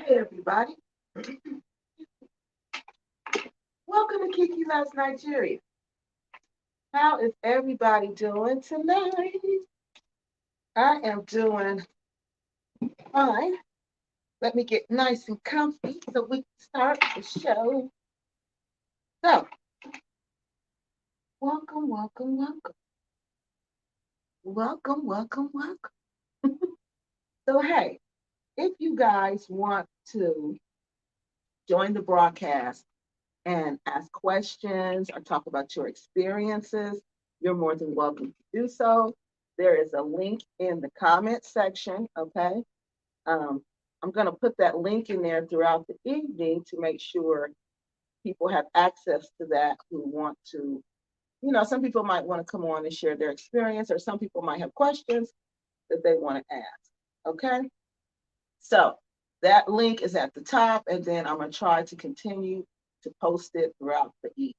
Hey everybody, welcome to KeKe Loves Nigeria. How is everybody doing tonight? I am doing fine. Let me get nice and comfy so we can start the show. So, welcome, welcome, welcome. Welcome, welcome, welcome. So, hey, if you guys want to join the broadcast and ask questions or talk about your experiences, you're more than welcome to do so. There is a link in the comment section, okay? Um, I'm going to put that link in there throughout the evening to make sure people have access to that who want to. Some people might want to come on and share their experience, or some people might have questions that they want to ask, okay? So that link is at the top, and then I'm going to try to continue to post it throughout the evening.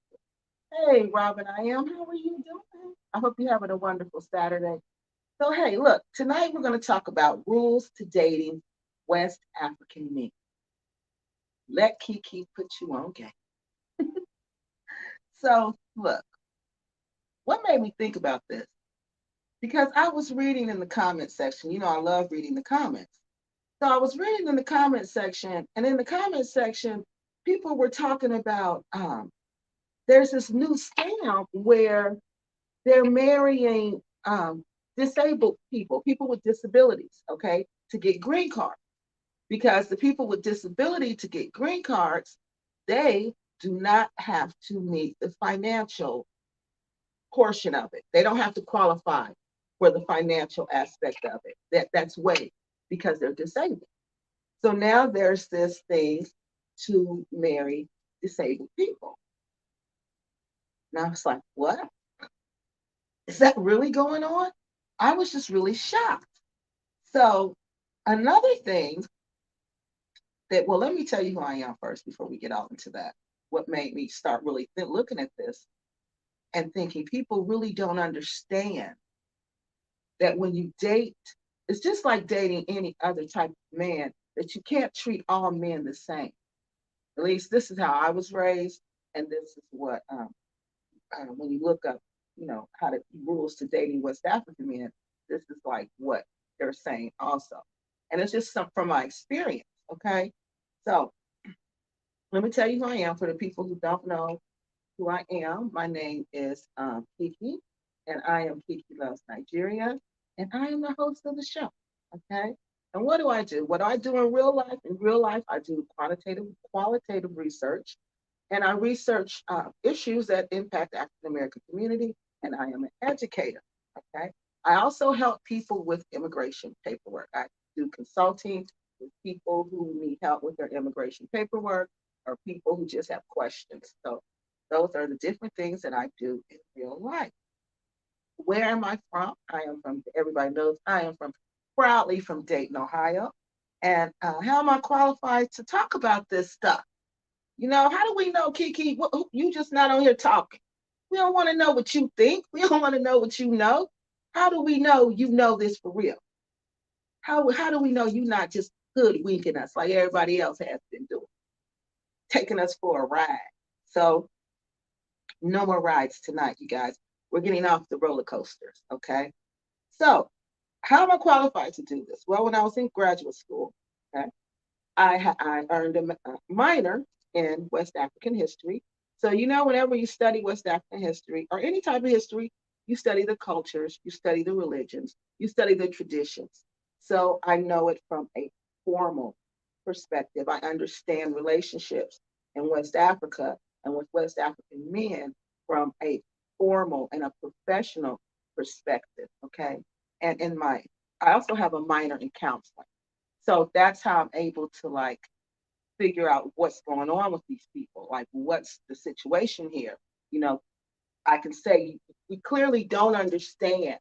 Hey, Robin, I am. How are you doing? I hope you're having a wonderful Saturday. So, hey, look, tonight we're going to talk about rules to dating West African men. Let KeKe put you on game. So, look, what made me think about this? Because I was reading in the comment section. I love reading the comments. So, I was reading in the comment section, and in the comment section, people were talking about there's this new scam where they're marrying disabled people, people with disabilities, okay, to get green cards. Because the people with disability to get green cards, they do not have to meet the financial portion of it. They don't have to qualify for the financial aspect of it. That's waived because they're disabled. So now there's this thing to marry disabled people. Now I was like, what? Is that really going on? I was just really shocked. So another thing well, let me tell you who I am first before we get out into that. What made me start really looking at this and thinking people really don't understand that when you date, it's just like dating any other type of man, that you can't treat all men the same. At least this is how I was raised, and this is what when you look up, how the rules to dating West African men, this is like what they're saying also, and it's just some from my experience. Okay, so let me tell you who I am for the people who don't know who I am. My name is KeKe, and I am KeKe Loves Nigeria, and I am the host of the show. Okay, and what do I do? What do I do in real life? In real life, I do qualitative research, and I research issues that impact the African American community, and I am an educator. Okay, I also help people with immigration paperwork. I do consulting with people who need help with their immigration paperwork or people who just have questions. So those are the different things that I do in real life. Where am I from? I am from, everybody knows, I am from proudly from Dayton, Ohio. And how am I qualified to talk about this stuff? How do we know, KeKe? You just not on here talking. We don't want to know what you think. We don't want to know what you know. How do we know you know this for real? How do we know you not just hoodwinking us like everybody else has been doing, taking us for a ride? So no more rides tonight, you guys. We're getting off the roller coasters, okay? So how am I qualified to do this? Well, when I was in graduate school, okay, I earned a minor in West African history. So, whenever you study West African history or any type of history, you study the cultures, you study the religions, you study the traditions. So I know it from a formal perspective. I understand relationships in West Africa and with West African men from a formal and a professional perspective. Okay. And I also have a minor in counseling. So that's how I'm able to like figure out what's going on with these people. Like, what's the situation here? You know, I can say we clearly don't understand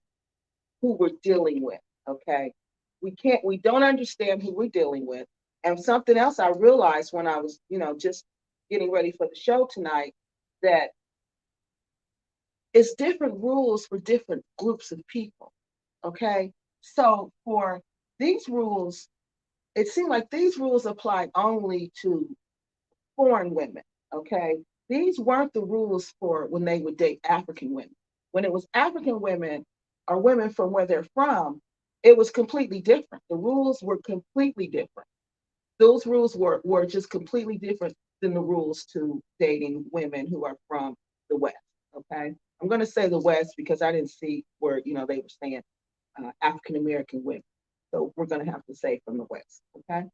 who we're dealing with. Okay. We don't understand who we're dealing with. And something else I realized when I was, just getting ready for the show tonight, that it's different rules for different groups of people. Okay. So for these rules, it seemed like these rules applied only to foreign women. Okay. These weren't the rules for when they would date African women. When it was African women or women from where they're from, it was completely different. The rules were completely different. Those rules were just completely different than the rules to dating women who are from the West. Okay. I'm going to say the West because I didn't see where, they were saying African American women. So we're going to have to say from the West. Okay.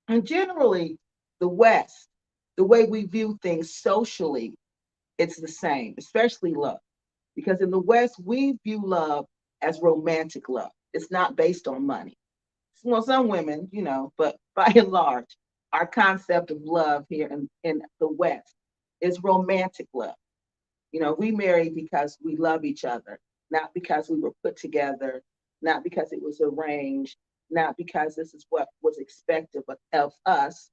And generally, the West, the way we view things socially, it's the same, especially love. Because in the West, we view love as romantic love. It's not based on money. Well, some women, but by and large, our concept of love here in the West is romantic love. We marry because we love each other, not because we were put together, not because it was arranged, not because this is what was expected of us,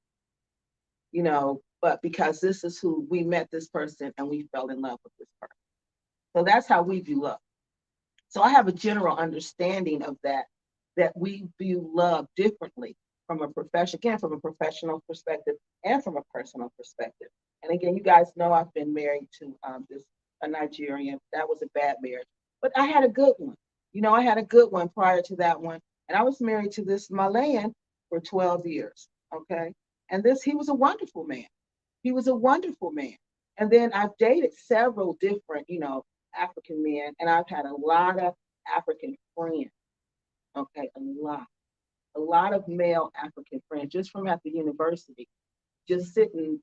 but because this is who we met this person and we fell in love with this person. So that's how we view love. So I have a general understanding of that we view love differently from a professional perspective and from a personal perspective. And again, you guys know I've been married to this a Nigerian. That was a bad marriage, but I had a good one. I had a good one prior to that one, and I was married to this Malayan for 12 years. Okay, and he was a wonderful man. He was a wonderful man. And then I've dated several different, African men, and I've had a lot of African friends. Okay, a lot of male African friends just from at the university, just sitting,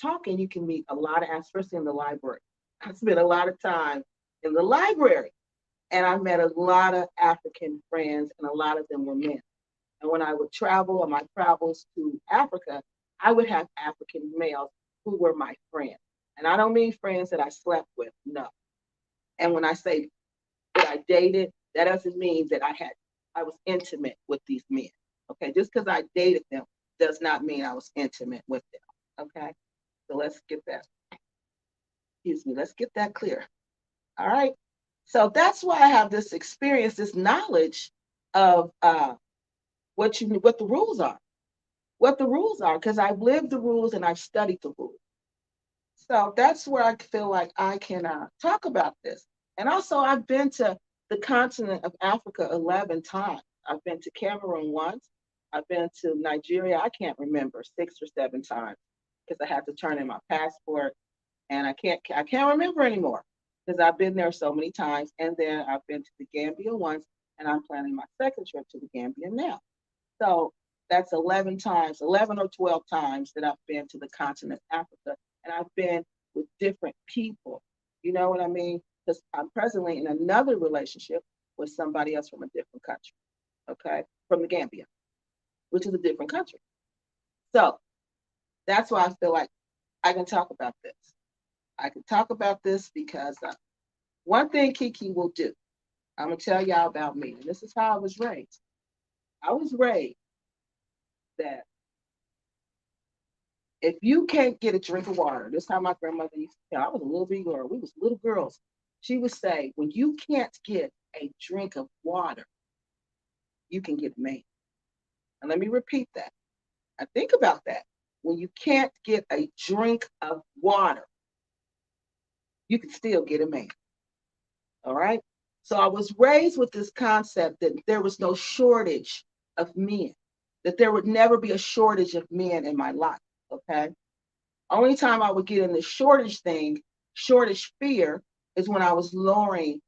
talking. You can meet a lot of, especially in the library. I spent a lot of time in the library, and I met a lot of African friends, and a lot of them were men. And when I would travel on my travels to Africa, I would have African males who were my friends. And I don't mean friends that I slept with, no. And when I say that I dated, that doesn't mean that I was intimate with these men. Okay, just because I dated them does not mean I was intimate with them. Okay, so let's get that clear. All right. So that's why I have this experience, this knowledge of what the rules are, because I've lived the rules and I've studied the rules. So that's where I feel like I can talk about this. And also, I've been to the continent of Africa 11 times. I've been to Cameroon once. I've been to Nigeria, I can't remember, 6 or 7 times because I had to turn in my passport, and I can't remember anymore because I've been there so many times. And then I've been to the Gambia once, and I'm planning my second trip to the Gambia now. So that's 11 times, 11 or 12 times that I've been to the continent of Africa, and I've been with different people. You know what I mean? Because I'm presently in another relationship with somebody else from a different country, okay, from the Gambia, which is a different country. So that's why I feel like I can talk about this. I can talk about this because one thing KeKe will do, I'm going to tell y'all about me. And this is how I was raised. I was raised that if you can't get a drink of water, this time my grandmother used to tell, I was a little big girl, we was little girls. She would say, when you can't get a drink of water, you can get a man. And let me repeat that. Now think about that. When you can't get a drink of water, you can still get a man. All right. So I was raised with this concept that there was no shortage of men, that there would never be a shortage of men in my life. Okay. Only time I would get in the shortage fear, is when I was lowering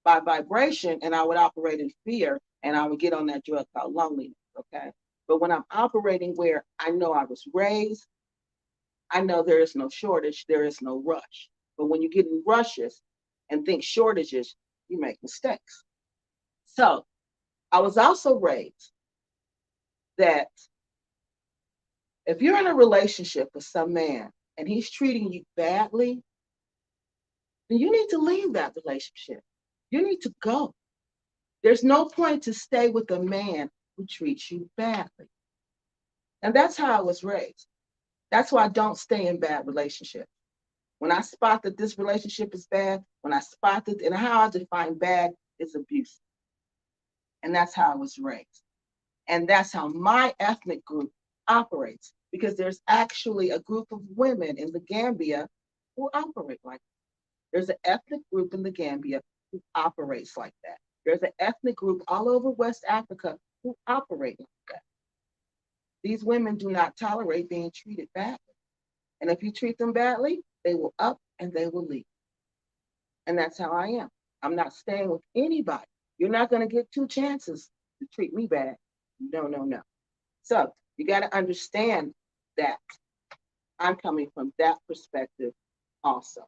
by vibration and I would operate in fear and I would get on that drug called loneliness. Okay. But when I'm operating where I know I was raised, I know there is no shortage, there is no rush. But when you get in rushes and think shortages, you make mistakes. So I was also raised that if you're in a relationship with some man and he's treating you badly, then you need to leave that relationship. You need to go. There's no point to stay with a man who treats you badly. And that's how I was raised. That's why I don't stay in bad relationships. When I spot that this relationship is bad, when I spot that, and how I define bad is abuse. And that's how I was raised. And that's how my ethnic group operates, because there's actually a group of women in the Gambia who operate like that. There's an ethnic group in the Gambia who operates like that. There's an ethnic group all over West Africa who operate like that. These women do not tolerate being treated badly. And if you treat them badly, they will up and they will leave. And that's how I am. I'm not staying with anybody. You're not going to get two chances to treat me bad. No, no, no. So you got to understand that I'm coming from that perspective also.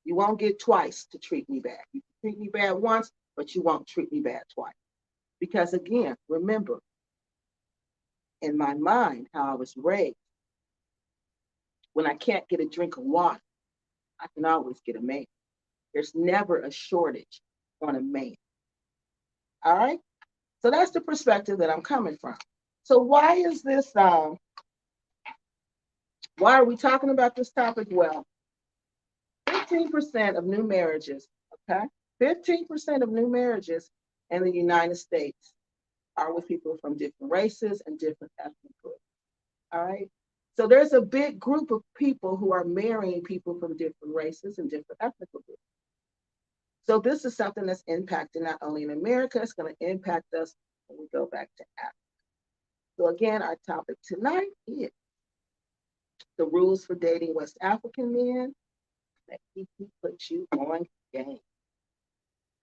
You won't get twice to treat me bad. You can treat me bad once, but you won't treat me bad twice. Because again, remember, in my mind, how I was raised, when I can't get a drink of water, I can always get a man. There's never a shortage on a man. All right? So that's the perspective that I'm coming from. So why is this, why are we talking about this topic? Well, 15% of new marriages, okay? 15% of new marriages in the United States are with people from different races and different ethnic groups. All right? So there's a big group of people who are marrying people from different races and different ethnic groups. So this is something that's impacting not only in America, it's going to impact us when we go back to Africa. So again, our topic tonight is the rules for dating West African men that KeKe puts you on game.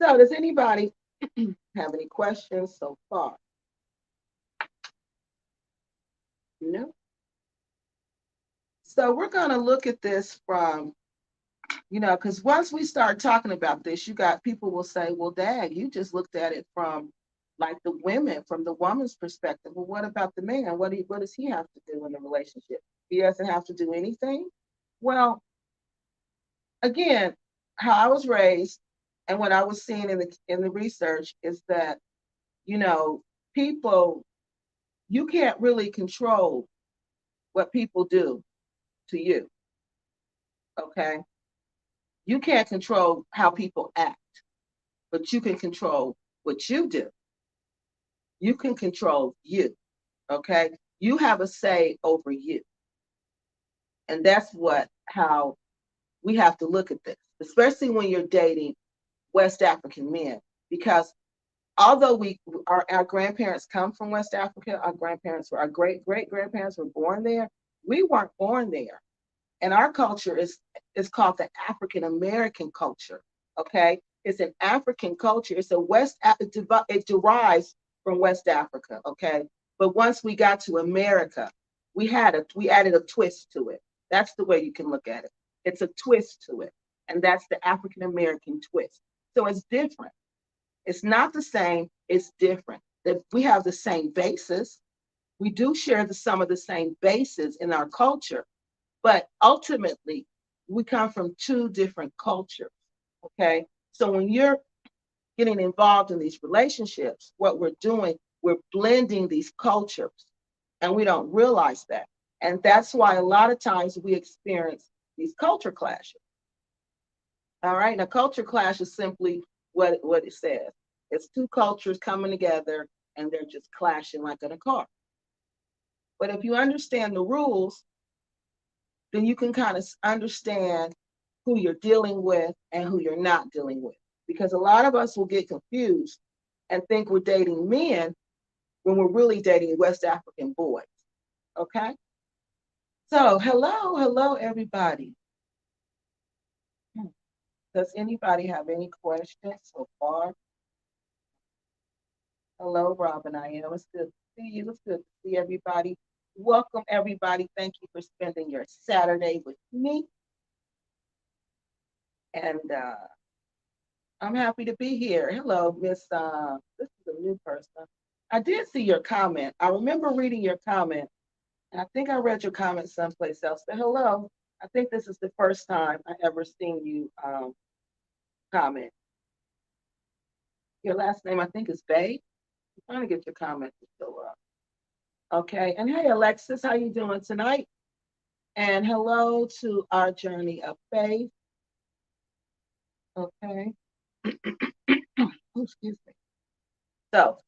So does anybody have any questions so far? No? So we're going to look at this from, because once we start talking about this, people will say, well, Dad, you just looked at it from like from the woman's perspective. Well, what about the man? What does he have to do in the relationship? He doesn't have to do anything. Well, again, how I was raised and what I was seeing in the research is that, people, you can't really control what people do to you. Okay. You can't control how people act, but you can control what you do. You can control you. Okay. You have a say over you. And that's how we have to look at this, especially when you're dating West African men, because although our grandparents come from West Africa, our great grandparents were born there. We weren't born there, and our culture is called the African American culture. Okay, it's an African culture. It's it derives from West Africa. Okay, but once we got to America, we added a twist to it. That's the way you can look at it. It's a twist to it, and that's the African American twist. So it's different. It's not the same, it's different. That we have the same basis. We do share some of the same bases in our culture, but ultimately we come from two different cultures. Okay. So when you're getting involved in these relationships, what we're doing, we're blending these cultures and we don't realize that. And that's why a lot of times we experience these culture clashes. All right. Now, culture clash is simply what it says. It's two cultures coming together and they're just clashing like in a car. But if you understand the rules, then you can kind of understand who you're dealing with and who you're not dealing with. Because a lot of us will get confused and think we're dating men when we're really dating West African boys. Okay? So, hello, everybody. Does anybody have any questions so far? Hello, Robin. It's good to see you. It's good to see everybody. Welcome, everybody. Thank you for spending your Saturday with me. And I'm happy to be here. Hello, Miss. This is a new person. I did see your comment. I remember reading your comment. And I think I read your comment someplace else. But hello. I think this is the first time I ever seen you comment. Your last name, I think, is Bay. I'm trying to get your comment to show up. Okay. And hey, Alexis, how you doing tonight? And hello to our journey of faith. Okay. Oh, excuse me. So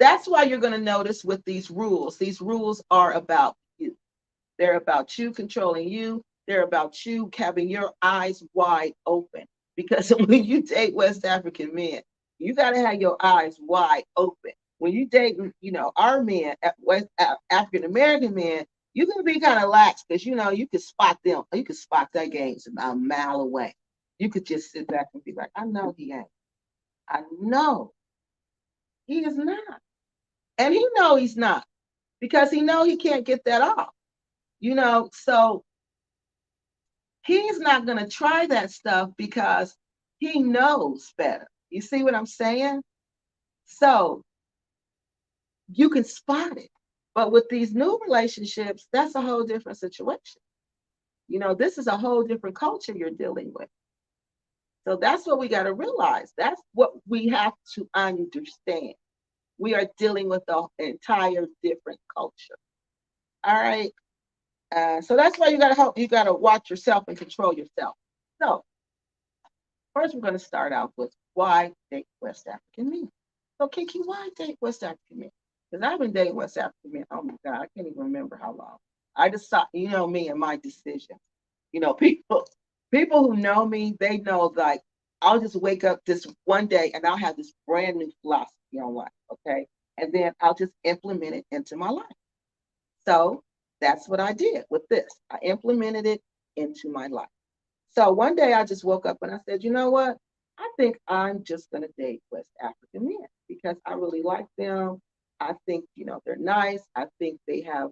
that's why you're going to notice with these rules are about you. They're about you controlling you. They're about you having your eyes wide open. Because when you date West African men, you got to have your eyes wide open. When you date, our men, West African American men, you can be kind of lax because you can spot them. You can spot their games about a mile away. You could just sit back and be like, I know he ain't. I know he is not, and he know he's not because he know he can't get that off. So he's not going to try that stuff because he knows better. You see what I'm saying? So you can spot it. But with these new relationships, that's a whole different situation. This is a whole different culture you're dealing with. So that's what we got to realize. That's what we have to understand. We are dealing with an entire different culture. All right. So that's why you got to watch yourself and control yourself. So first, we're going to start out with why date West African men. So, KeKe, why date West African men? Because I've been dating West African men. Oh my God, I can't even remember how long. I decided, me and my decision. People who know me, they know like I'll just wake up this one day and I'll have this brand new philosophy on life. Okay, and then I'll just implement it into my life. So that's what I did with this. I implemented it into my life. So one day I just woke up and I said, you know what? I think I'm just going to date West African men because I really like them. I think, they're nice. I think they have,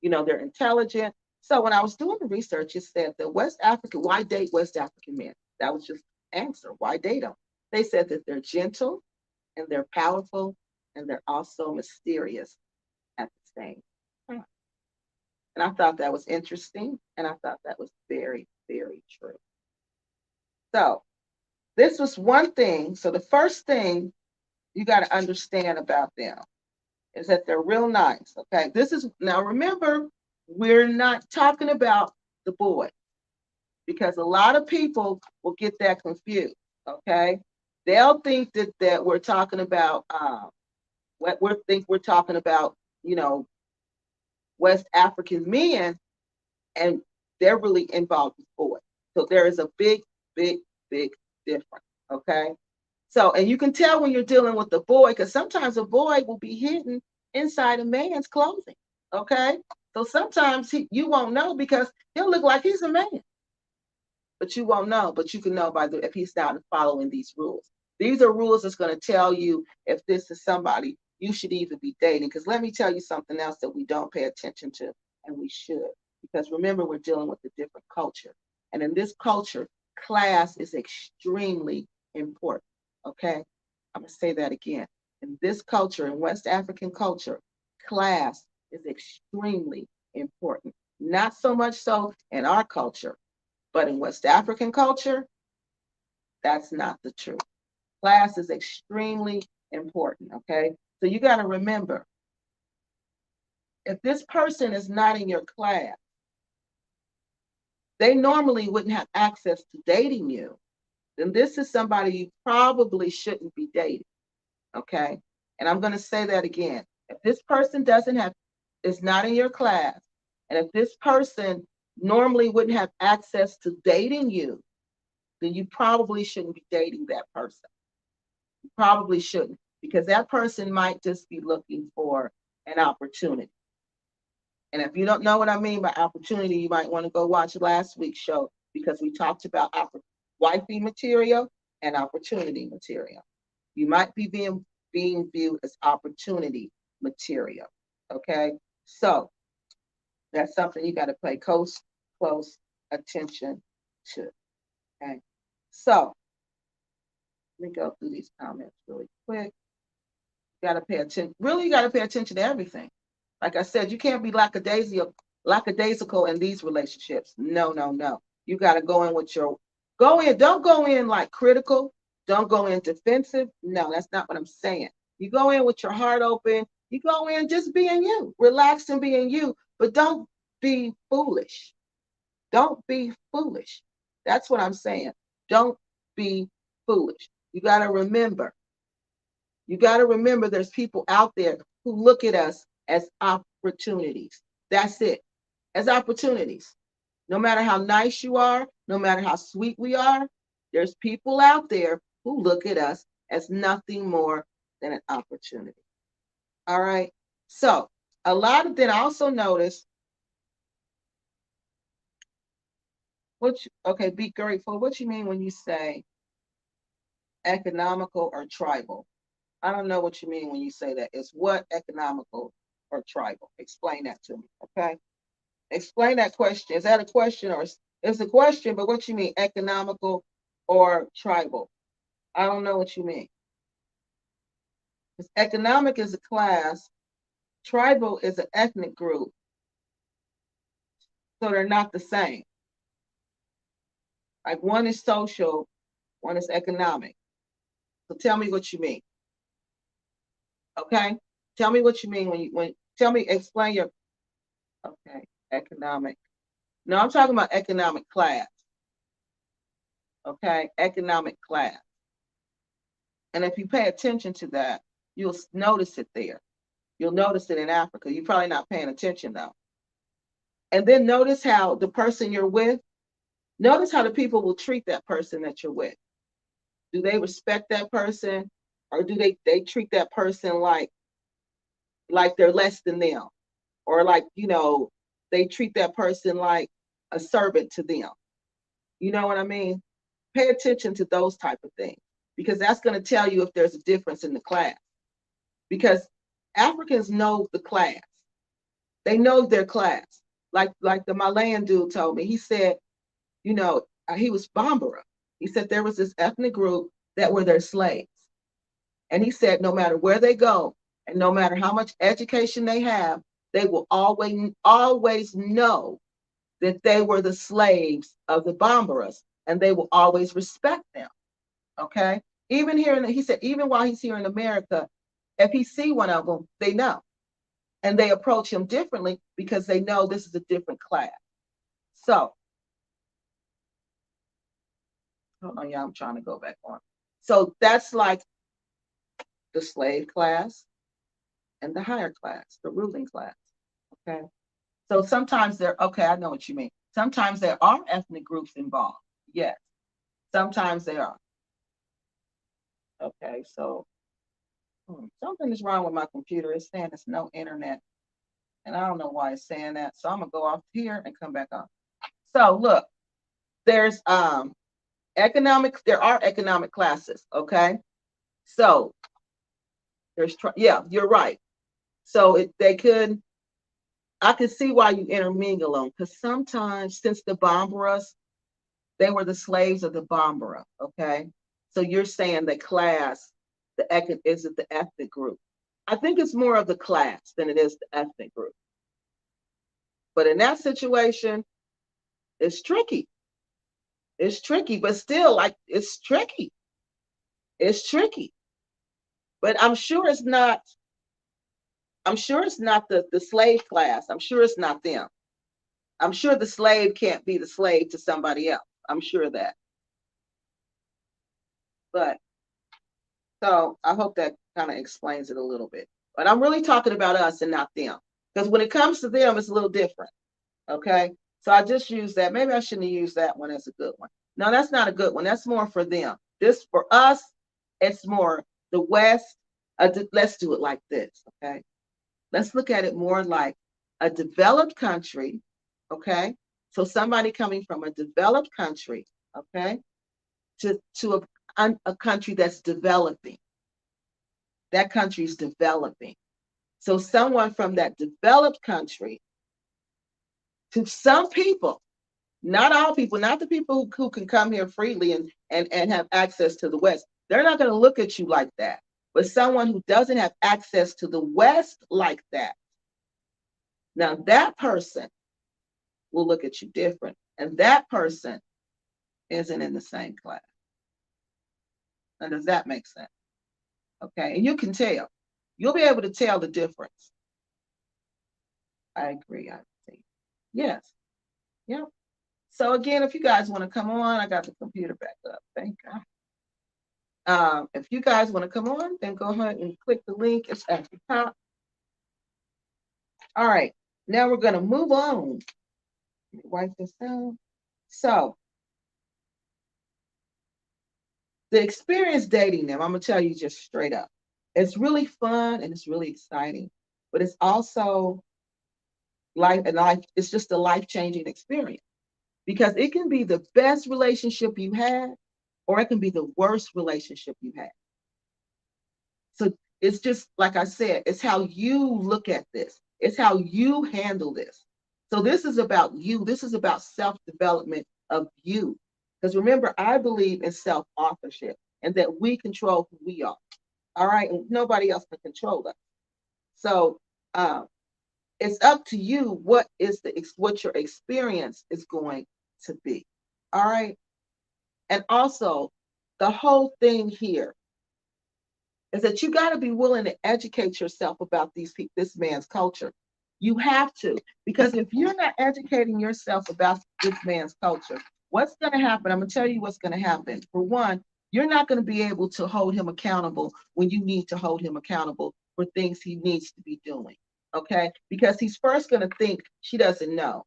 they're intelligent. So when I was doing the research, it said that why date West African men? That was just the answer. Why date them? They said that they're gentle and they're powerful and they're also mysterious at the same time. And I thought that was interesting. And I thought that was very, very true. So this was one thing. So the first thing you got to understand about them is that they're real nice. Okay. Now remember, we're not talking about the boy because a lot of people will get that confused. Okay. They'll think that we're talking about we're talking about, you know, West African men, and they're really involved with boys. So there is a big, big, big difference. Okay. So, and you can tell when you're dealing with a boy, because sometimes a boy will be hidden inside a man's clothing. Okay. So sometimes you won't know because he'll look like he's a man, but you won't know. But you can know if he's not following these rules. These are rules that's going to tell you if this is somebody you should even be dating. Because let me tell you something else that we don't pay attention to, and we should. Because remember, we're dealing with a different culture. And in this culture, class is extremely important. Okay? I'm going to say that again. In this culture, in West African culture, class is extremely important. Not so much so in our culture, but in West African culture, that's not the truth. Class is extremely important. Okay? So you got to remember, if this person is not in your class, they normally wouldn't have access to dating you, then this is somebody you probably shouldn't be dating. Okay. And I'm going to say that again. If this person is not in your class, and if this person normally wouldn't have access to dating you, then you probably shouldn't be dating that person. You probably shouldn't, because that person might just be looking for an opportunity. And if you don't know what I mean by opportunity, you might want to go watch last week's show because we talked about wifey material and opportunity material. You might be being viewed as opportunity material. Okay. So that's something you got to pay close attention to. Okay. So let me go through these comments really quick. You got to pay attention. Really, you got to pay attention to everything. Like I said, you can't be lackadaisical in these relationships. No, no, no. You got to go in with don't go in like critical. Don't go in defensive. No, that's not what I'm saying. You go in with your heart open. You go in just being you, relax and being you, but don't be foolish. Don't be foolish. That's what I'm saying. Don't be foolish. You got to remember, You got to remember there's people out there who look at us as opportunities. That's it, as opportunities. No matter how nice you are, no matter how sweet we are, there's people out there who look at us as nothing more than an opportunity. All right. So a lot of then I also notice okay, be grateful. What you mean when you say economical or tribal? I don't know what you mean when you say that. It's what economical or tribal? Explain that to me. Okay. Explain that question. Is that a question or it's a question, but what you mean economical or tribal? I don't know what you mean. Because economic is a class, tribal is an ethnic group. So they're not the same. Like one is social, one is economic. So tell me what you mean. Okay? Tell me what you mean when tell me explain your okay, economic. No, I'm talking about economic class. Okay? Economic class. And if you pay attention to that, you'll notice it there. You'll notice it in Africa. You're probably not paying attention though. And then notice how the person you're with, notice how the people will treat that person that you're with. Do they respect that person, or do they treat that person like they're less than them, or like they treat that person like a servant to them? You know what I mean? Pay attention to those type of things, because that's going to tell you if there's a difference in the class. Because Africans know the class. They know their class. Like the Malayan dude told me. He said, he was Bambara. He said there was this ethnic group that were their slaves. And he said no matter where they go and no matter how much education they have, they will always know that they were the slaves of the Bambaras, and they will always respect them. Okay? Even here, he said, even while he's here in America, if he see one of them, they know. And they approach him differently because they know this is a different class. So, hold on, yeah, I'm trying to go back on. So that's like the slave class and the higher class, the ruling class. Okay. So sometimes okay, I know what you mean. Sometimes there are ethnic groups involved. Yes. Sometimes there are. Okay, so something is wrong with my computer. It's saying it's no internet. And I don't know why it's saying that. So I'm gonna go off here and come back on. So look, there's there are economic classes, okay? So yeah, you're right. So I could see why you intermingle them, because sometimes since the Bambaras, they were the slaves of the Bambara, okay? So you're saying the class, is it the ethnic group? I think it's more of the class than it is the ethnic group. But in that situation, it's tricky. It's tricky, but still, like, it's tricky. It's tricky. But I'm sure it's not the slave class. I'm sure it's not them. I'm sure the slave can't be the slave to somebody else. I'm sure of that. But so I hope that kind of explains it a little bit. But I'm really talking about us and not them. Because when it comes to them, it's a little different. Okay. So I just used that. Maybe I shouldn't have used that one as a good one. No, that's not a good one. That's more for them. This for us, it's more the West. Let's do it like this. Okay. Let's look at it more like a developed country. Okay. So somebody coming from a developed country, okay, to a country that's developing. That country is developing. So someone from that developed country, to some people, not all people, not the people who can come here freely and have access to the West. They're not going to look at you like that. But someone who doesn't have access to the West like that, now that person will look at you different. And that person isn't in the same class. Now, does that make sense? Okay. And you can tell. You'll be able to tell the difference. I agree. I see. Yes. Yep. So again, if you guys want to come on, I got the computer back up. Thank God. If you guys want to come on, then go ahead and click the link. It's at the top. All right. Now we're going to move on. Write this down. So, the experience dating them, I'm going to tell you just straight up. It's really fun and it's really exciting, but it's also it's just a life-changing experience because it can be the best relationship you had or it can be the worst relationship you had. So it's just like I said, it's how you look at this. It's how you handle this. So this is about you. This is about self-development of you. Because remember, I believe in self-authorship and that we control who we are. All right. And nobody else can control us. So it's up to you what your experience is going to be. All right. And also the whole thing here is that you got to be willing to educate yourself about this man's culture. You have to, because if you're not educating yourself about this man's culture, what's going to happen? I'm going to tell you what's going to happen. For one, you're not going to be able to hold him accountable when you need to hold him accountable for things he needs to be doing. Okay? Because he's first going to think she doesn't know.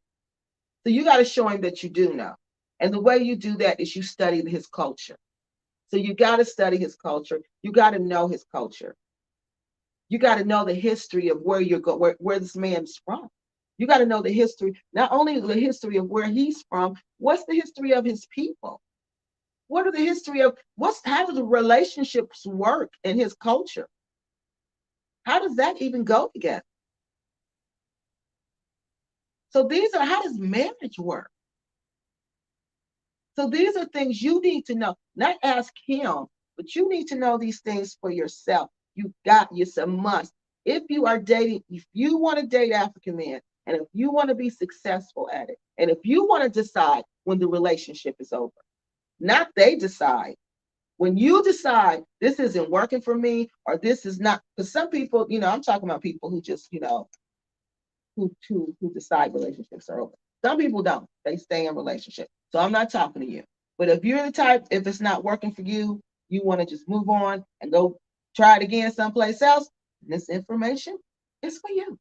So you got to show him that you do know. And the way you do that is you study his culture. So you got to study his culture. You got to know his culture. You got to know the history of where you're going, where this man's from. You got to know the history, not only the history of where he's from, what's the history of his people? What are the history of how do the relationships work in his culture? How does that even go together? So how does marriage work? So these are things you need to know, not ask him, but you need to know these things for yourself. It's a must. If you want to date African men, and if you want to be successful at it, and if you want to decide when the relationship is over, not they decide. When you decide this isn't working for me, or this is not, because some people, I'm talking about people who just, who decide relationships are over. Some people don't. They stay in relationship. So I'm not talking to you. But if you're the type, if it's not working for you, you want to just move on and go try it again someplace else, this information is for you.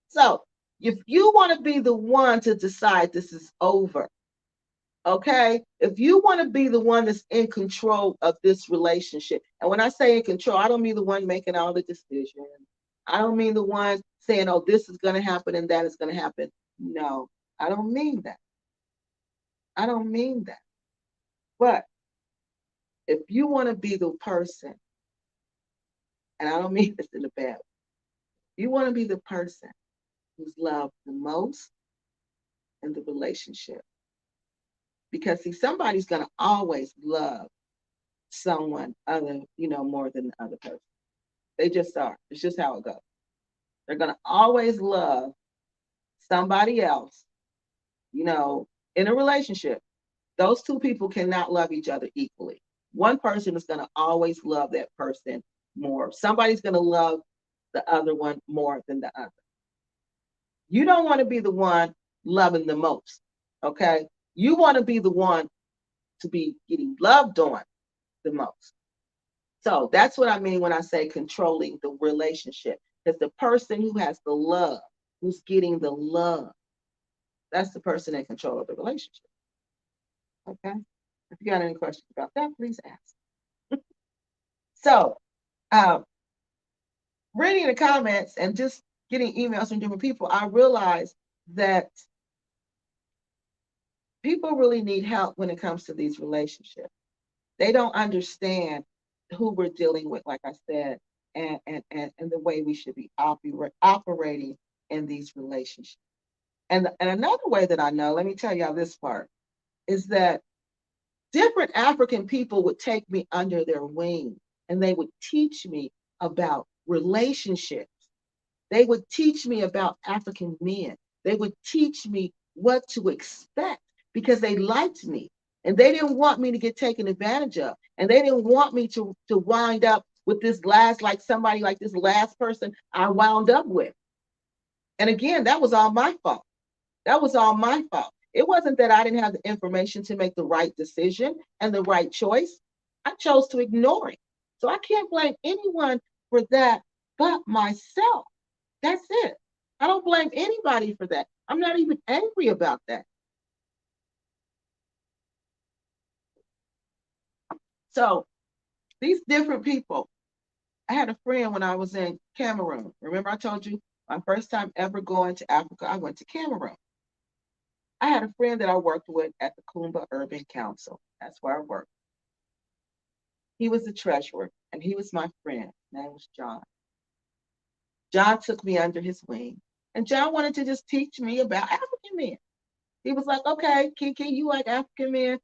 So if you want to be the one to decide this is over, okay? If you want to be the one that's in control of this relationship, and when I say in control, I don't mean the one making all the decisions. I don't mean the one saying, oh, this is going to happen and that is going to happen. No, I don't mean that. I don't mean that. But if you want to be the person, and I don't mean this in a bad way, you want to be the person who's loved the most in the relationship. Because see, somebody's going to always love someone other, more than the other person. They just are. It's just how it goes. They're going to always love somebody else, in a relationship. Those two people cannot love each other equally. One person is going to always love that person more. Somebody's going to love the other one more than the other. You don't want to be the one loving the most, okay? You want to be the one to be getting loved on the most. So that's what I mean when I say controlling the relationship. Because the person who has the love, who's getting the love, that's the person in control of the relationship. Okay? If you got any questions about that, please ask. So, reading the comments and just getting emails from different people, I realized that people really need help when it comes to these relationships. They don't understand who we're dealing with, like I said, and the way we should be operating in these relationships. And another way that I know, let me tell y'all this part, is that different African people would take me under their wing and they would teach me about relationships. They would teach me about African men. They would teach me what to expect because they liked me and they didn't want me to get taken advantage of. And they didn't want me to wind up with this somebody like this last person I wound up with. And again, that was all my fault. That was all my fault. It wasn't that I didn't have the information to make the right decision and the right choice. I chose to ignore it. So I can't blame anyone for that but myself. That's it. I don't blame anybody for that. I'm not even angry about that. So these different people, I had a friend when I was in Cameroon. Remember, I told you my first time ever going to Africa, I went to Cameroon. I had a friend that I worked with at the Kumba Urban Council. That's where I worked. He was the treasurer, and he was my friend. His name was John. John took me under his wing, and John wanted to just teach me about African men. He was like, "Okay, KeKe, you like African men?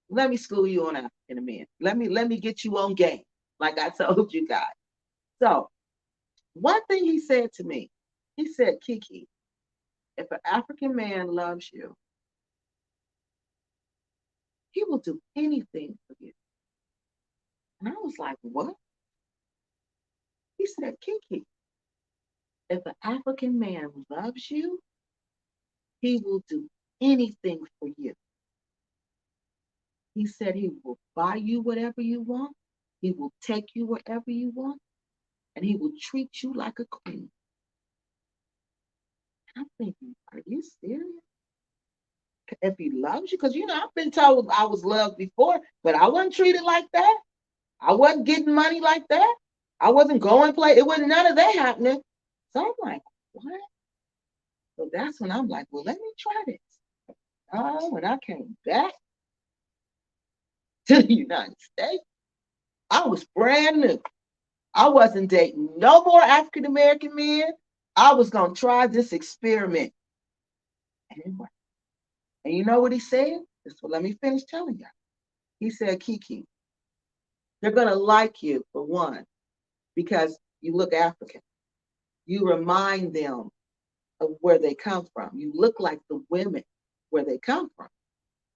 Let me school you on African men. Let me get you on game, like I told you guys." So one thing he said to me, he said, "KeKe, if an African man loves you, he will do anything for you." And I was like, "What?" He said, "KeKe, if an African man loves you, he will do anything for you." He said he will buy you whatever you want. He will take you wherever you want, and he will treat you like a queen. I'm thinking, are you serious? If he loves you, because I've been told I was loved before, but I wasn't treated like that. I wasn't getting money like that. I wasn't going play. It wasn't none of that happening. So I'm like, what? So that's when I'm like, well, let me try this. Oh, when I came back to the United States, I was brand new. I wasn't dating no more African American men. I was going to try this experiment. Anyway, and you know what he said? Well, let me finish telling you. He said, KeKe, they're going to like you for one, because you look African. You remind them of where they come from. You look like the women where they come from.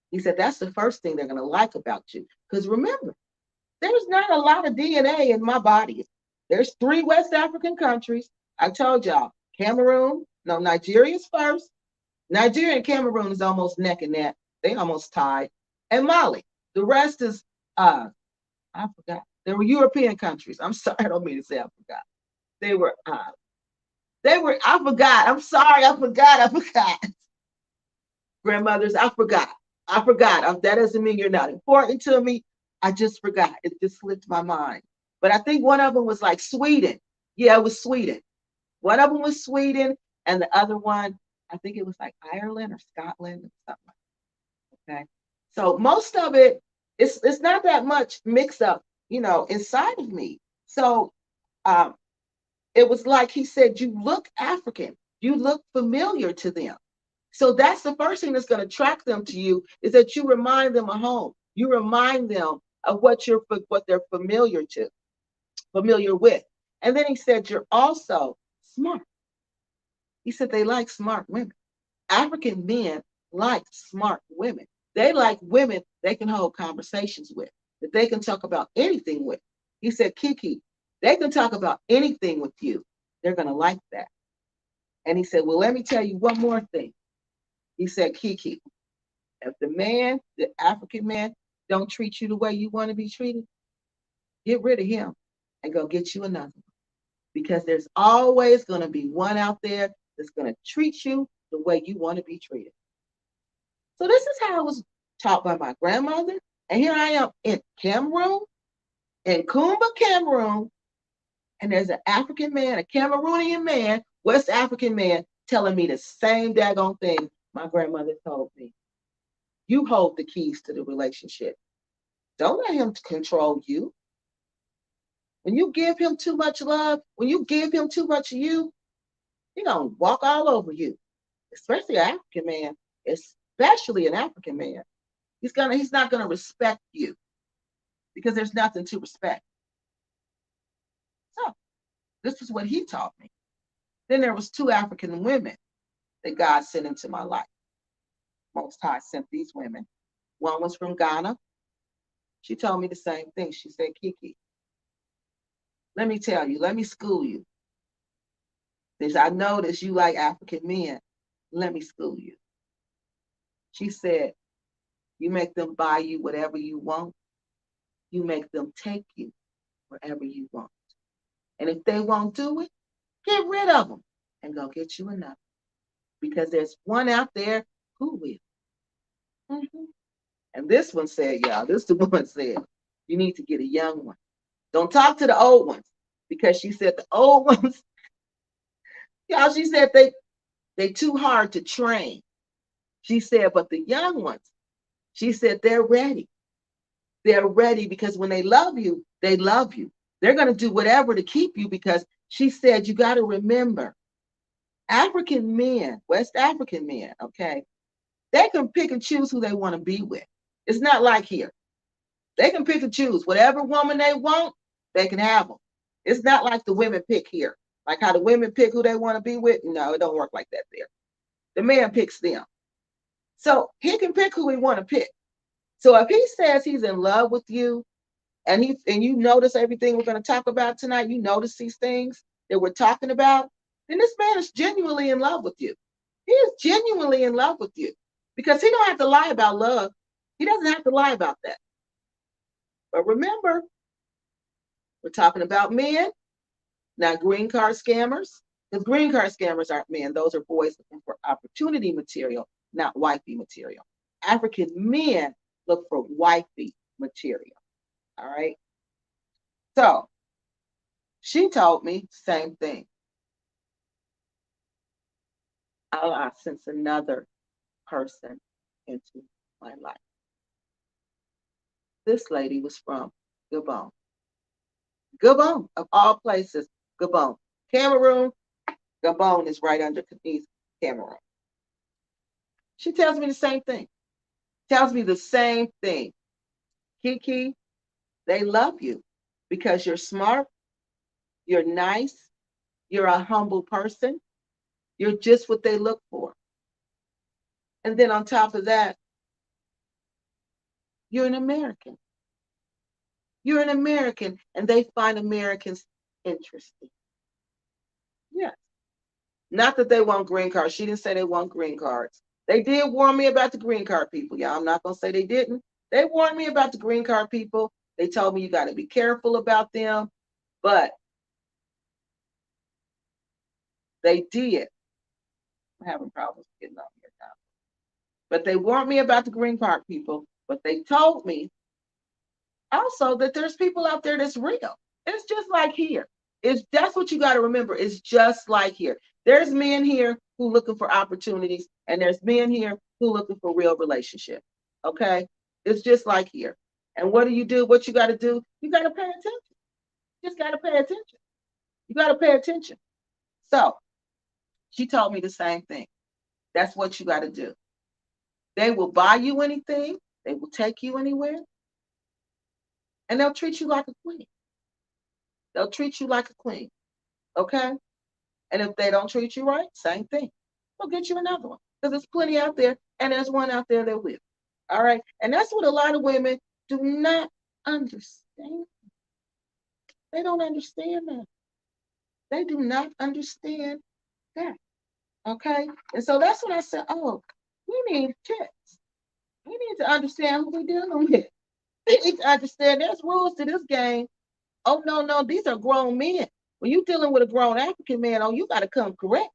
He said, that's the first thing they're going to like about you. Because remember, there's not a lot of DNA in my body. There's 3 West African countries. I told y'all, Cameroon, no, Nigeria's first. Nigeria and Cameroon is almost neck and neck. They almost tied. And Mali. The rest is, I forgot. They were European countries. I'm sorry, I don't mean to say I forgot. I forgot. I'm sorry, I forgot. Grandmothers, I forgot. That doesn't mean you're not important to me. I just forgot. It just slipped my mind. But I think one of them was like Sweden. Yeah, it was Sweden. One of them was Sweden, and the other one, I think it was like Ireland or Scotland or something like that. Okay. So most of it's not that much mix up, inside of me. So um, it was like he said, you look African, you look familiar to them. So that's the first thing that's going to attract them to you, is that you remind them of home. You remind them of what they're familiar with. And then he said, you're also smart. He said they like smart women. African men like smart women. They like women they can hold conversations with, that they can talk about anything with. He said, KeKe, they can talk about anything with you. They're going to like that. And he said, well, let me tell you one more thing. He said, KeKe, if the African man, don't treat you the way you want to be treated, get rid of him and go get you another one. Because there's always going to be one out there that's going to treat you the way you want to be treated. So this is how I was taught by my grandmother. And here I am in Cameroon, in Kumba, Cameroon, and there's an African man, a Cameroonian man, West African man, telling me the same daggone thing my grandmother told me. You hold the keys to the relationship. Don't let him control you. When you give him too much love, when you give him too much of you, he's going to walk all over you, especially an African man, especially an African man. He's not going to respect you because there's nothing to respect. So this is what he taught me. Then there was 2 African women that God sent into my life. Most High sent these women. One was from Ghana. She told me the same thing. She said, KeKe, let me tell you, let me school you. Since I noticed you like African men, let me school you. She said, you make them buy you whatever you want. you make them take you wherever you want. And if they won't do it, get rid of them and go get you another. Because there's one out there who will. Mm-hmm. And this one said, y'all, this the one said, you need to get a young one. Don't talk to the old ones. Because she said the old ones, y'all, she said they too hard to train. She said, but the young ones, she said they're ready. They're ready because when they love you, they love you. They're going to do whatever to keep you because she said, you got to remember, African men, West African men, okay, they can pick and choose who they want to be with. It's not like here. They can pick and choose whatever woman they want, they can have them. It's not like the women pick here. Like how the women pick who they want to be with. No, it don't work like that there. The man picks them. So he can pick who he want to pick. So if he says he's in love with you and you notice everything we're going to talk about tonight, you notice these things that we're talking about, then this man is genuinely in love with you. He is genuinely in love with you because he don't have to lie about love. He doesn't have to lie about that. But remember, we're talking about men, not green card scammers. Because green card scammers aren't men. Those are boys looking for opportunity material, not wifey material. African men look for wifey material. All right. So she told me same thing. I sense another person into my life. This lady was from Gabon. Gabon, of all places, Gabon. Cameroon, Gabon is right underneath Cameroon. She tells me the same thing. Tells me the same thing. KeKe, they love you because you're smart, you're nice, you're a humble person, you're just what they look for. And then on top of that, you're an American. You're an American, and they find Americans interesting. Yes. Not that they want green cards. She didn't say they want green cards. They did warn me about the green card people, y'all. I'm not going to say they didn't. They warned me about the green card people. They told me you got to be careful about them. But they did. I'm having problems getting on here now. But they warned me about the green card people. But they told me also that there's people out there that's real. It's just like here. That's what you got to remember. It's just like here. There's men here who looking for opportunities, and there's men here who looking for real relationship. Okay, it's just like here. And what do you do? What you got to do? You got to pay attention. You just got to pay attention. You got to pay attention. So she told me the same thing. That's what you got to do. They will buy you anything. They will take you anywhere. And they'll treat you like a queen. They'll treat you like a queen. Okay? And if they don't treat you right, same thing. They'll get you another one. Because there's plenty out there, and there's one out there that will. All right? And that's what a lot of women do not understand. They don't understand that. They do not understand that. Okay? And so that's when I said, oh, we need tips. We need to understand who we're dealing with. We need to understand there's rules to this game. Oh, no, these are grown men. When you're dealing with a grown African man, oh, you got to come correct.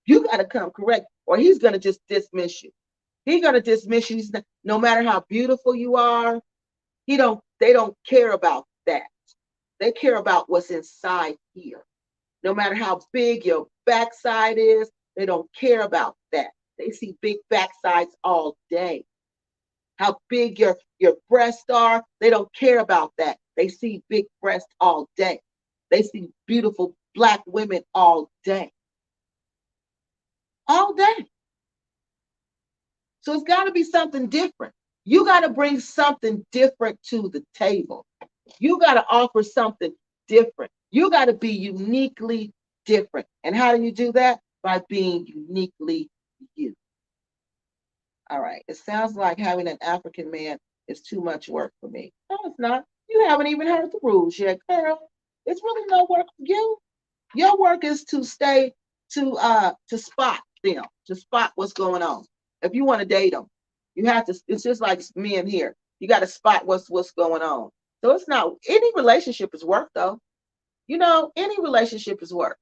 You got to come correct, or he's going to just dismiss you. He's going to dismiss you. No matter how beautiful you are, they don't care about that. They care about what's inside here. No matter how big your backside is, they don't care about that. They see big backsides all day. How big your breasts are, they don't care about that. They see big breasts all day. They see beautiful Black women all day. All day. So it's got to be something different. You got to bring something different to the table. You got to offer something different. You got to be uniquely different. And how do you do that? By being uniquely you. All right. It sounds like having an African man is too much work for me. No, it's not. You haven't even heard the rules yet, girl. It's really no work for you. Your work is to stay to spot them, to spot what's going on. If you want to date them, you have to. It's just like men here. You got to spot what's going on. So it's not any relationship is work though. You know, any relationship is work.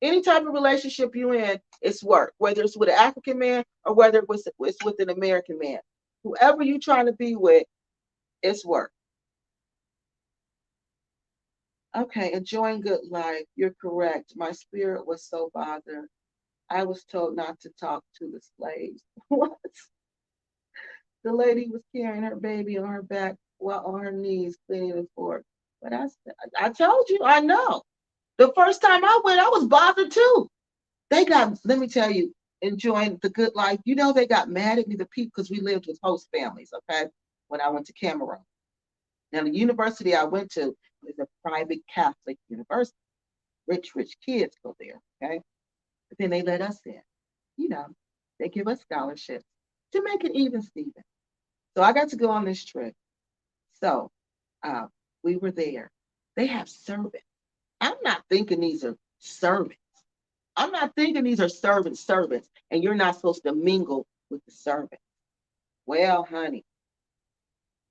Any type of relationship you in, it's work. Whether it's with an African man or whether it's with an American man. Whoever you trying to be with, it's work. Okay, enjoying good life. You're correct. My spirit was so bothered. I was told not to talk to the slaves. What? The lady was carrying her baby on her back while on her knees cleaning the fork. But I told you, I know. The first time I went, I was bothered too. They got, let me tell you, enjoying the good life. You know, they got mad at me, the people, because we lived with host families, okay, when I went to Cameroon. Now, the university I went to is a private Catholic university. Rich kids go there, okay? But then they let us in. You know, they give us scholarships to make it even, Steven. So I got to go on this trip. So uh, we were there. They have servants. I'm not thinking these are servants. I'm not thinking these are servants, and you're not supposed to mingle with the servants. Well, honey,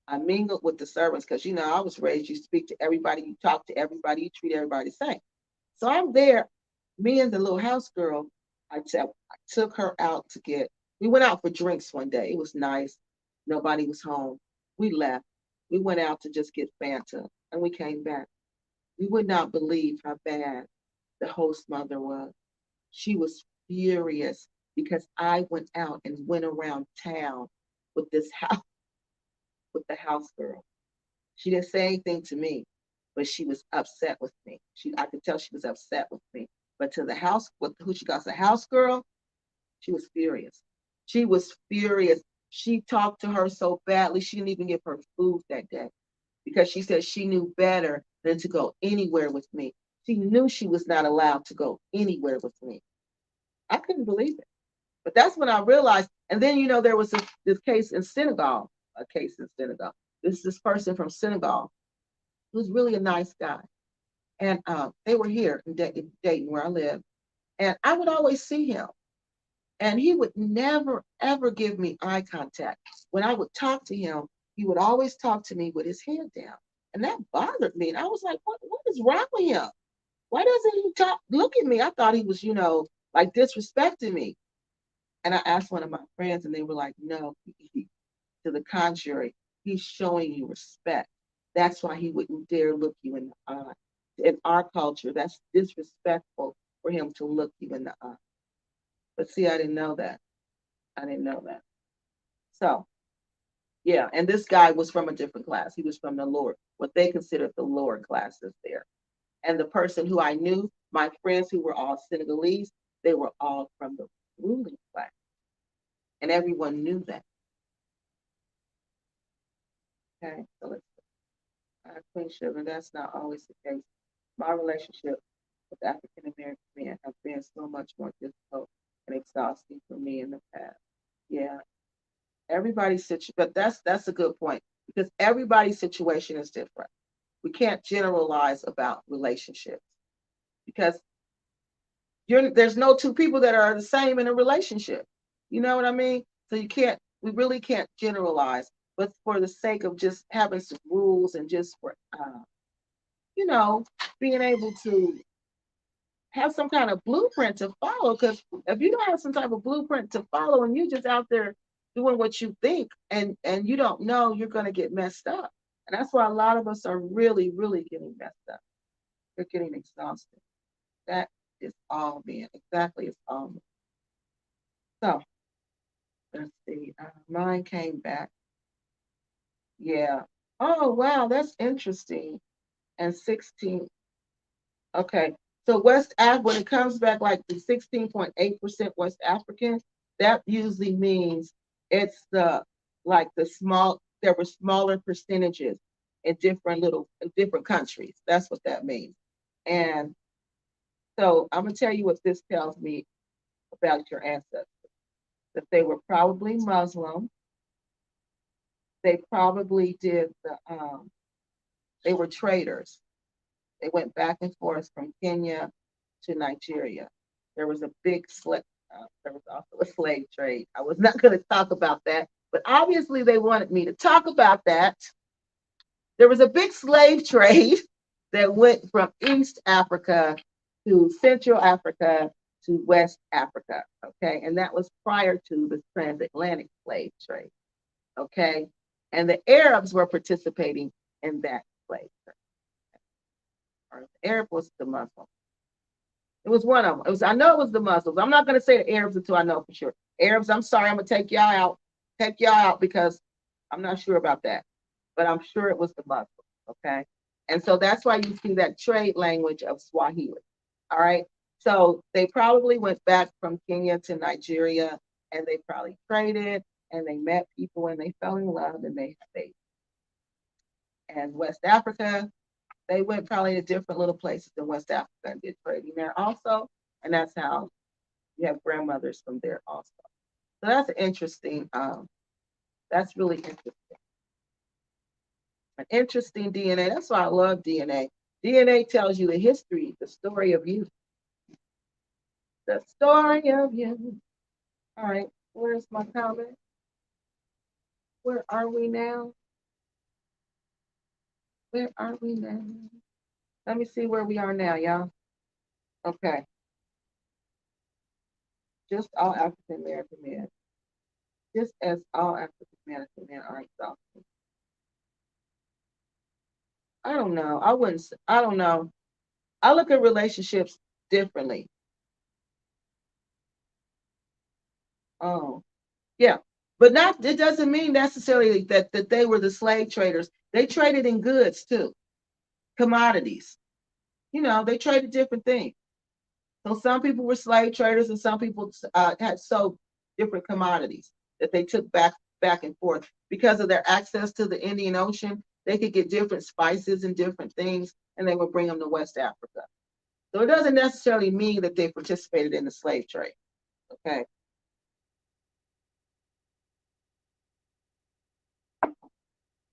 I mingled with the servants because you know I was raised. You speak to everybody, you talk to everybody, you treat everybody the same. So I'm there. Me and the little house girl, I took her out to get. We went out for drinks one day. It was nice. Nobody was home. We left. We went out to just get Fanta, and we came back. You would not believe how bad the host mother was. She was furious because I went out and went around town with this house with the house girl. She didn't say anything to me, but she was upset with me. I could tell she was upset with me. But to the house, with who she got, the house girl, she was furious. She was furious. She talked to her so badly, she didn't even give her food that day because she said she knew better than to go anywhere with me. She knew she was not allowed to go anywhere with me. I couldn't believe it. But that's when I realized. And then, you know, there was this case in Senegal, a case in Senegal. This person from Senegal who was really a nice guy. And they were here in Dayton, where I live. And I would always see him. And he would never, ever give me eye contact. When I would talk to him, he would always talk to me with his head down. And that bothered me. And I was like, what is wrong with him? Why doesn't he look at me? I thought he was, you know, like disrespecting me. And I asked one of my friends, and they were like, no, to the contrary, he's showing you respect. That's why he wouldn't dare look you in the eye. In our culture, that's disrespectful for him to look you in the eye. But see, I didn't know that. I didn't know that. So, yeah, and this guy was from a different class. He was from the lower, what they considered the lower classes there. And the person who I knew, my friends who were all Senegalese, they were all from the ruling class. And everyone knew that. Okay, so let's Queen Sugar, that's not always the case. My relationship with African American men have been so much more difficult and exhausting for me in the past. Yeah, everybody's situation, but that's a good point because everybody's situation is different. We can't generalize about relationships because there's no two people that are the same in a relationship. You know what I mean? So we really can't generalize. But for the sake of just having some rules and just for you know, being able to have some kind of blueprint to follow. Because if you don't have some type of blueprint to follow and you just out there doing what you think and you don't know, you're going to get messed up. And that's why a lot of us are really, really getting messed up. They're getting exhausted. That is all being exactly it's all. So let's see. Mine came back. Yeah. Oh wow, that's interesting. And 16. Okay. So when it comes back like the 16.8% West African, that usually means it's there were smaller percentages in different countries. That's what that means. And so I'm gonna tell you what this tells me about your ancestors. That they were probably Muslim. They probably they were traders. They went back and forth from Kenya to Nigeria. There was a there was also a slave trade. I was not going to talk about that, but obviously they wanted me to talk about that. There was a big slave trade that went from East Africa to Central Africa to West Africa. Okay. And that was prior to the transatlantic slave trade. Okay. And the Arabs were participating in that slave trade. Or the Arab was the Muslim. It was one of them. It was, I know it was the Muslims. I'm not going to say the Arabs until I know for sure. Arabs, I'm sorry, I'm going to take y'all out. Take y'all out because I'm not sure about that. But I'm sure it was the Muslims. Okay. And so that's why you see that trade language of Swahili. All right. So they probably went back from Kenya to Nigeria and they probably traded and they met people and they fell in love and they stayed. And West Africa, they went probably to different little places in West Africa and did trading there also. And that's how you have grandmothers from there also. So that's interesting. That's really interesting. An interesting DNA. That's why I love DNA. DNA tells you the history, the story of you. The story of you. All right, where's my comment? Where are we now? Where are we now? Let me see where we are now, y'all. Okay. Just all African American men. Just as all African American men are exhausted. I don't know. I don't know. I look at relationships differently. Oh, yeah. But not it doesn't mean necessarily that they were the slave traders. They traded in goods too, commodities. You know, they traded different things. So some people were slave traders, and some people had sold different commodities that they took back and forth because of their access to the Indian Ocean. They could get different spices and different things, and they would bring them to West Africa. So it doesn't necessarily mean that they participated in the slave trade. Okay.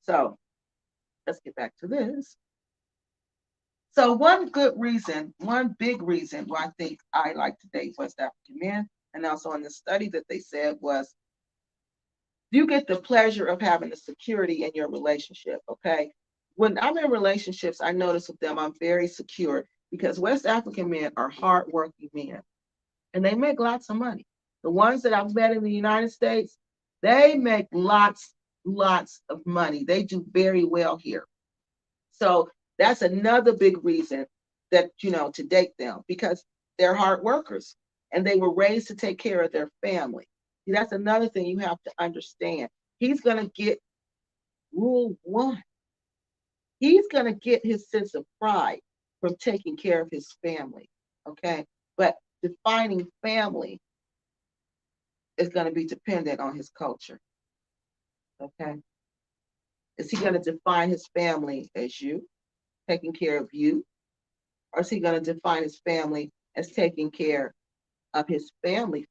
So let's get back to this. So one good reason, one big reason why I think I like to date West African men, and also in the study that they said was you get the pleasure of having the security in your relationship. Okay. When I'm in relationships, I notice with them, I'm very secure because West African men are hardworking men and they make lots of money. The ones that I've met in the United States, they make lots of money. They do very well here. So that's another big reason that, you know, to date them because they're hard workers and they were raised to take care of their family. See, that's another thing you have to understand. He's going to get rule one. He's going to get his sense of pride from taking care of his family. Okay. But defining family is going to be dependent on his culture. Okay. Is he going to define his family as you, taking care of you? Or is he going to define his family as taking care of his family,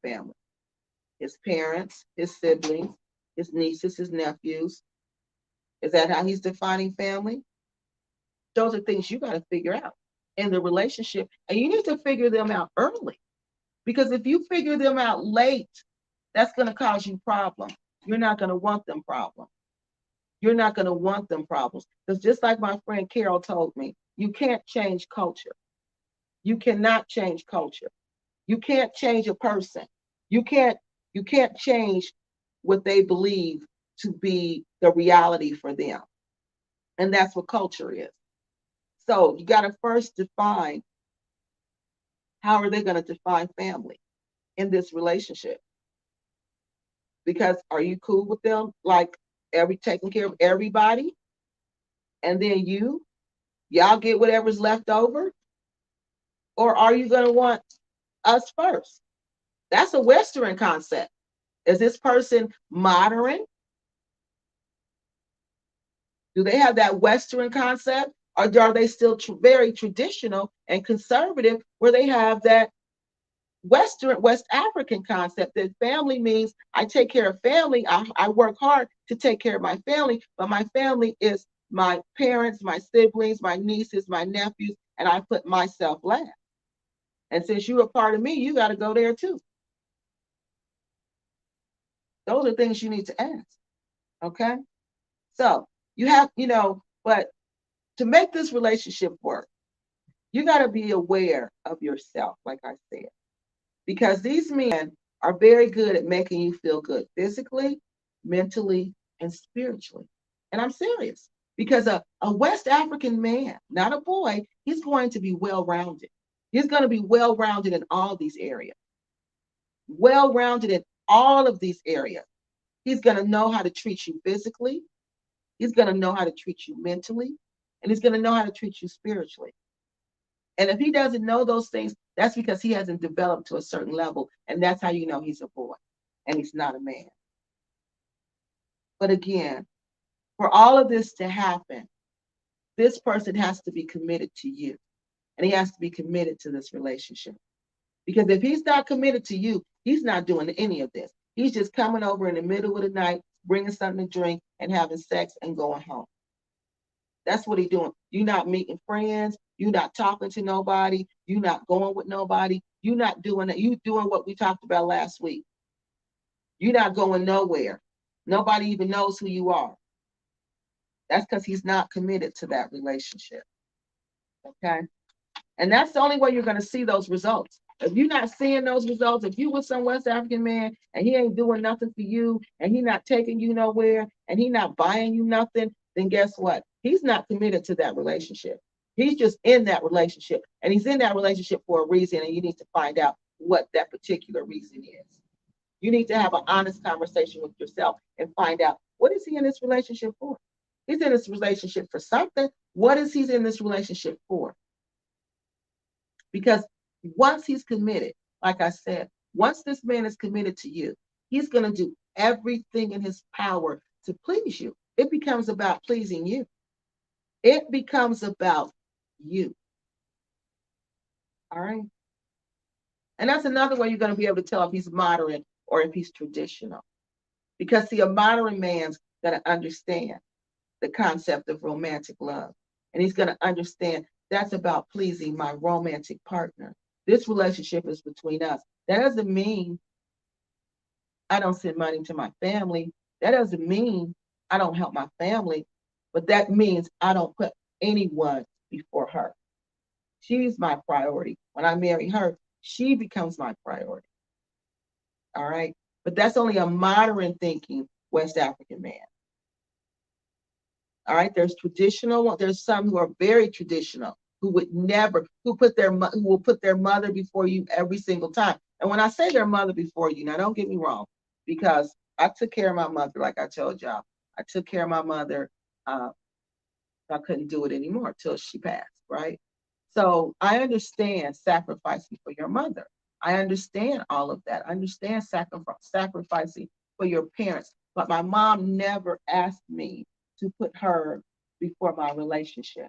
his parents, his siblings, his nieces, his nephews? Is that how he's defining family? Those are things you got to figure out in the relationship. And you need to figure them out early. Because if you figure them out late, that's going to cause you problems. You're not going to want them problems. You're not going to want them problems. Because just like my friend Carol told me, you can't change culture. You cannot change culture. You can't change a person. You can't change what they believe to be the reality for them. And that's what culture is. So you got to first define how are they going to define family in this relationship? Because are you cool with them like taking care of everybody? And then y'all get whatever's left over? Or are you going to want us first? That's a Western concept. Is this person modern? Do they have that Western concept? Or are they still very traditional and conservative where they have that West African concept that family means I take care of family. I work hard to take care of my family, but my family is my parents, my siblings, my nieces, my nephews, and I put myself last. And since you're a part of me, you got to go there too. Those are things you need to ask. Okay. So you have, But to make this relationship work, you got to be aware of yourself, like I said, because these men are very good at making you feel good physically, mentally, and spiritually. And I'm serious because a West African man, not a boy, he's going to be well rounded. He's going to be well rounded in all these areas, well rounded in all of these areas. He's going to know how to treat you physically, he's going to know how to treat you mentally, and he's going to know how to treat you spiritually. And if he doesn't know those things, that's because he hasn't developed to a certain level. And that's how you know he's a boy and he's not a man. But again, for all of this to happen, this person has to be committed to you and he has to be committed to this relationship. Because if he's not committed to you, he's not doing any of this. He's just coming over in the middle of the night, bringing something to drink and having sex and going home. That's what he's doing. You're not meeting friends. You're not talking to nobody. You're not going with nobody. You're not doing it. You're doing what we talked about last week. You're not going nowhere. Nobody even knows who you are. That's because he's not committed to that relationship. Okay. And that's the only way you're going to see those results. If you're not seeing those results, if you with some West African man and he ain't doing nothing for you and he not taking you nowhere and he not buying you nothing, then guess what? He's not committed to that relationship. He's just in that relationship and he's in that relationship for a reason and you need to find out what that particular reason is. You need to have an honest conversation with yourself and find out what is he in this relationship for? He's in this relationship for something. What is he in this relationship for? Because once he's committed, like I said, once this man is committed to you, he's going to do everything in his power to please you. It becomes about pleasing you. It becomes about you. All right. And that's another way you're going to be able to tell if he's modern or if he's traditional. Because, see, a modern man's going to understand the concept of romantic love. And he's going to understand that's about pleasing my romantic partner. This relationship is between us. That doesn't mean I don't send money to my family. That doesn't mean I don't help my family. But that means I don't put anyone before her. She's my priority. When I marry her, she becomes my priority. All right. But that's only a modern thinking West African man. All right. There's traditional. There's some who are very traditional, who would never, who will put their mother before you every single time. And when I say their mother before you, now don't get me wrong, because I took care of my mother, like I told y'all. I took care of my mother. I couldn't do it anymore till she passed, right? So I understand sacrificing for your mother. I understand all of that. I understand sacrificing for your parents. But my mom never asked me to put her before my relationship.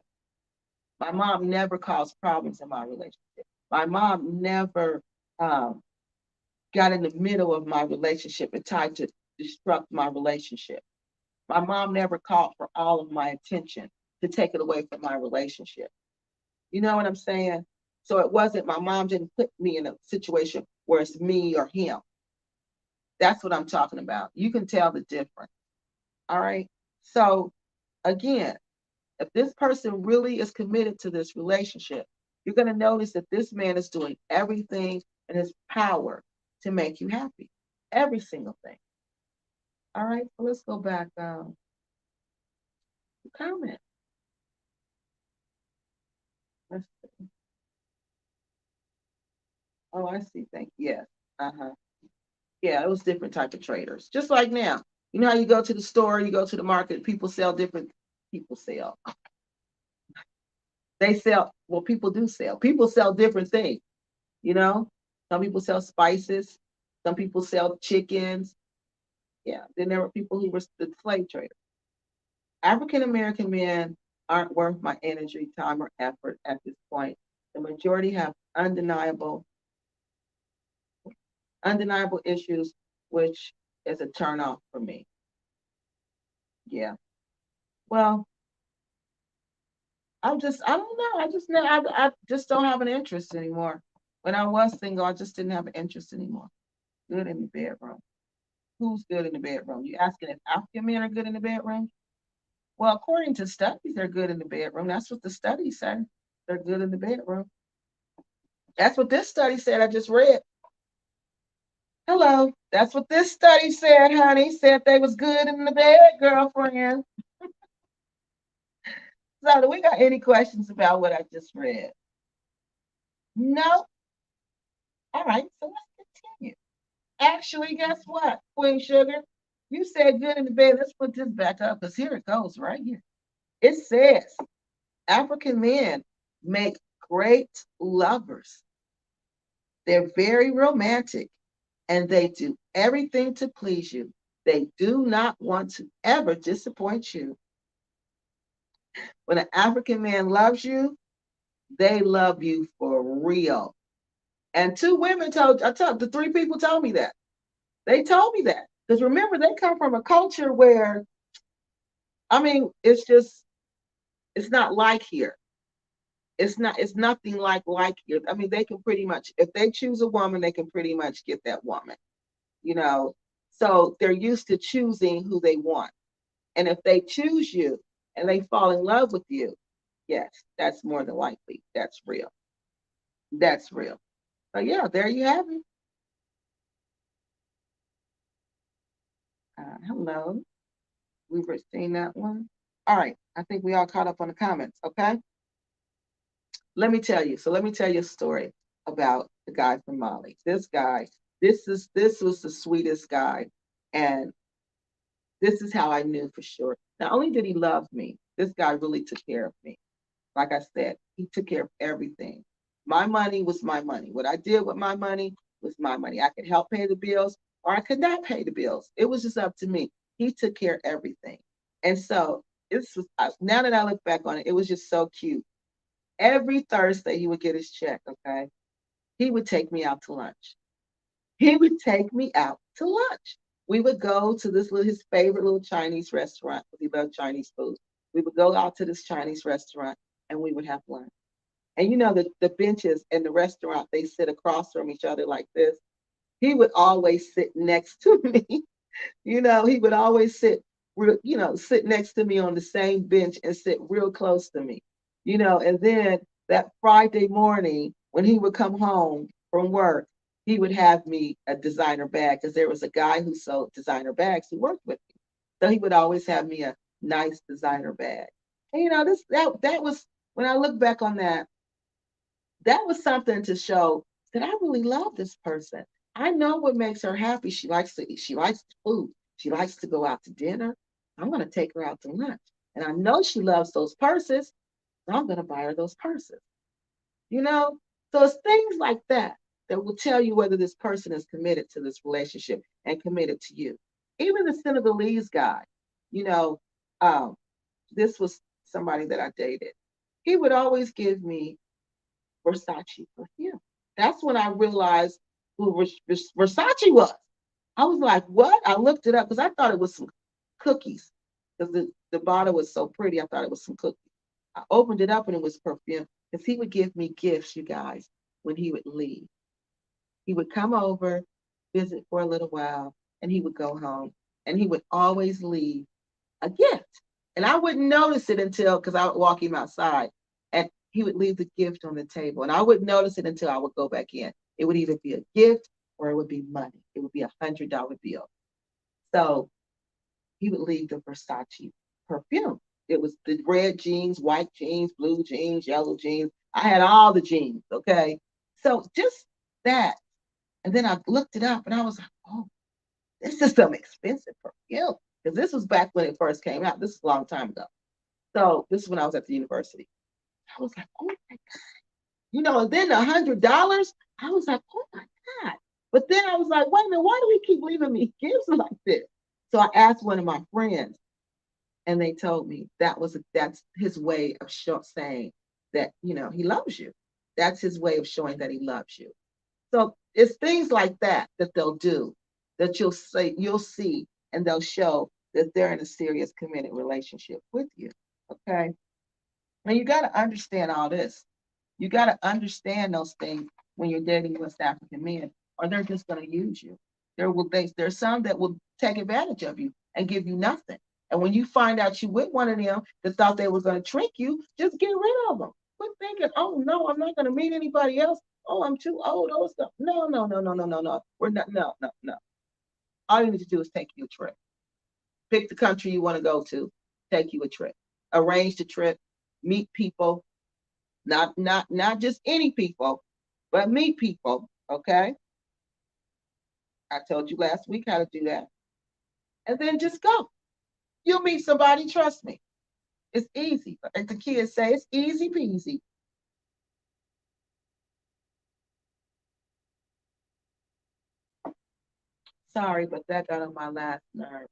My mom never caused problems in my relationship. My mom never got in the middle of my relationship and tried to destruct my relationship. My mom never called for all of my attention to take it away from my relationship. You know what I'm saying? So it wasn't, my mom didn't put me in a situation where it's me or him. That's what I'm talking about. You can tell the difference. All right. So again, if this person really is committed to this relationship, you're going to notice that this man is doing everything in his power to make you happy. Every single thing. All right. So let's go back to comment. Let's see. Oh, I see. Thank you. Yes. Uh-huh. Yeah, it was different type of traders. Just like now. You know how you go to the store, you go to the market, people sell different, people sell. They sell, well, people do sell. People sell different things, you know? Some people sell spices, some people sell chickens. Yeah, then there were people who were the slave traders. African American men aren't worth my energy, time, or effort at this point. The majority have undeniable issues, which is a turn off for me. Yeah. Well, I don't know. I just don't have an interest anymore. When I was single, I just didn't have an interest anymore. Good in the bedroom. Who's good in the bedroom? You asking if African men are good in the bedroom? Well, according to studies, they're good in the bedroom. That's what the studies say. They're good in the bedroom. That's what this study said. I just read. Hello. That's what this study said, honey. Said they was good in the bed, girlfriend. So, do we got any questions about what I just read? No. All right. So let's continue. Actually, guess what, Queen Sugar? You said good in the bed. Let's put this back up because here it goes right here. It says African men make great lovers. They're very romantic and they do everything to please you. They do not want to ever disappoint you. When an African man loves you, they love you for real. And two women the three people told me that. They told me that. Because remember, they come from a culture where, I mean, it's not like here. It's nothing like here. I mean, they can pretty much, if they choose a woman, they can pretty much get that woman, you know. So they're used to choosing who they want. And if they choose you and they fall in love with you, yes, that's more than likely. That's real. That's real. So yeah, there you have it. Hello. We were seeing that one. All right. I think we all caught up on the comments. Okay. Let me tell you. So let me tell you a story about the guy from Mali. This guy, this was the sweetest guy. And this is how I knew for sure. Not only did he love me, this guy really took care of me. Like I said, he took care of everything. My money was my money. What I did with my money was my money. I could help pay the bills or I could not pay the bills. It was just up to me. He took care of everything. And so this was, now that I look back on it, it was just so cute. Every Thursday he would get his check, okay? He would take me out to lunch. He would take me out to lunch. We would go to this little his favorite little Chinese restaurant because he loved Chinese food. We would go out to this Chinese restaurant and we would have lunch. And you know the benches in the restaurant, they sit across from each other like this. He would always sit next to me. He would always sit next to me on the same bench and sit real close to me. And then that Friday morning when he would come home from work, he would have me a designer bag because there was a guy who sold designer bags who worked with me. So he would always have me a nice designer bag. And that was when I look back on that, that was something to show that I really love this person. I know what makes her happy. She likes to eat. She likes food. She likes to go out to dinner. I'm going to take her out to lunch. And I know she loves those purses. So I'm going to buy her those purses. You know? So it's things like that that will tell you whether this person is committed to this relationship and committed to you. Even the Senegalese guy, you know, um, this was somebody that I dated. He would always give me Versace perfume. That's when I realized who Versace was. I was like, what? I looked it up because I thought it was some cookies because the bottle was so pretty. I thought it was some cookies. I opened it up and it was perfume because he would give me gifts, you guys, when he would leave. He would come over, visit for a little while, and he would go home. And he would always leave a gift. And I wouldn't notice it until, because I would walk him outside, and he would leave the gift on the table. And I wouldn't notice it until I would go back in. It would either be a gift or it would be money. It would be $100 bill. So he would leave the Versace perfume. It was the red jeans, white jeans, blue jeans, yellow jeans. I had all the jeans, okay? So just that. And then I looked it up and I was like, oh, this is some expensive perfume. Because this was back when it first came out. This is a long time ago. So this is when I was at the university. I was like, oh my God. And then $100, I was like, oh my God. But then I was like, wait a minute, why do he keep leaving me gifts like this? So I asked one of my friends, and they told me that's his way of saying that, he loves you. That's his way of showing that he loves you. So it's things like that that they'll do that you'll see, and they'll show that they're in a serious committed relationship with you. Okay. And you got to understand all this. You got to understand those things when you're dating West African men, or they're just going to use you. There's some that will take advantage of you and give you nothing. And when you find out you with one of them that thought they were going to trick you, just get rid of them. Quit thinking, oh no, I'm not going to meet anybody else. Oh, I'm too old. Oh, stuff. No, no, no, no, no, no, no. We're not. No, no, no. All you need to do is take you a trip. Pick the country you want to go to. Take you a trip. Arrange the trip. Meet people. Not just any people, but meet people. Okay. I told you last week how to do that. And then just go. You'll meet somebody. Trust me. It's easy. Like the kids say, it's easy peasy. Sorry, but that got on my last nerve.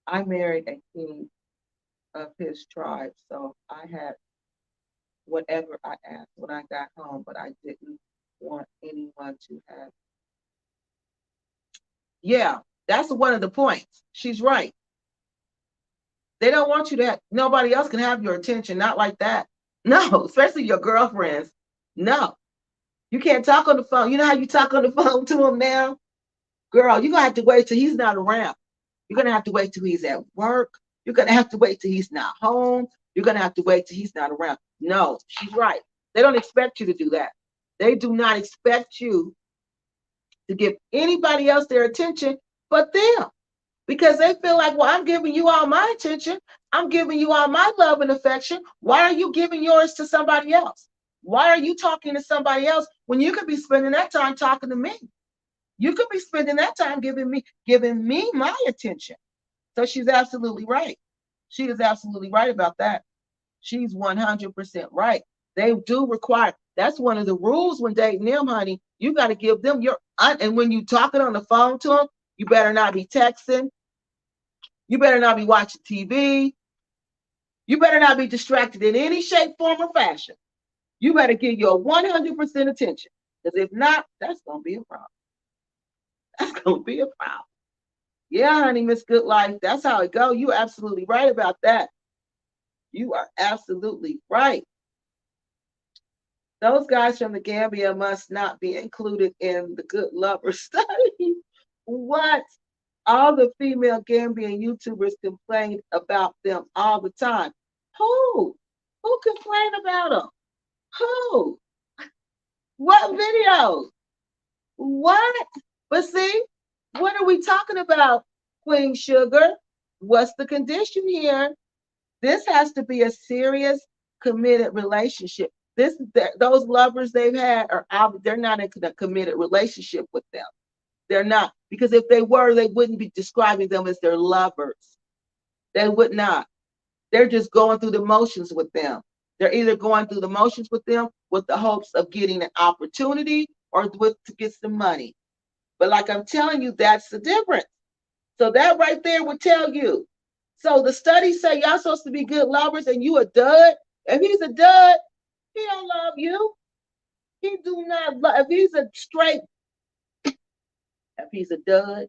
I married a king of his tribe, so I had whatever I asked when I got home, but I didn't want anyone to have. Yeah, that's one of the points. She's right. They don't want you to have, nobody else can have your attention, not like that. No, especially your girlfriends. No, you can't talk on the phone. You know how you talk on the phone to him now? Girl, you're going to have to wait till he's not around. You're going to have to wait till he's at work. You're going to have to wait till he's not home. You're going to have to wait till he's not around. No, she's right. They don't expect you to do that. They do not expect you to give anybody else their attention but them, because they feel like, well, I'm giving you all my attention. I'm giving you all my love and affection. Why are you giving yours to somebody else? Why are you talking to somebody else when you could be spending that time talking to me? You could be spending that time giving me my attention. So she's absolutely right. She is absolutely right about that. She's 100% right. They do require, that's one of the rules when dating them, honey. You got to give them your, and when you talking on the phone to them, you better not be texting. You better not be watching TV. You better not be distracted in any shape, form, or fashion. You better give your 100% attention. Because if not, that's going to be a problem. That's going to be a problem. Yeah, honey, Miss Good Life. That's how it go. You're absolutely right about that. You are absolutely right. Those guys from the Gambia must not be included in the good lover study. What? All the female Gambian YouTubers complain about them all the time. Who? Who complained about them? Who? What videos? What? But see, what are we talking about, Queen Sugar? What's the condition here? This has to be a serious, committed relationship. Those lovers they've had are out. They're not in a committed relationship with them. They're not, because if they were, they wouldn't be describing them as their lovers. They would not. They're just going through the motions with them. They're either going through the motions with them with the hopes of getting an opportunity or to get some money. But like I'm telling you, that's the difference. So that right there would tell you. So the studies say y'all supposed to be good lovers and you a dud. If he's a dud, he don't love you. He do not love. If he's a straight, if he's a dud,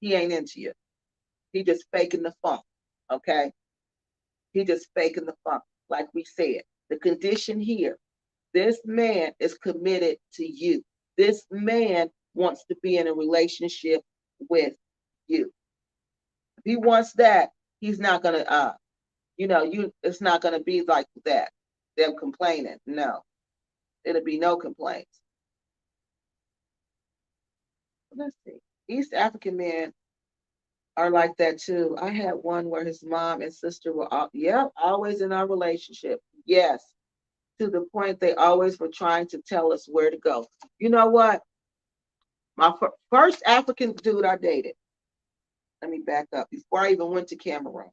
he ain't into you. He just faking the funk. Okay? He just faking the funk. Like we said, the condition here, this man is committed to you. This man wants to be in a relationship with you. If he wants that, he's not gonna it's not gonna be like that. Them complaining. No. It'll be no complaints. Let's see. East African men are like that too. I had one where his mom and sister were always in our relationship. Yes. To the point they always were trying to tell us where to go. You know what? My first African dude I dated, let me back up, before I even went to Cameroon,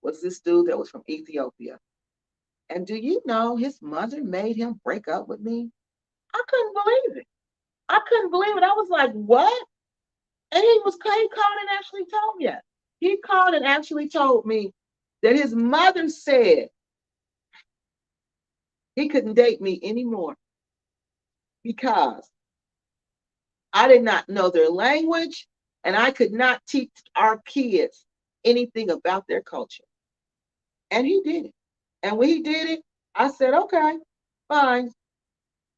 was this dude that was from Ethiopia. And do you know his mother made him break up with me? I couldn't believe it. I couldn't believe it. I was like, what? And he called and actually told me that. He called and actually told me that his mother said he couldn't date me anymore because I did not know their language and I could not teach our kids anything about their culture. And he did it. And when he did it, I said, okay, fine.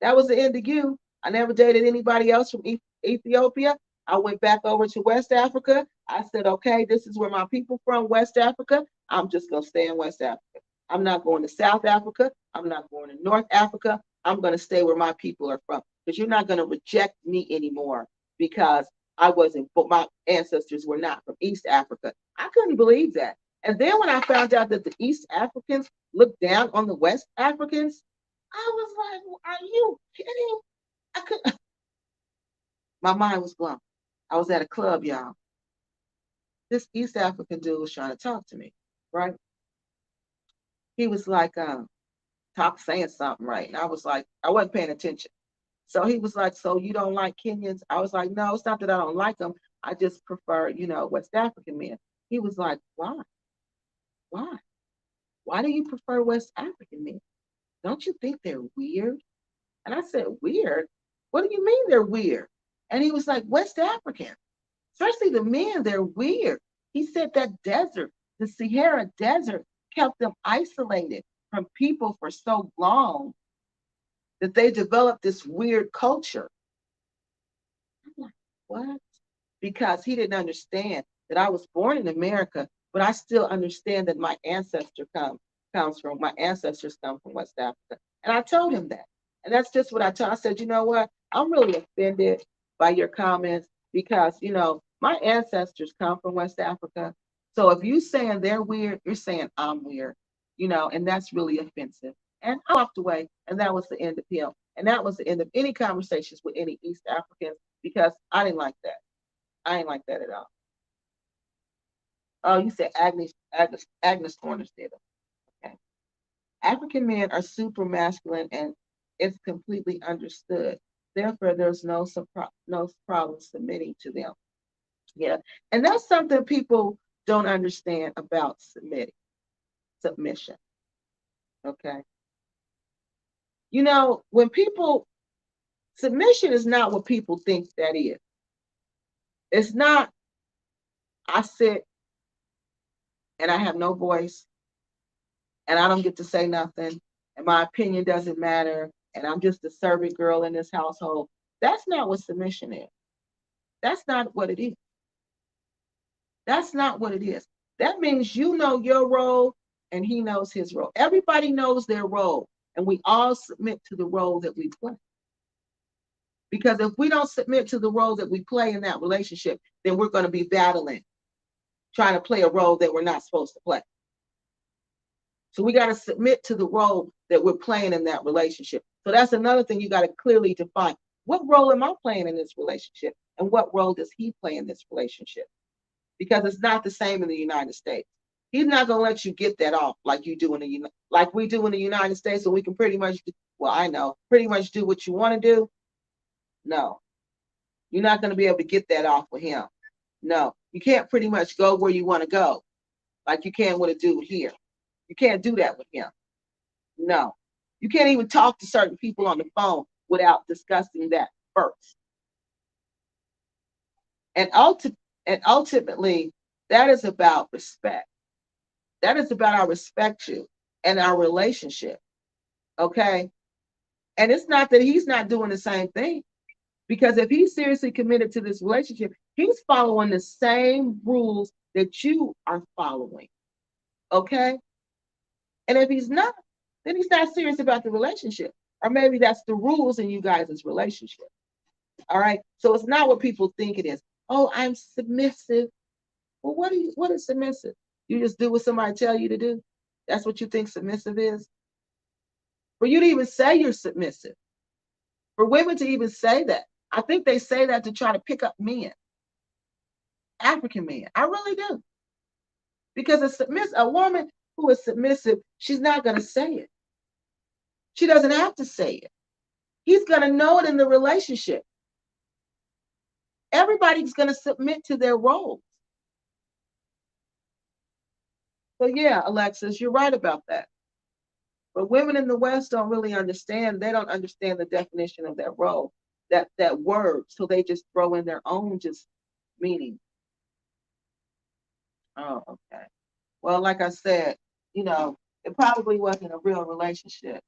That was the end of you. I never dated anybody else from Ethiopia. I went back over to West Africa. I said, okay, this is where my people from, West Africa. I'm just going to stay in West Africa. I'm not going to South Africa. I'm not going to North Africa. I'm going to stay where my people are from because you're not going to reject me anymore because I wasn't, but my ancestors were not from East Africa. I couldn't believe that. And then when I found out that the East Africans looked down on the West Africans, I was like, are you kidding? I could My mind was blown. I was at a club, y'all. This East African dude was trying to talk to me, right? He was like, saying something, right? And I was like, I wasn't paying attention. So he was like, so you don't like Kenyans? I was like, no, it's not that I don't like them. I just prefer, West African men. He was like, why? Why? Why do you prefer West African men? Don't you think they're weird? And I said, weird? What do you mean they're weird? And he was like, West African, especially the men, they're weird. He said that desert, the Sahara Desert, kept them isolated from people for so long that they developed this weird culture. I'm like, what? Because he didn't understand that I was born in America, but I still understand that my ancestors come from West Africa. And I told him that. And that's just what I told. I said, you know what? I'm really offended by your comments because, my ancestors come from West Africa. So if you saying they're weird, you're saying I'm weird, and that's really offensive. And I walked away, and that was the end of him. And that was the end of any conversations with any East Africans because I didn't like that. I ain't like that at all. Oh, you said Agnes Corners did it. Okay. African men are super masculine and it's completely understood. Therefore, there's no problem submitting to them. Yeah. And that's something people don't understand about submission. Okay. When submission is not what people think that is. It's not, I sit and I have no voice and I don't get to say nothing and my opinion doesn't matter and I'm just a servant girl in this household. That's not what submission is. That's not what it is. That's not what it is. That means you know your role and he knows his role. Everybody knows their role and we all submit to the role that we play. Because if we don't submit to the role that we play in that relationship, then we're going to be battling, trying to play a role that we're not supposed to play. So we got to submit to the role that we're playing in that relationship. So that's another thing you got to clearly define. What role am I playing in this relationship? And what role does he play in this relationship? Because it's not the same in the United States. He's not going to let you get that off like we do in the United States, so we can pretty much pretty much do what you want to do. No, you're not going to be able to get that off with him. No, you can't pretty much go where you want to go like you can with a dude here. You can't do that with him. No, you can't even talk to certain people on the phone without discussing that first. And ultimately, that is about respect. That is about I respect you and our relationship. Okay. And it's not that he's not doing the same thing. Because if he's seriously committed to this relationship, he's following the same rules that you are following. Okay? And if he's not, then he's not serious about the relationship. Or maybe that's the rules in you guys' relationship. All right? So it's not what people think it is. Oh, I'm submissive. Well, what is submissive? You just do what somebody tell you to do? That's what you think submissive is? For you to even say you're submissive. For women to even say that. I think they say that to try to pick up men, African men. I really do. Because a woman who is submissive, she's not going to say it. She doesn't have to say it. He's going to know it in the relationship. Everybody's going to submit to their roles. So yeah, Alexis, you're right about that. But women in the West don't really understand. They don't understand the definition of that role, that word. So they just throw in their own just meaning. Oh, okay. Well, like I said, it probably wasn't a real relationship.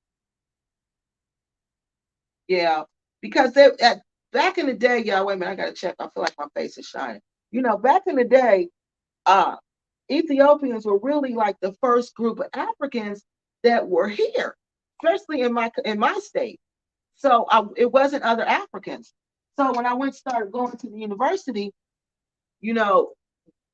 Yeah, because back in the day, y'all, wait a minute, I gotta check. I feel like my face is shining. Back in the day, uh, Ethiopians were really like the first group of Africans that were here, especially in my state. So it wasn't other Africans. So when I started going to the university, you know,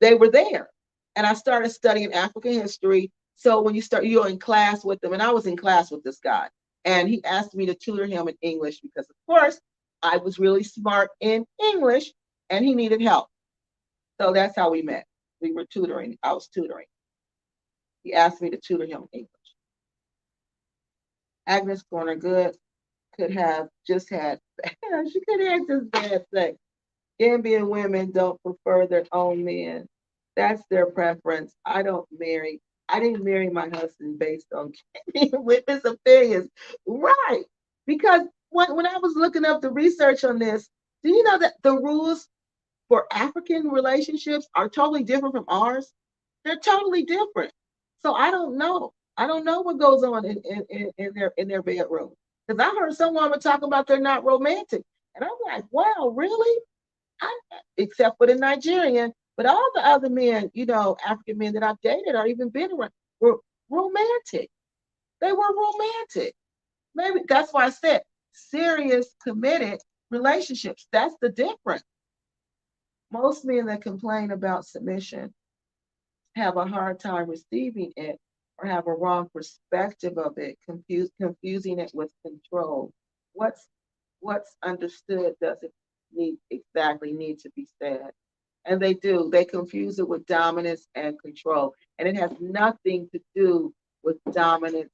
they were there, and I started studying African history. So when you're in class with them, and I was in class with this guy, and he asked me to tutor him in English because, of course, I was really smart in English, and he needed help. So that's how we met. We were tutoring. I was tutoring. He asked me to tutor him in English. Agnes Corner Good could have just had, she could have just bad sex. Gambian women don't prefer their own men. That's their preference. I didn't marry my husband based on Gambian women's opinions. Right. Because when I was looking up the research on this, do you know that the rules for African relationships are totally different from ours? They're totally different. So I don't know. I don't know what goes on in their bedroom. Because I heard some woman talk about they're not romantic. And I'm like, wow, really? Except for the Nigerian, but all the other men, African men that I've dated or even been around were romantic. They were romantic. Maybe that's why I said serious, committed relationships. That's the difference. Most men that complain about submission have a hard time receiving it or have a wrong perspective of it, confusing it with control. What's what's understood doesn't need to be said. And they do. They confuse it with dominance and control. And it has nothing to do with dominance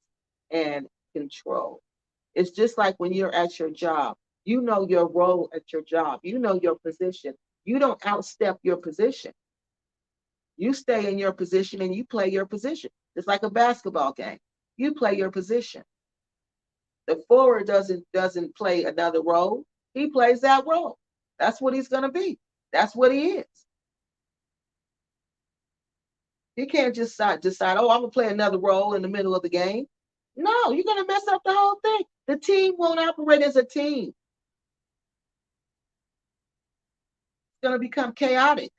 and control. It's just like when you're at your job. You know your role at your job. You know your position. You don't outstep your position. You stay in your position and you play your position. It's like a basketball game. You play your position. The forward doesn't play another role. He plays that role. That's what he's going to be. That's what he is. He can't just decide, oh, I'm going to play another role in the middle of the game. No, you're going to mess up the whole thing. The team won't operate as a team. It's going to become chaotic.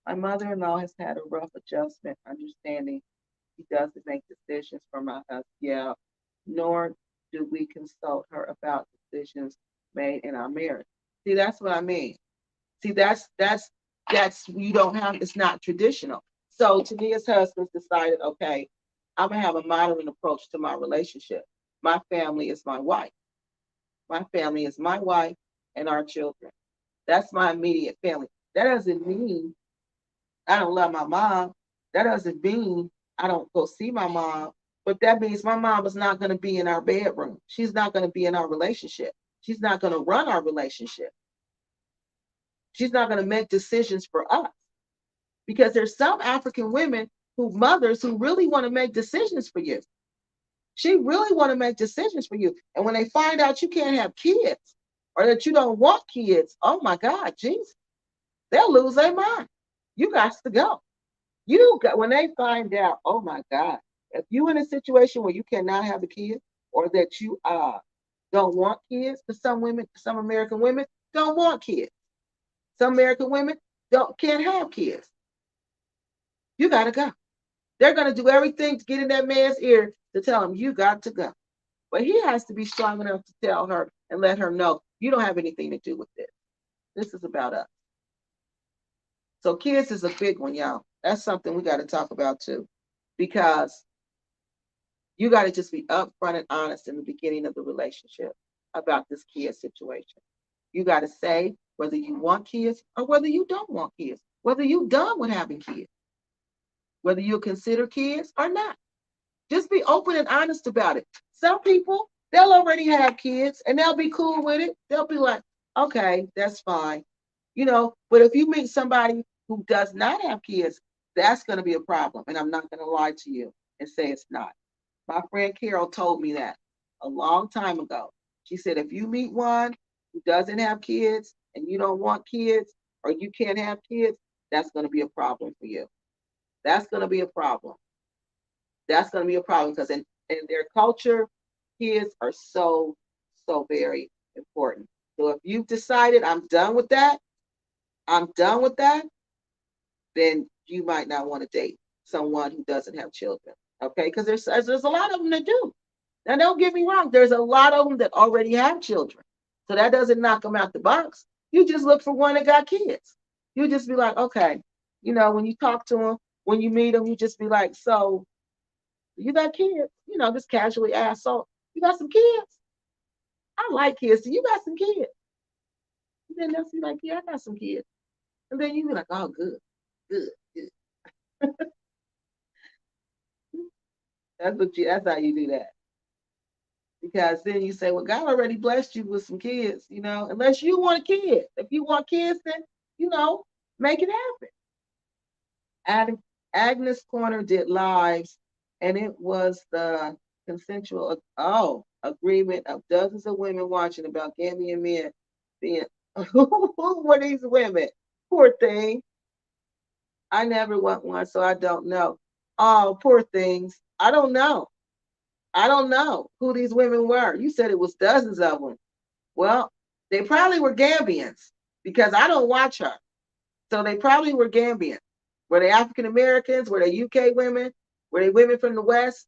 My mother-in-law has had a rough adjustment, understanding he doesn't make decisions for my husband. Yeah, nor do we consult her about decisions made in our marriage. See, that's what I mean. See, that's you don't have. It's not traditional. So Tania's husband's decided, okay, I'm gonna have a modern approach to my relationship. My family is my wife. My family is my wife and our children. That's my immediate family. That doesn't mean I don't love my mom. That doesn't mean I don't go see my mom. But that means my mom is not going to be in our bedroom. She's not going to be in our relationship. She's not going to run our relationship. She's not going to make decisions for us. Because there's some African women mothers who really want to make decisions for you. She really want to make decisions for you. And when they find out you can't have kids or that you don't want kids, oh my God, Jesus, they'll lose their mind. You got to go. When they find out, oh my God, if you in a situation where you cannot have a kid or that you don't want kids, because some American women don't want kids. Some American women can't have kids. You gotta go. They're gonna do everything to get in that man's ear to tell him you got to go. But he has to be strong enough to tell her and let her know you don't have anything to do with this. This is about us. So kids is a big one, y'all. That's something we got to talk about too, because you got to just be upfront and honest in the beginning of the relationship about this kid situation. You got to say whether you want kids or whether you don't want kids, whether you're done with having kids, whether you'll consider kids or not. Just be open and honest about it. Some people, they'll already have kids and they'll be cool with it. They'll be like, okay, that's fine. But if you meet somebody who does not have kids, that's going to be a problem. And I'm not going to lie to you and say it's not. My friend Carol told me that a long time ago. She said, if you meet one who doesn't have kids and you don't want kids or you can't have kids, that's going to be a problem for you. That's going to be a problem. That's going to be a problem because in their culture, kids are so, so very important. So if you've decided I'm done with that, I'm done with that, then you might not want to date someone who doesn't have children. Okay, because there's a lot of them that do. Now, don't get me wrong. There's a lot of them that already have children, so that doesn't knock them out the box. You just look for one that got kids. You just be like, okay, when you talk to them, when you meet them, you just be like, so you got kids? Just casually ask, so you got some kids? I like kids. So you got some kids? And then they'll be like, yeah, I got some kids. And then you be like, oh, good, good, good. That's how you do that. Because then you say, well, God already blessed you with some kids, unless you want a kid. If you want kids, then, make it happen. Agnes Corner did lives, and it was the consensual agreement of dozens of women watching about Gambian men being, who were these women? Poor thing. I never want one, so I don't know. Oh, poor things. I don't know. I don't know who these women were. You said it was dozens of them. Well, they probably were Gambians because I don't watch her. So they probably were Gambian. Were they African Americans? Were they UK women? Were they women from the West?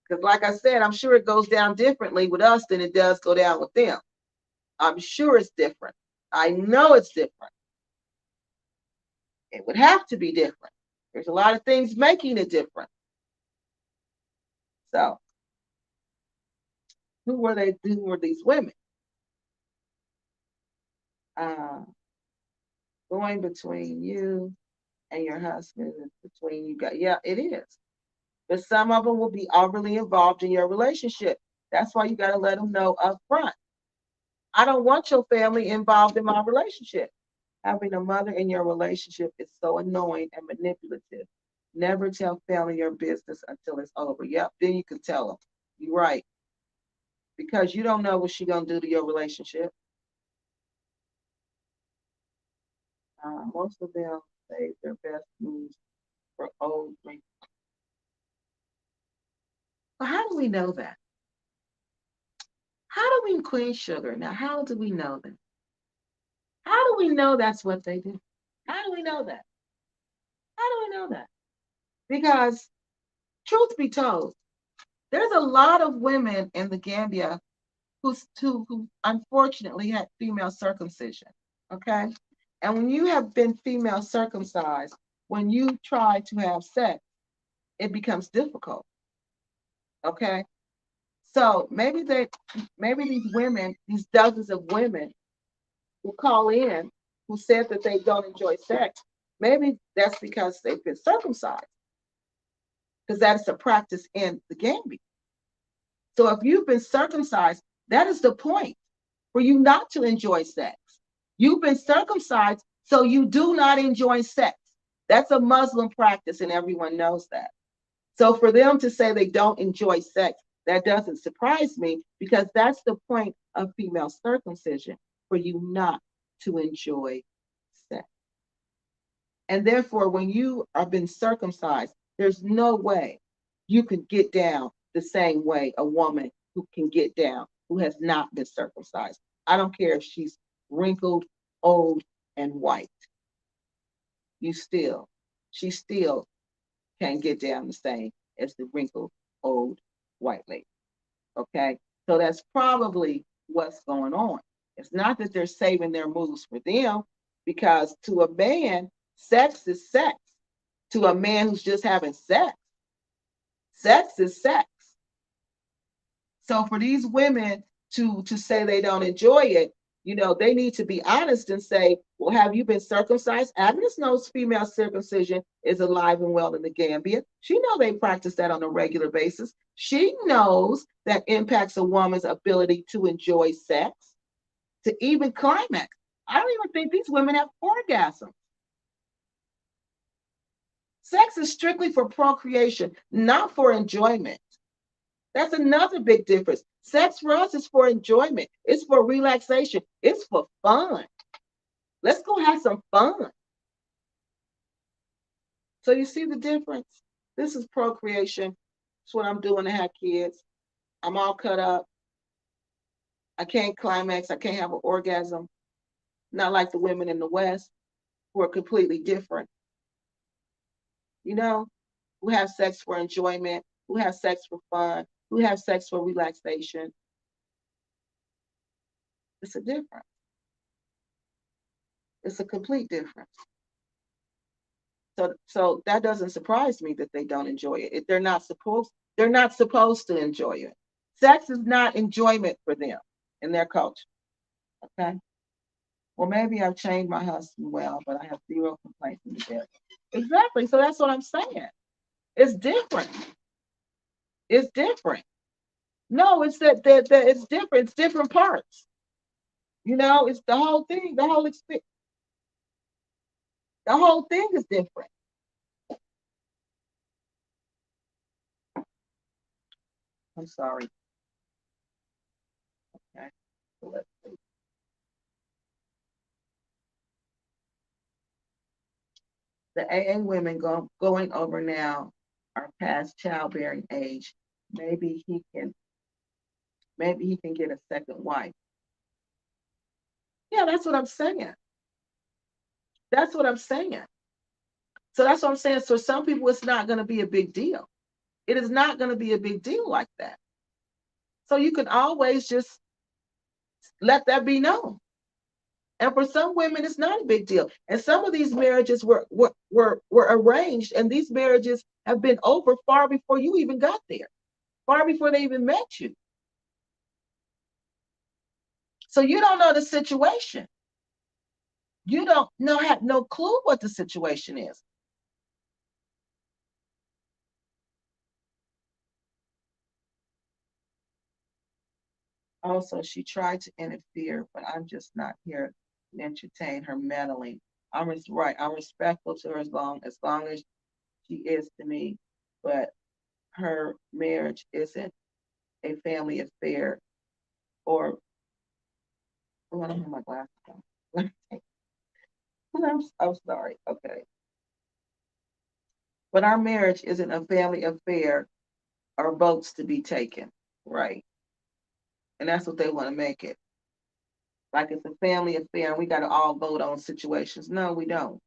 Because, like I said, I'm sure it goes down differently with us than it does go down with them. I'm sure it's different. I know it's different. It would have to be different. There's a lot of things making it different. So, who were they? Who were these women? Going between you and your husband, between you guys. Yeah, it is. But some of them will be overly involved in your relationship. That's why you got to let them know up front. I don't want your family involved in my relationship. Having a mother in your relationship is so annoying and manipulative. Never tell family your business until it's over. Yep, then you can tell them. You're right. Because you don't know what she's going to do to your relationship. Most of them save their best moves for old drinks. But how do we know that? How do we, Queen Sugar? Now, how do we know that? How do we know that's what they do? How do we know that? How do we know that? Because, truth be told, there's a lot of women in the Gambia who unfortunately had female circumcision. Okay? And when you have been female circumcised, when you try to have sex, it becomes difficult. Okay? So maybe these women, these dozens of women who call in who said that they don't enjoy sex, maybe that's because they've been circumcised, because that is a practice in the Gambia. So if you've been circumcised, that is the point for you not to enjoy sex. You've been circumcised, so you do not enjoy sex. That's a Muslim practice, and everyone knows that. So for them to say they don't enjoy sex, that doesn't surprise me because that's the point of female circumcision, for you not to enjoy sex. And therefore, when you have been circumcised, there's no way you can get down the same way a woman who can get down who has not been circumcised. I don't care if she's wrinkled, old, and white. She still can't get down the same as the wrinkled, old, white lady. Okay? So that's probably what's going on. It's not that they're saving their moves for them, because to a man, sex is sex. To a man who's just having sex, sex is sex. So for these women to say they don't enjoy it, they need to be honest and say, well, have you been circumcised? Agnes knows female circumcision is alive and well in the Gambia. She knows they practice that on a regular basis. She knows that impacts a woman's ability to enjoy sex, to even climax. I don't even think these women have orgasms. Sex is strictly for procreation, not for enjoyment. That's another big difference. Sex for us is for enjoyment. It's for relaxation. It's for fun. Let's go have some fun. So you see the difference? This is procreation. It's what I'm doing to have kids. I'm all cut up. I can't climax. I can't have an orgasm. not like the women in the West who are completely different, you know, who have sex for enjoyment, who have sex for fun, who have sex for relaxation. It's a difference. It's a complete difference. So that doesn't surprise me that they don't enjoy it. They're not supposed to enjoy it. Sex is not enjoyment for them in their culture. Okay. Well, maybe I've changed my husband well, but I have zero complaints in the bed. Exactly. So that's what I'm saying. It's different. It's different. No, it's that it's different. It's different parts. You know, it's the whole thing. The whole experience. The whole thing is different. I'm sorry. Okay. So let's see. The AA women going over now are past childbearing age. Maybe he can maybe he can get a second wife. Yeah, that's what I'm saying. That's what I'm saying. So that's what I'm saying. So some people it's not going to be a big deal. It is not going to be a big deal like that. So you can always just let that be known. And for some women, it's not a big deal. And some of these marriages were arranged, and these marriages have been over far before you even got there, far before they even met you. So you don't know the situation. You don't know, have no clue what the situation is. Also, she tried to interfere, but I'm just not here to entertain her meddling. Right. I'm respectful to her as long as she is to me, but her marriage isn't a family affair. Or oh, I don't have my glasses on. I'm sorry. Okay, but our marriage isn't a family affair or votes to be taken, right? And that's what they want to make it. Like it's a family affair and we got to all vote on situations. No, we don't.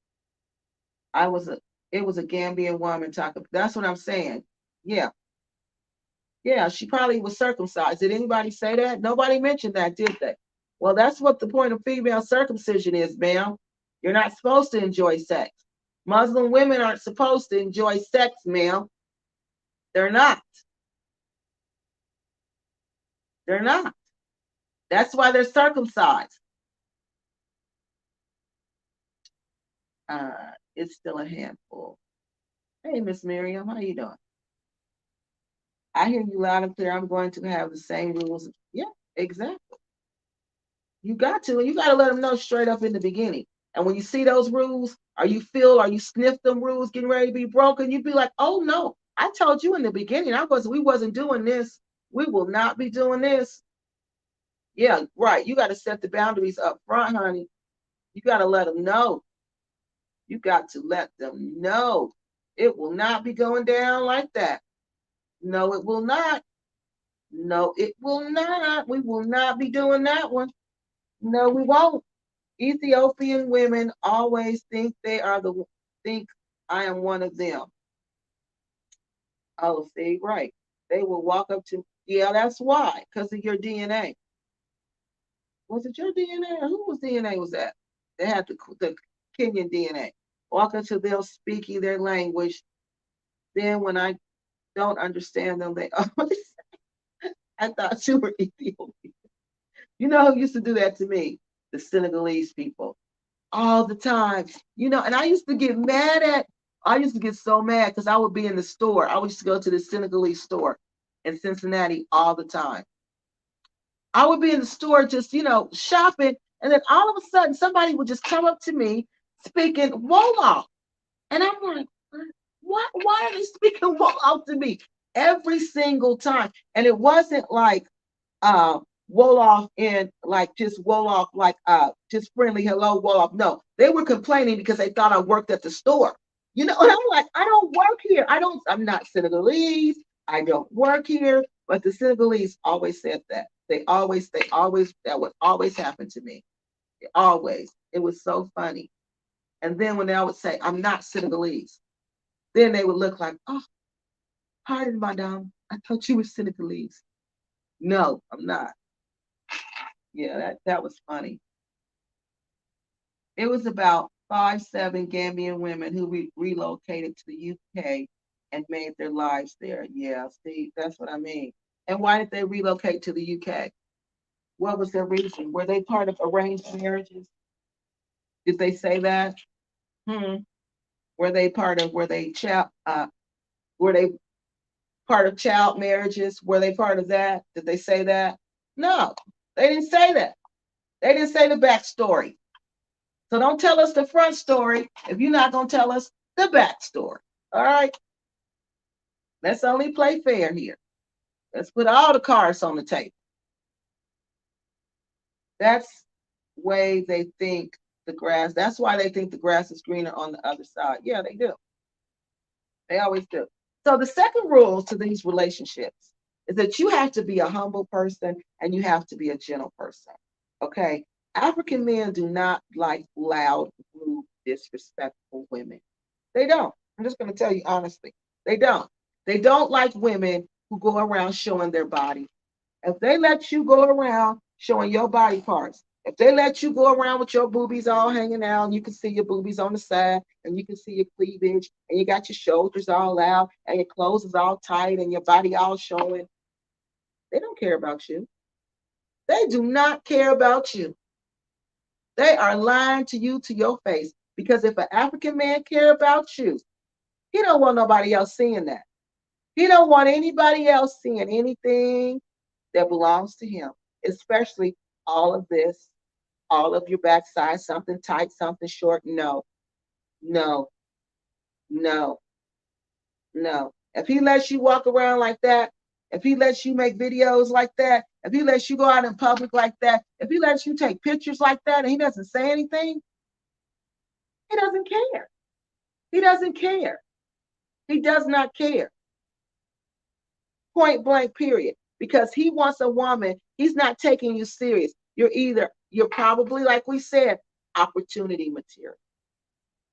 I was a it was a Gambian woman talking. That's what I'm saying. Yeah. Yeah, she probably was circumcised. Did anybody say that? Nobody mentioned that, did they? Well, that's what the point of female circumcision is, ma'am. You're not supposed to enjoy sex. Muslim women aren't supposed to enjoy sex, ma'am. They're not. They're not. That's why they're circumcised. It's still a handful. Hey, Miss Miriam, how you doing? I hear you loud and clear. I'm going to have the same rules. Yeah, exactly. You got to, and you got to let them know straight up in the beginning. And when you see those rules, or you sniff them rules getting ready to be broken, you'd be like, oh no, I told you in the beginning, we wasn't doing this. We will not be doing this. Yeah, right. You got to set the boundaries up front, honey. You got to let them know. You got to let them know. It will not be going down like that. No, it will not. No, it will not. We will not be doing that one. No, we won't. Ethiopian women always think I am one of them. Oh, see, right. They will walk up to, yeah, that's why, because of your DNA. Was it your DNA or who was DNA was that? They had the Kenyan DNA. Walk up to them speaking their language. Then when I don't understand them, they always, I thought you were Ethiopian. You know who used to do that to me? The Senegalese people. All the time. And I used to get so mad because I would be in the store. I used to go to the Senegalese store in Cincinnati all the time. I would be in the store just, shopping. And then all of a sudden, somebody would just come up to me speaking Wolof. And I'm like, what? Why are they speaking Wolof to me every single time? And it wasn't like, Wolof in like just Wolof like just friendly hello Wolof. No, they were complaining because they thought I worked at the store. And I'm like, I don't work here. I'm not Senegalese. I don't work here. But the Senegalese always said that. That would always happen to me. Always. It was so funny. And then when I would say, I'm not Senegalese, then they would look like, oh, pardon, madame. I thought you were Senegalese. No, I'm not. Yeah, that was funny. It was about 5'7" Gambian women who relocated to the UK and made their lives there. Yeah, see, that's what I mean. And why did they relocate to the UK? What was their reason? Were they part of arranged marriages? Did they say that? Hmm. Were they part of? Were they part of child marriages? Were they part of that? Did they say that? No, they didn't say that. They didn't say the backstory. So don't tell us the front story if you're not going to tell us the backstory. All right? Let's only play fair here. Let's put all the cards on the table. That's way they think the grass. That's why they think the grass is greener on the other side. Yeah, they do. They always do. So the second rule to these relationships is that you have to be a humble person and you have to be a gentle person. Okay? African men do not like loud, rude, disrespectful women. They don't. I'm just going to tell you honestly. They don't. They don't like women who go around showing their body. If they let you go around showing your body parts, if they let you go around with your boobies all hanging out, and you can see your boobies on the side, and you can see your cleavage, and you got your shoulders all out, and your clothes is all tight, and your body all showing, they don't care about you. They do not care about you. They are lying to you to your face. Because if an African man care about you, he don't want nobody else seeing that. He don't want anybody else seeing anything that belongs to him, especially all of this, all of your backside, something tight, something short. No, no, no, no. If he lets you walk around like that, if he lets you make videos like that, if he lets you go out in public like that, if he lets you take pictures like that and he doesn't say anything, he doesn't care. He doesn't care. He does not care. Point blank, period. Because he wants a woman, he's not taking you serious. You're probably, like we said, opportunity material.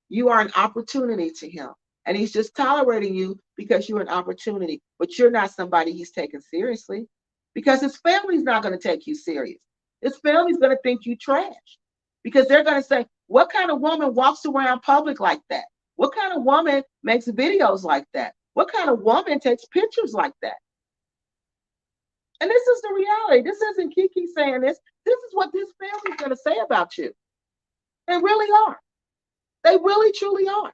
You are an opportunity to him. And he's just tolerating you because you're an opportunity, but you're not somebody he's taking seriously because his family's not going to take you serious. His family's going to think you trash because they're going to say, what kind of woman walks around public like that? What kind of woman makes videos like that? What kind of woman takes pictures like that? And this is the reality. This isn't KeKe saying this. This is what this family's going to say about you. They really are. They really, truly are.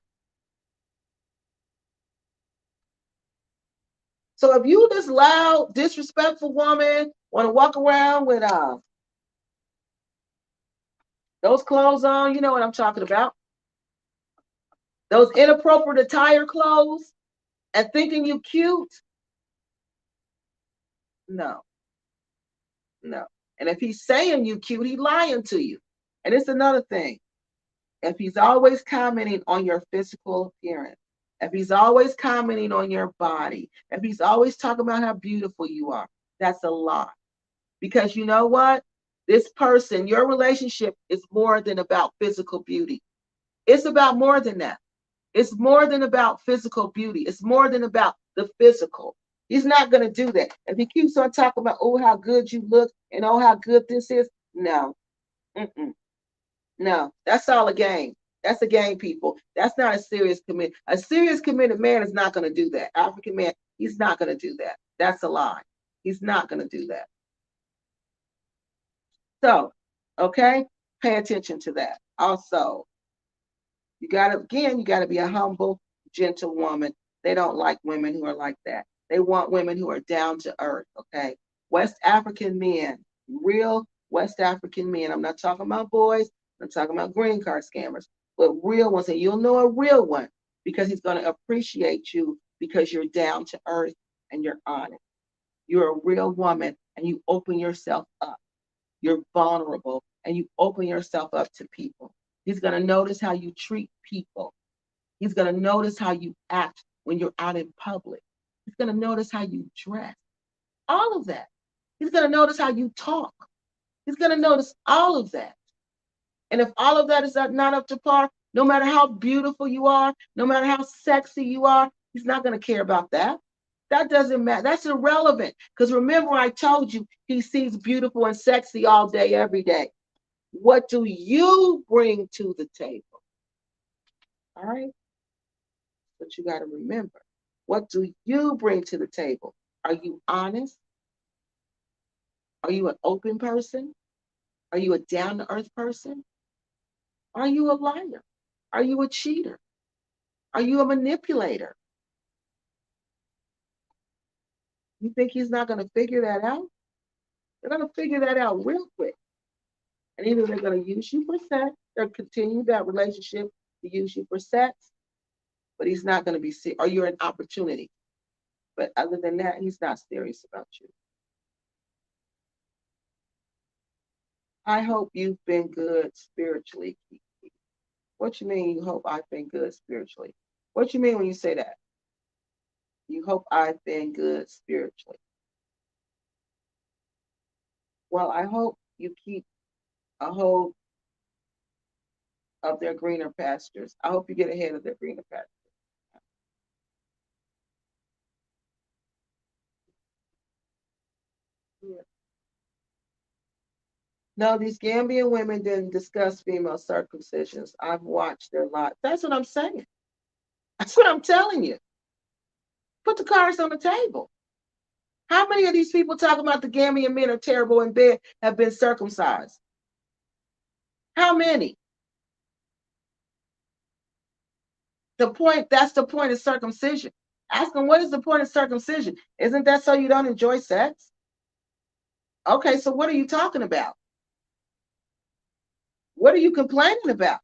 So if you this loud, disrespectful woman want to walk around with those clothes on, you know what I'm talking about. Those inappropriate attire clothes and thinking you cute, no, no. And if he's saying you cute, he's lying to you. And it's another thing. If he's always commenting on your physical appearance, if he's always commenting on your body, if he's always talking about how beautiful you are, that's a lie. Because you know what? This person, your relationship is more than about physical beauty. It's about more than that. It's more than about physical beauty. It's more than about the physical. He's not going to do that. If he keeps on talking about, oh, how good you look and oh, how good this is, no. Mm-mm. No, that's all a game. That's a game, people. That's not a serious commitment. A serious committed man is not going to do that. African man, he's not going to do that. That's a lie. He's not going to do that. So, okay, pay attention to that. Also, you got to be a humble, gentle woman. They don't like women who are like that. They want women who are down to earth, okay? West African men, real West African men. I'm not talking about boys, I'm talking about green card scammers, but real ones. And you'll know a real one because he's going to appreciate you because you're down to earth and you're honest. You're a real woman and you open yourself up. You're vulnerable and you open yourself up to people. He's going to notice how you treat people. He's going to notice how you act when you're out in public. He's going to notice how you dress. All of that. He's going to notice how you talk. He's going to notice all of that. And if all of that is not up to par, no matter how beautiful you are, no matter how sexy you are, he's not going to care about that. That doesn't matter. That's irrelevant. Because remember, I told you he sees beautiful and sexy all day, every day. What do you bring to the table? All right? But you got to remember, what do you bring to the table? Are you honest? Are you an open person? Are you a down to earth person? Are you a liar? Are you a cheater? Are you a manipulator? You think he's not going to figure that out? They're going to figure that out real quick. And either they're going to use you for sex, they'll continue that relationship to use you for sex, but he's not going to be serious, or you're an opportunity. But other than that, he's not serious about you. I hope you've been good spiritually, KeKe. What you mean you hope I've been good spiritually? What you mean when you say that? You hope I've been good spiritually. Well, I hope you keep a hold of their greener pastures. I hope you get ahead of their greener pastures. Yeah. No, these Gambian women didn't discuss female circumcisions. I've watched their lives. That's what I'm saying. That's what I'm telling you. Put the cards on the table. How many of these people talking about the Gambian men are terrible in bed have been circumcised? How many? That's the point of circumcision. Ask them, what is the point of circumcision? Isn't that so you don't enjoy sex? Okay, so what are you talking about? What are you complaining about?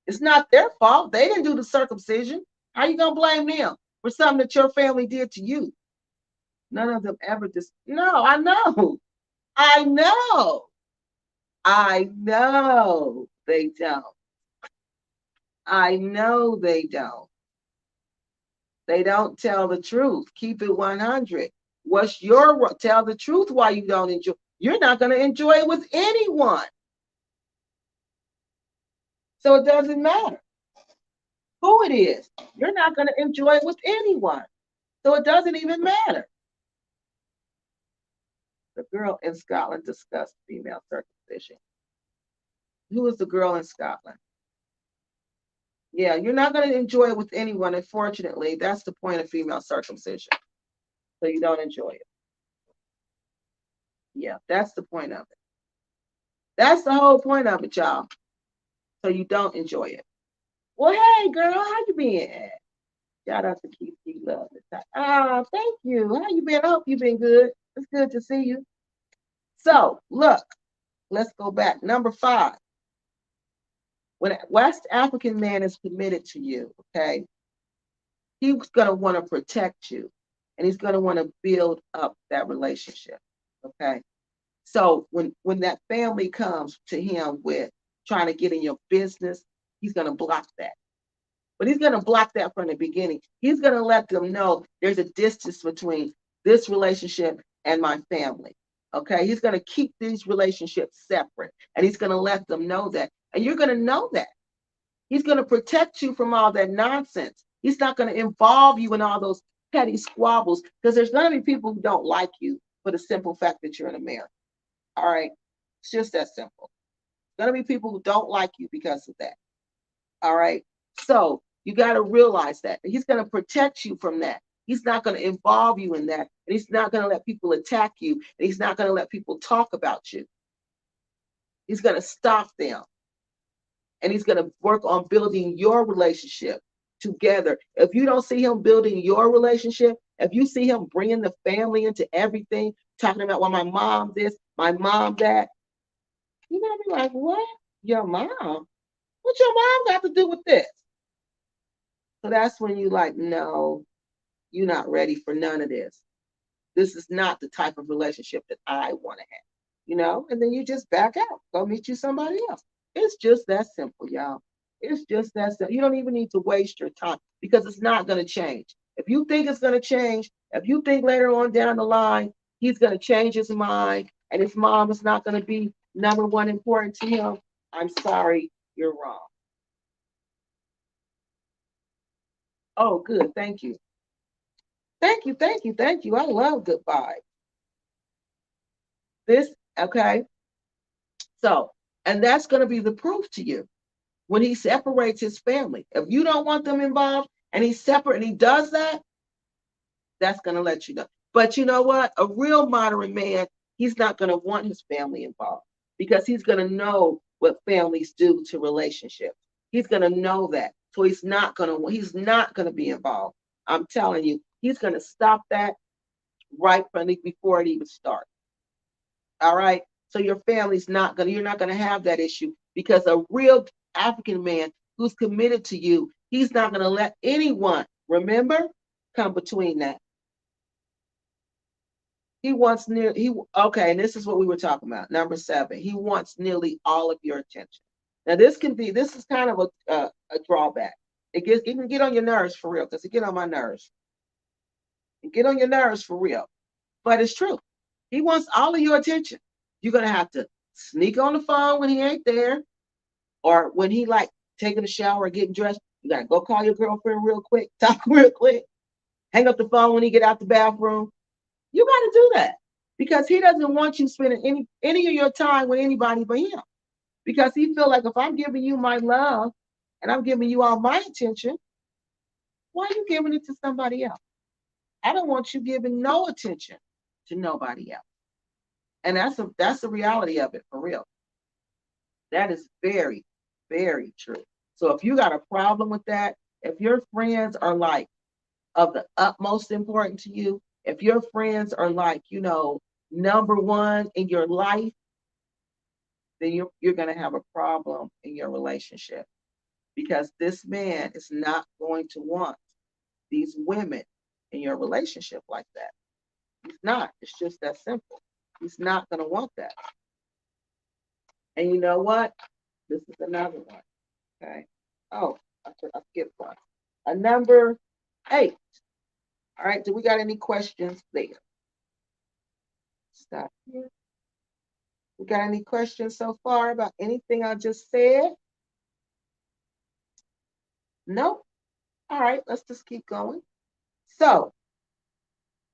It's not their fault. They didn't do the circumcision. How are you going to blame them for something that your family did to you? None of them ever No, I know. I know. I know they don't. I know they don't. They don't tell the truth. Keep it 100. What's your tell the truth why you don't enjoy? You're not going to enjoy it with anyone. So it doesn't matter who it is. You're not going to enjoy it with anyone. So it doesn't even matter. The girl in Scotland discussed female circumcision. Who is the girl in Scotland? Yeah, you're not going to enjoy it with anyone. Unfortunately, that's the point of female circumcision. So you don't enjoy it. Yeah, that's the point of it. That's the whole point of it, y'all. So you don't enjoy it. Well, hey, girl, how you been? Shout out to KeKe Love. Thank you. How you been? I hope you've been good. It's good to see you. So, look, let's go back. Number 5. When a West African man is committed to you, okay, he's going to want to protect you and he's going to want to build up that relationship, okay? So when that family comes to him with trying to get in your business, he's going to block that. But he's going to block that from the beginning. He's going to let them know there's a distance between this relationship and my family. Okay. He's going to keep these relationships separate and he's going to let them know that. And you're going to know that. He's going to protect you from all that nonsense. He's not going to involve you in all those petty squabbles because there's going to be people who don't like you for the simple fact that you're in America. All right. It's just that simple. There's going to be people who don't like you because of that. All right. So you got to realize that he's going to protect you from that. He's not going to involve you in that. And he's not going to let people attack you. And he's not going to let people talk about you. He's going to stop them. And he's going to work on building your relationship together. If you don't see him building your relationship, if you see him bringing the family into everything, talking about, well, my mom this, my mom that, you're going to be like, what? Your mom? What your mom got to do with this? So that's when you like, no, you're not ready for none of this. This is not the type of relationship that I want to have, and then you just back out, go meet you somebody else. It's just that simple, y'all. It's just that simple. You don't even need to waste your time because it's not going to change. If you think it's going to change, if you think later on down the line, he's going to change his mind and his mom is not going to be number one important to him, I'm sorry, You're wrong. Oh, good. Thank you. Thank you. Thank you. Thank you. I love good vibes. This, okay. So, and that's going to be the proof to you when he separates his family. If you don't want them involved and he's separate and he does that, that's going to let you know. But you know what? A real moderate man, he's not going to want his family involved because he's going to know what families do to relationships. He's going to know that. So he's not going to be involved. I'm telling you, he's going to stop that right from before it even starts. All right. So your family's not going to, you're not going to have that issue because a real African man who's committed to you, he's not going to let anyone, remember, come between that. He wants near he okay, and this is what we were talking about. Number 7, he wants nearly all of your attention. Now this is kind of a drawback. It can get on your nerves for real because it get on my nerves. It get on your nerves for real, but it's true. He wants all of your attention. You're gonna have to sneak on the phone when he ain't there, or when he like taking a shower or getting dressed. You gotta go call your girlfriend real quick, talk real quick, hang up the phone when he get out the bathroom. You got to do that because he doesn't want you spending any of your time with anybody but him. Because he feel like if I'm giving you my love and I'm giving you all my attention, why are you giving it to somebody else? I don't want you giving no attention to nobody else. And that's the reality of it for real. That is very, very true. So if you got a problem with that, if your friends are like of the utmost importance to you, if your friends are like, number one in your life, then you're going to have a problem in your relationship because this man is not going to want these women in your relationship like that. He's not. It's just that simple. He's not going to want that. And you know what? This is another one. Okay. Oh, I skipped one. A number 8. All right. Do we got any questions there? Stop here. We got any questions so far about anything I just said? Nope. All right, let's just keep going. So,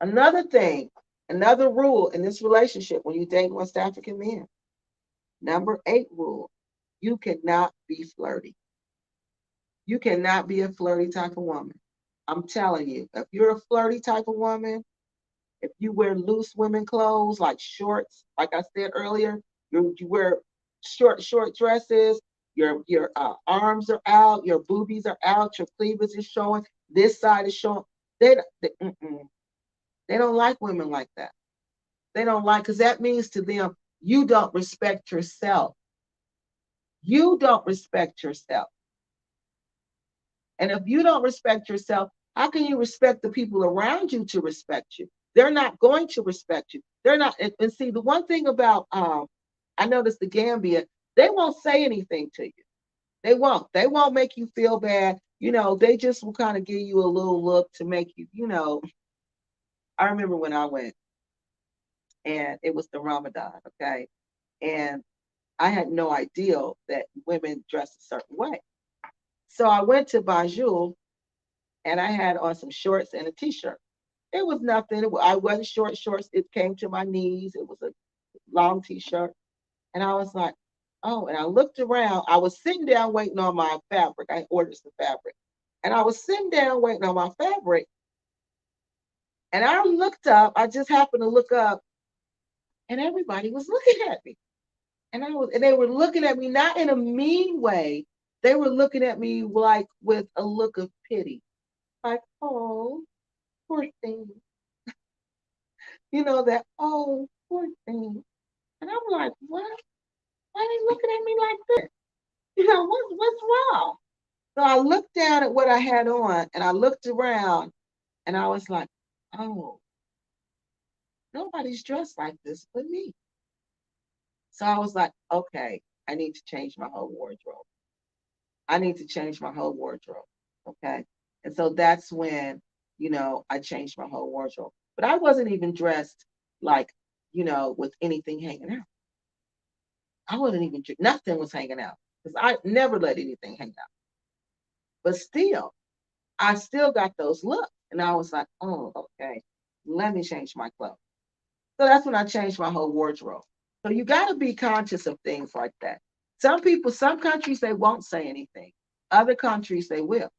another thing, another rule in this relationship when you date West African men, number 8 rule, you cannot be flirty. You cannot be a flirty type of woman. I'm telling you, if you're a flirty type of woman, if you wear loose women clothes like shorts, like I said earlier, you wear short dresses, your arms are out, your boobies are out, your cleavage is showing, this side is showing. They don't like women like that. They don't like because that means to them you don't respect yourself. You don't respect yourself. And if you don't respect yourself, how can you respect the people around you to respect you? They're not going to respect you. They're not. And see, the one thing about I noticed the Gambia, they won't say anything to you. They won't. They won't make you feel bad. They just will kind of give you a little look to make you. I remember when I went, and it was the Ramadan, okay, and I had no idea that women dress a certain way. So I went to Banjul, and I had on some shorts and a t-shirt. It was nothing. I wasn't shorts. It came to my knees. It was a long t-shirt. And I was like, oh, and I looked around. I was sitting down waiting on my fabric. I ordered some fabric. And I was sitting down waiting on my fabric. And I looked up. I just happened to look up, and everybody was looking at me. And they were looking at me not in a mean way. They were looking at me like with a look of pity. Like, oh, poor thing. That, oh, poor thing. And I'm like, what? Why are they looking at me like this? What's wrong? So I looked down at what I had on and I looked around and I was like, oh, nobody's dressed like this but me. So I was like, okay, I need to change my whole wardrobe. I need to change my whole wardrobe. Okay. And so that's when, I changed my whole wardrobe. But I wasn't even dressed like, with anything hanging out. I wasn't even, nothing was hanging out. because I never let anything hang out. But still, I still got those looks. And I was like, oh, okay, let me change my clothes. So that's when I changed my whole wardrobe. So you got to be conscious of things like that. Some people, some countries, they won't say anything. Other countries, they will.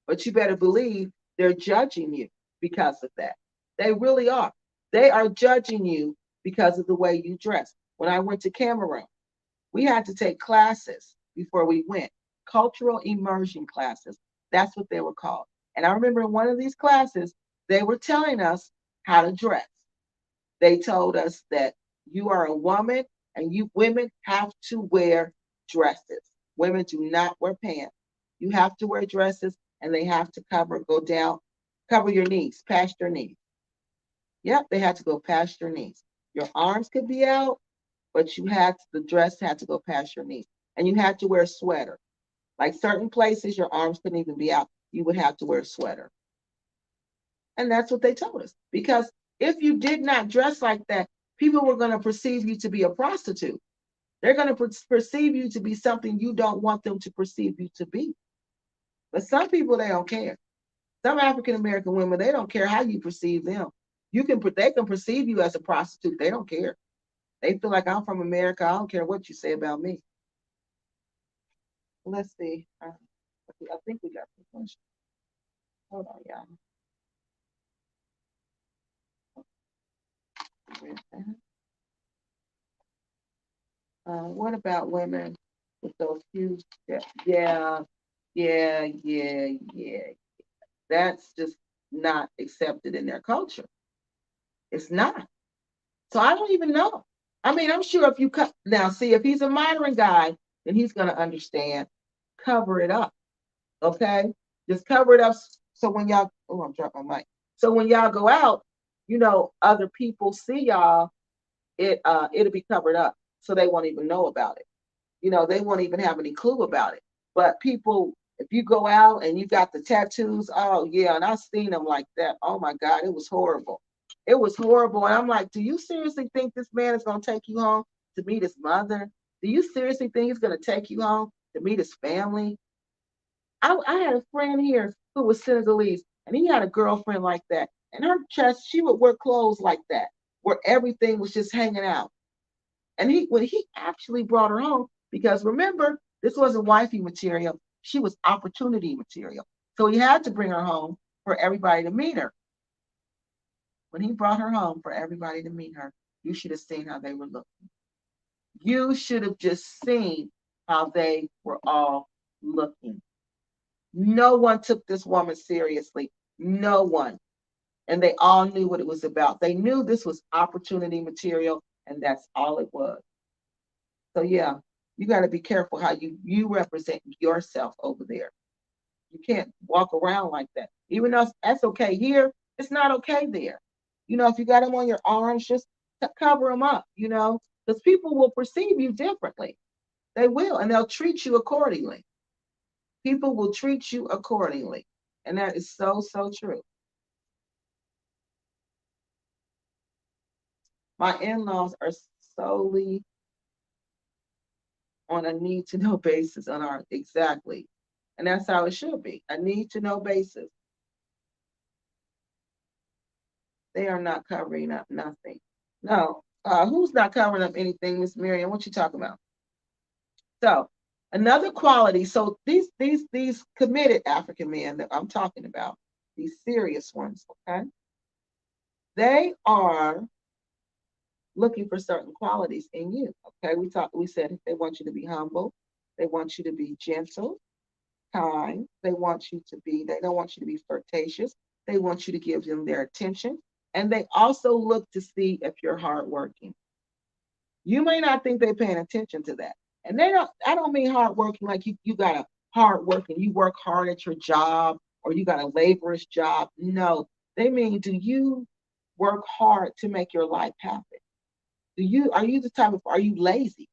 But you better believe they're judging you because of that. They really are. They are judging you because of the way you dress. When I went to Cameroon, we had to take classes before we went, cultural immersion classes. That's what they were called. And I remember in one of these classes, they were telling us how to dress. They told us that you are a woman and you women have to wear dresses. Women do not wear pants. You have to wear dresses and they have to go down, cover your knees, past your knees. Yep, they had to go past your knees. Your arms could be out, but the dress had to go past your knees. And you had to wear a sweater. Like certain places, your arms couldn't even be out. You would have to wear a sweater. And that's what they told us. Because if you did not dress like that, people were going to perceive you to be a prostitute. They're going to perceive you to be something you don't want them to perceive you to be. But some people, they don't care. Some African American women, they don't care how you perceive them. They can perceive you as a prostitute. They don't care. They feel like I'm from America. I don't care what you say about me. Let's see. I think we got some questions. Hold on, y'all. What about women with those huge steps? Yeah, yeah, yeah, yeah. That's just not accepted in their culture. It's not. So I don't even know. I mean, I'm sure if you cut now, see if he's a modern guy, then he's gonna understand. Cover it up, okay? Just cover it up so when y'all. Oh, I'm dropping my mic. So when y'all go out, other people see y'all. It'll be covered up, so they won't even know about it. They won't even have any clue about it. But people, if you go out and you got the tattoos, oh yeah, and I've seen them like that. Oh my God, it was horrible. It was horrible. And I'm like, do you seriously think this man is going to take you home to meet his mother? Do you seriously think he's going to take you home to meet his family? I had a friend here who was Senegalese, and he had a girlfriend like that. And her chest, she would wear clothes like that, where everything was just hanging out. And when he actually brought her home, because remember, this wasn't wifey material, she was opportunity material. So he had to bring her home for everybody to meet her. When he brought her home for everybody to meet her, you should have seen how they were looking. You should have just seen how they were all looking. No one took this woman seriously. No one. And they all knew what it was about. They knew this was opportunity material, and that's all it was. So yeah, you got to be careful how you represent yourself over there. You can't walk around like that. Even though that's okay here, it's not okay there. If you got them on your arms, just cover them up, because people will perceive you differently. They will, and they'll treat you accordingly. People will treat you accordingly. And that is so, so true. My in-laws are solely on a need to know basis on our exactly. And that's how it should be. A need to know basis. They are not covering up nothing. No. Who's not covering up anything, Miss Miriam? What you talking about? So another quality, so these committed African men that I'm talking about, these serious ones, okay? They are looking for certain qualities in you. Okay. We said they want you to be humble, they want you to be gentle, kind, they don't want you to be flirtatious, they want you to give them their attention, and they also look to see if you're hardworking. You may not think they're paying attention to that. And I don't mean hardworking like you got a hard work and you work hard at your job or you got a laborious job. No, they mean, do you work hard to make your life happen? Are you lazy?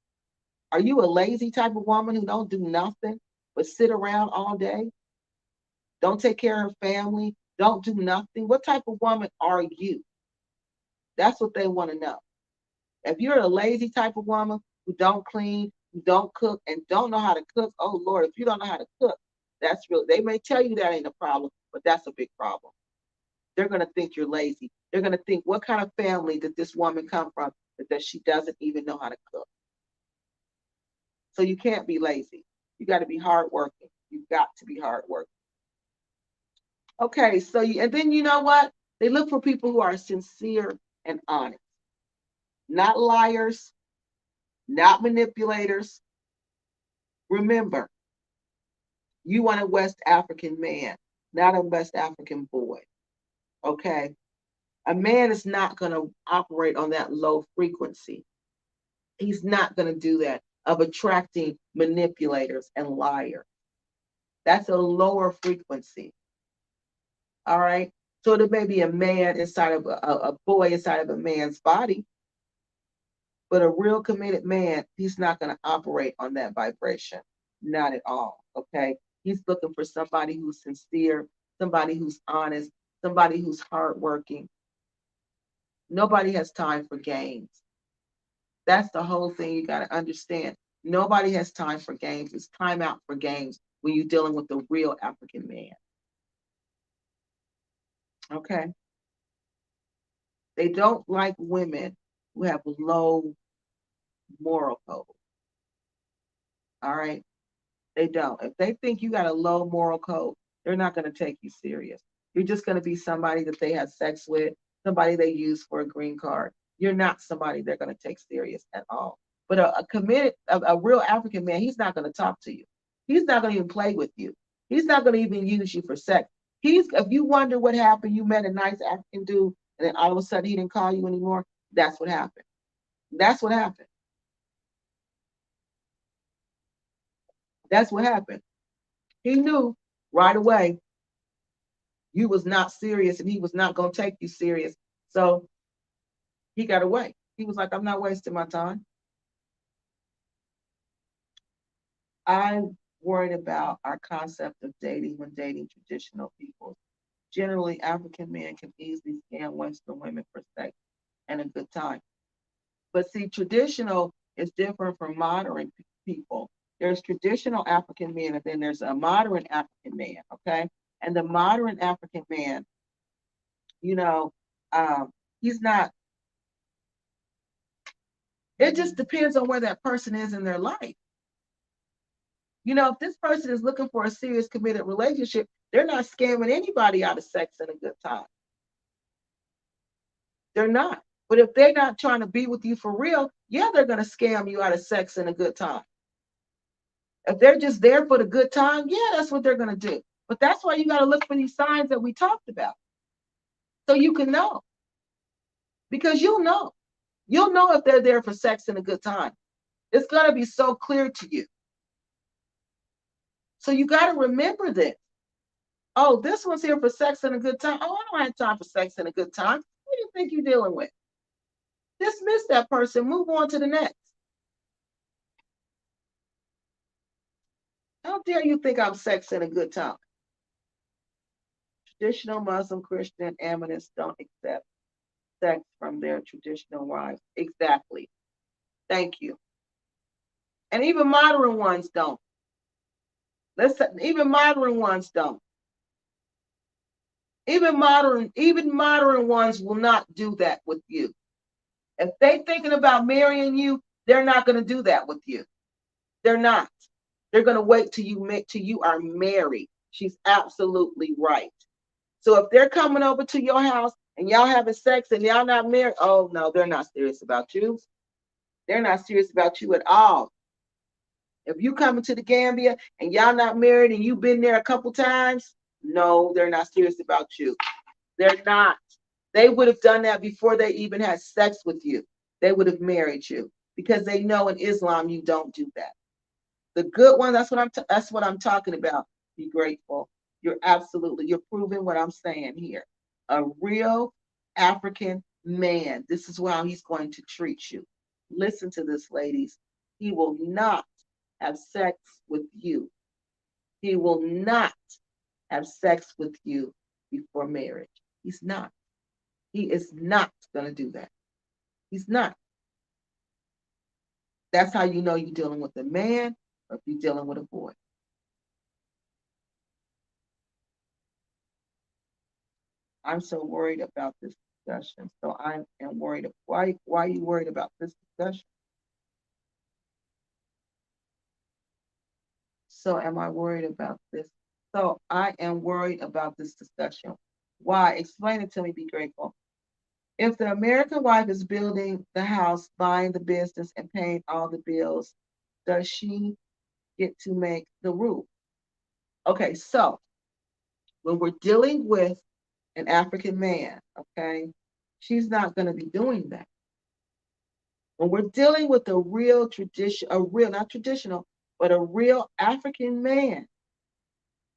Are you a lazy type of woman who don't do nothing but sit around all day? Don't take care of her family, don't do nothing. What type of woman are you? That's what they want to know. If you're a lazy type of woman who don't clean, who don't cook and don't know how to cook. Oh Lord, if you don't know how to cook, that's real. They may tell you that ain't a problem, but that's a big problem. They're going to think you're lazy. They're going to think, what kind of family did this woman come from that she doesn't even know how to cook? So you can't be lazy. You got to be hardworking. You've got to be hardworking. Okay, so and then you know what? They look for people who are sincere and honest, not liars, not manipulators. Remember, you want a West African man, not a West African boy. Okay? A man is not going to operate on that low frequency. He's not going to do that of attracting manipulators and liars. That's a lower frequency. All right? So there may be a man inside of a boy inside of a man's body, but a real committed man, he's not going to operate on that vibration. Not at all. Okay? He's looking for somebody who's sincere, somebody who's honest, somebody who's hardworking. Nobody has time for games. That's the whole thing you got to understand. Nobody has time for games. It's time out for games when you're dealing with the real African man. Okay? They don't like women who have low moral code. All right? They don't. If they think you got a low moral code, they're not going to take you serious. You're just going to be somebody that they have sex with, somebody they use for a green card. You're not somebody they're going to take serious at all. But a real African man, he's not going to talk to you. He's not going to even play with you. He's not going to even use you for sex. If you wonder what happened, you met a nice African dude, and then all of a sudden he didn't call you anymore. That's what happened. That's what happened. That's what happened. He knew right away you was not serious and he was not going to take you serious. So he got away. He was like, I'm not wasting my time. I'm worried about our concept of dating when dating traditional people. Generally, African men can easily scam Western women for sex and a good time. But see, traditional is different from modern people. There's traditional African men, and then there's a modern African man, okay? And the modern African man, you know, he's not, it just depends on where that person is in their life. You know, if this person is looking for a serious committed relationship, they're not scamming anybody out of sex and a good time. They're not. But if they're not trying to be with you for real, yeah, they're going to scam you out of sex and a good time. If they're just there for the good time, yeah, that's what they're going to do. But that's why you got to look for these signs that we talked about. So you can know. Because you'll know. You'll know if they're there for sex and a good time. It's going to be so clear to you. So you got to remember this. Oh, this one's here for sex and a good time. Oh, I don't have time for sex and a good time. What do you think you're dealing with? Dismiss that person. Move on to the next. How dare you think I'm sex and a good time? Traditional Muslim, Christian, Ammonists don't accept sex from their traditional wives. Exactly. Thank you. And even modern ones don't. Even modern ones don't. Even modern ones will not do that with you. If they're thinking about marrying you, they're not going to do that with you. They're not. They're going to wait till you are married. She's absolutely right. So if they're coming over to your house and y'all having sex and y'all not married, oh no, they're not serious about you. They're not serious about you at all. If you coming to the Gambia and y'all not married and you've been there a couple times, no, they're not serious about you. They're not. They would have done that before they even had sex with you. They would have married you because they know in Islam you don't do that. The good one, that's what I'm talking about. Be grateful. You're proving what I'm saying here. A real African man, this is how he's going to treat you. Listen to this, ladies. He will not have sex with you. He will not have sex with you before marriage. He's not. He is not going to do that. He's not. That's how you know you're dealing with a man or if you're dealing with a boy. I'm so worried about this discussion. So I am worried. Why are you worried about this discussion? So am I worried about this? So I am worried about this discussion. Why? Explain it to me, be grateful. If the American wife is building the house, buying the business, and paying all the bills, does she get to make the rule? Okay, so when we're dealing with an African man, okay, she's not going to be doing that. When we're dealing with a real tradition, a real, not traditional, but a real African man,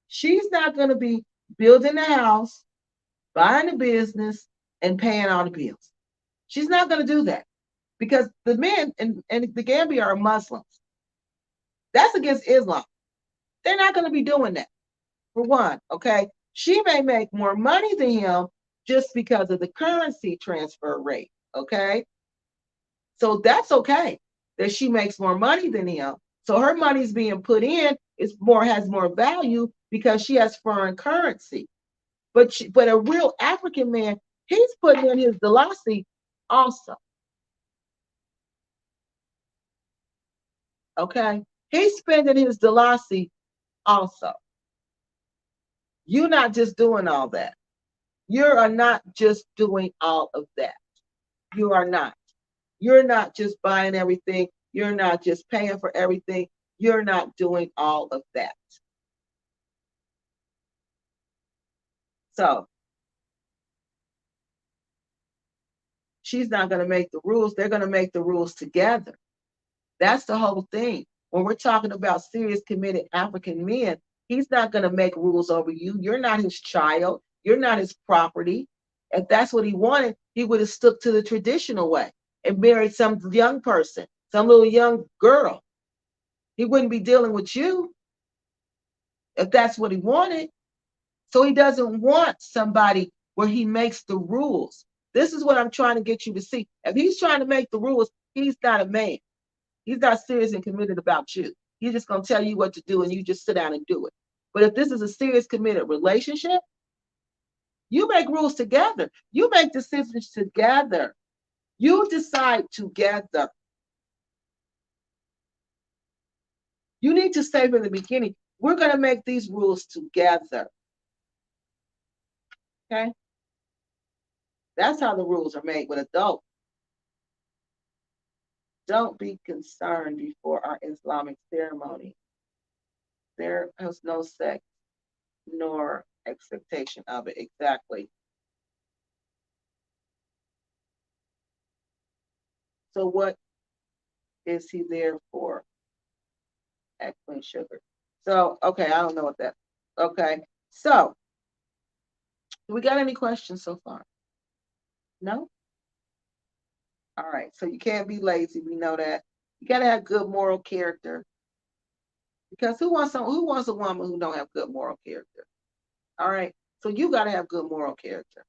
she's not going to be building a house, buying a business, and paying all the bills. She's not going to do that because the men in the Gambia are Muslims. That's against Islam. They're not going to be doing that, for one, okay? She may make more money than him just because of the currency transfer rate, okay? So that's okay that she makes more money than him. So her money's being put in is more has more value because she has foreign currency. But a real African man, he's putting in his dalasi also. Okay, he's spending his dalasi also. You're not just doing all that. You are not just doing all of that. You are not. You're not just buying everything. You're not just paying for everything. You're not doing all of that. So she's not going to make the rules. They're going to make the rules together. That's the whole thing. When we're talking about serious committed African men, he's not going to make rules over you. You're not his child. You're not his property. If that's what he wanted, he would have stuck to the traditional way and married some young person, some little young girl. He wouldn't be dealing with you if that's what he wanted. So he doesn't want somebody where he makes the rules. This is what I'm trying to get you to see. If he's trying to make the rules, he's not a man. He's not serious and committed about you. He's just going to tell you what to do and you just sit down and do it. But if this is a serious committed relationship, you make rules together. You make decisions together. You decide together. You need to say from the beginning, we're going to make these rules together. Okay? That's how the rules are made with adults. Don't be concerned before our Islamic ceremony. There is no sex nor expectation of it. Exactly. So what is he there for? At Queen Sugar. So, okay, I don't know what that. Okay. So, do we got any questions so far? No? All right. So you can't be lazy. We know that. You gotta have good moral character. Because who wants a woman who don't have good moral character? All right. So you gotta have good moral character.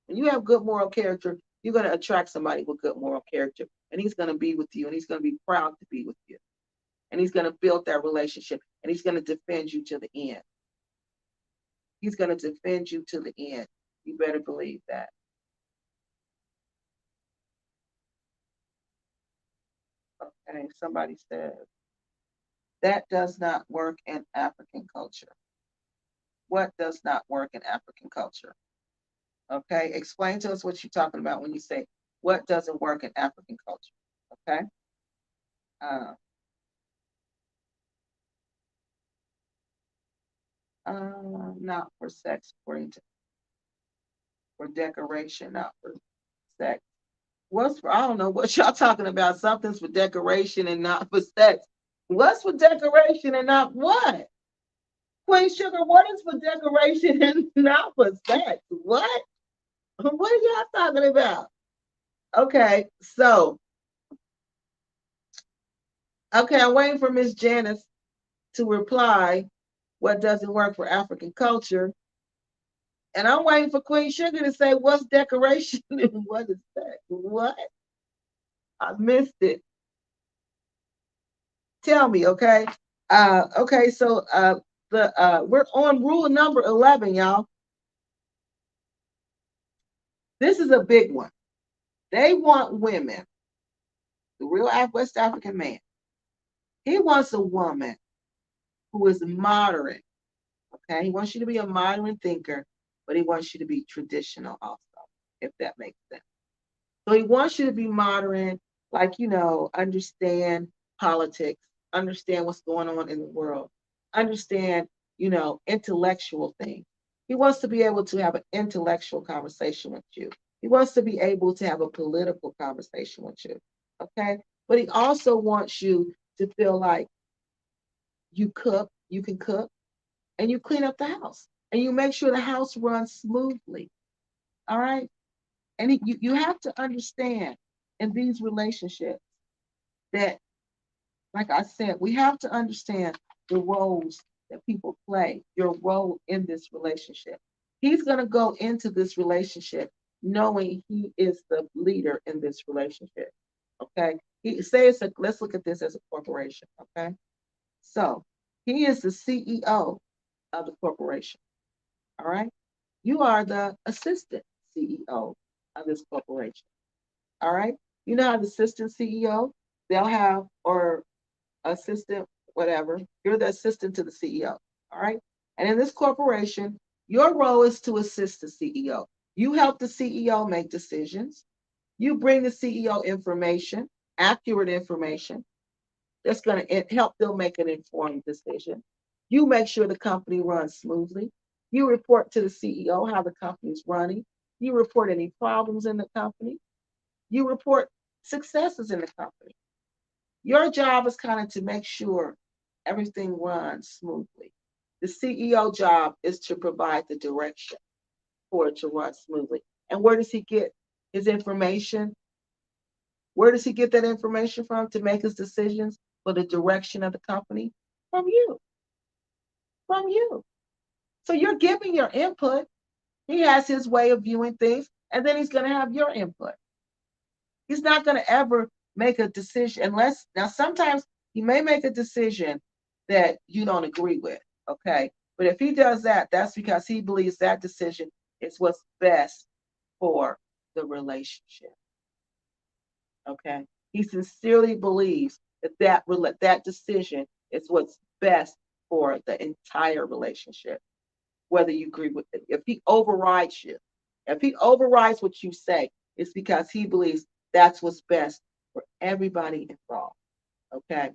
When you have good moral character, you're gonna attract somebody with good moral character. And he's gonna be with you and he's gonna be proud to be with you. And he's gonna build that relationship and he's gonna defend you to the end. He's gonna defend you to the end. You better believe that. Okay, somebody says that does not work in African culture. What does not work in African culture? Okay, explain to us what you're talking about when you say what doesn't work in African culture. Okay, uh, not for sex, according to for decoration, not for sex. What's for, I don't know what y'all talking about. Something's for decoration and not for sex. What's for decoration and not what? Queen Sugar, what is for decoration and not for sex? What? What are y'all talking about? Okay, so okay, I'm waiting for Miss Janice to reply. What doesn't work for African culture? And I'm waiting for Queen Sugar to say what's decoration and what is sex? What? I missed it. Tell me, okay? Okay, so we're on rule number 11, y'all. This is a big one. They want women, the real West African man. He wants a woman who is moderate. Okay, he wants you to be a modern thinker, but he wants you to be traditional also, if that makes sense. So he wants you to be modern, like, understand politics, understand what's going on in the world, understand, intellectual things. He wants to be able to have an intellectual conversation with you. He wants to be able to have a political conversation with you. Okay. But he also wants you to feel like you can cook, and you clean up the house, and you make sure the house runs smoothly. All right. And you have to understand in these relationships that, like I said, we have to understand the roles that people play, your role in this relationship. He's going to go into this relationship knowing he is the leader in this relationship. Okay. Let's look at this as a corporation. Okay. So he is the CEO of the corporation. All right. You are the assistant CEO of this corporation. All right. You know how the assistant CEO, they'll have, or assistant, whatever. You're the assistant to the CEO. All right. And in this corporation, your role is to assist the CEO. You help the CEO make decisions. You bring the CEO information, accurate information that's going to help them make an informed decision. You make sure the company runs smoothly. You report to the CEO how the company's running. You report any problems in the company. You report successes in the company. Your job is kind of to make sure everything runs smoothly. The CEO job is to provide the direction for it to run smoothly. And where does he get his information? Where does he get that information from to make his decisions for the direction of the company? From you. From you. So you're giving your input. He has his way of viewing things, and then he's going to have your input. He's not going to ever make a decision unless, now sometimes he may make a decision that you don't agree with, okay? But if he does that, that's because he believes that decision is what's best for the relationship, okay? He sincerely believes that decision is what's best for the entire relationship, whether you agree with it. If he overrides you, if he overrides what you say, it's because he believes that's what's best for everybody involved. Okay.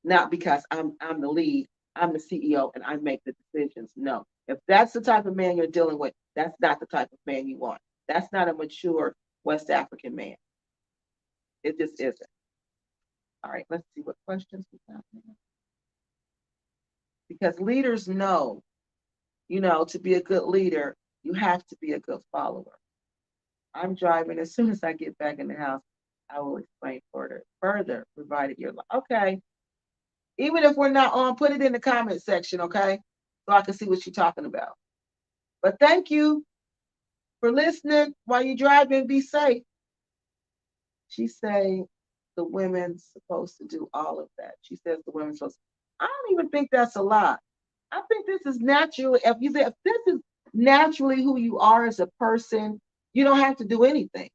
Not because I'm the lead, I'm the CEO, and I make the decisions. No. If that's the type of man you're dealing with, that's not the type of man you want. That's not a mature West African man. It just isn't. All right, let's see what questions we have here. Because leaders know, to be a good leader, you have to be a good follower. I'm driving. As soon as I get back in the house, I will explain further, provided you're like, okay. Even if we're not on, put it in the comment section, okay? So I can see what you're talking about. But thank you for listening while you're driving. Be safe. She say the women's supposed to do all of that. She says the women's supposed to. I don't even think that's a lie. I think this is naturally, if this is naturally who you are as a person, you don't have to do anything.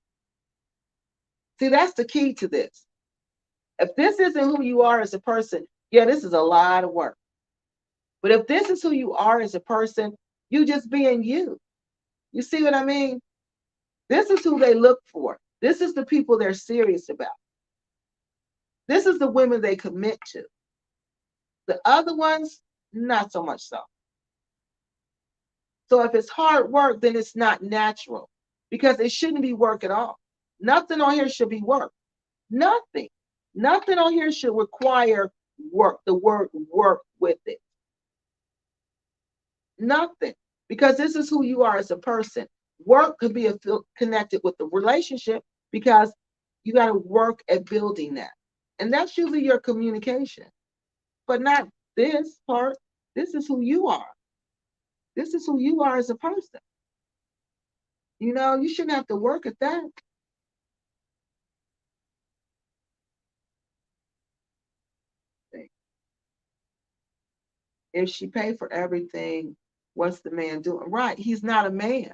See, that's the key to this. If this isn't who you are as a person, yeah, this is a lot of work. But if this is who you are as a person, you just being you. You see what I mean? This is who they look for. This is the people they're serious about. This is the women they commit to. The other ones, not so much so. So if it's hard work, then it's not natural because it shouldn't be work at all. Nothing on here should be work. Nothing. Nothing on here should require work, the word work with it. Nothing. Because this is who you are as a person. Work could be connected with the relationship because you got to work at building that. And that's usually your communication. But not this part. This is who you are. This is who you are as a person. You shouldn't have to work at that. If she paid for everything, what's the man doing? Right. He's not a man.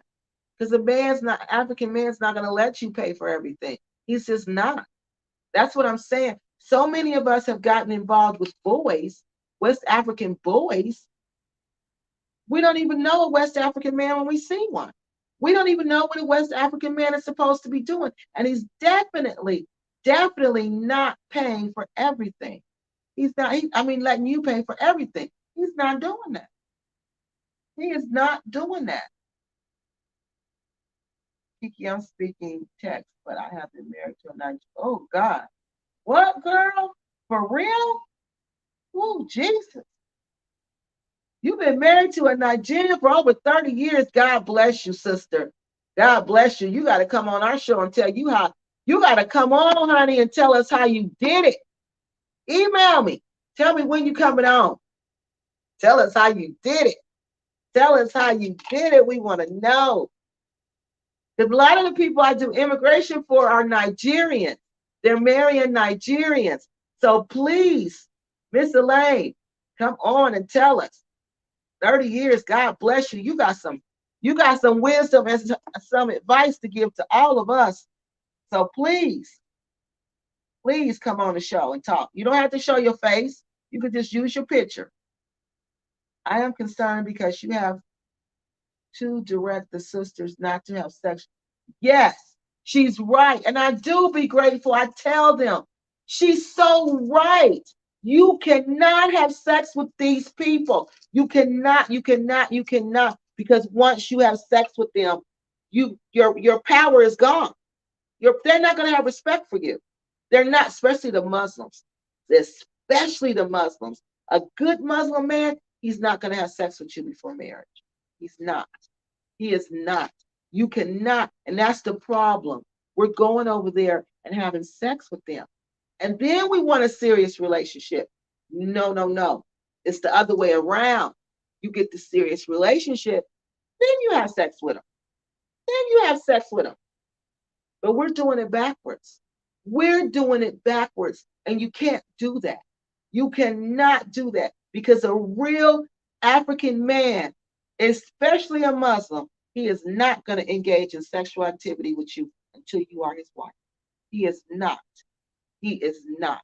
Because the man's not, African man's not going to let you pay for everything. He's just not. That's what I'm saying. So many of us have gotten involved with boys, West African boys. We don't even know a West African man when we see one. We don't even know what a West African man is supposed to be doing. And he's definitely, definitely not paying for everything. He's not, letting you pay for everything. He's not doing that. He is not doing that. KeKe, I'm speaking text, but I have been married to a Nigerian. Oh, God. What, girl? For real? Oh, Jesus. You've been married to a Nigerian for over 30 years. God bless you, sister. God bless you. You got to come on our show and tell you how. You got to come on, honey, and tell us how you did it. Email me. Tell me when you coming on. Tell us how you did it. Tell us how you did it. We want to know. Because a lot of the people I do immigration for are Nigerians. They're marrying Nigerians. So please, Miss Elaine, come on and tell us. 30 years, God bless you. You got some wisdom and some advice to give to all of us. So please come on the show and talk. You don't have to show your face. You can just use your picture. I am concerned because you have to direct the sisters not to have sex. Yes, she's right. And I do be grateful. I tell them, she's so right. You cannot have sex with these people. You cannot, because once you have sex with them, your power is gone. They're not going to have respect for you. They're not, especially the Muslims. Especially the Muslims. A good Muslim man, he's not going to have sex with you before marriage. He's not. He is not. You cannot. And that's the problem. We're going over there and having sex with them. And then we want a serious relationship. No, no, no. It's the other way around. You get the serious relationship, then you have sex with them. Then you have sex with them. But we're doing it backwards. We're doing it backwards. And you can't do that. You cannot do that because a real African man, especially a Muslim, he is not going to engage in sexual activity with you until you are his wife. He is not. He is not.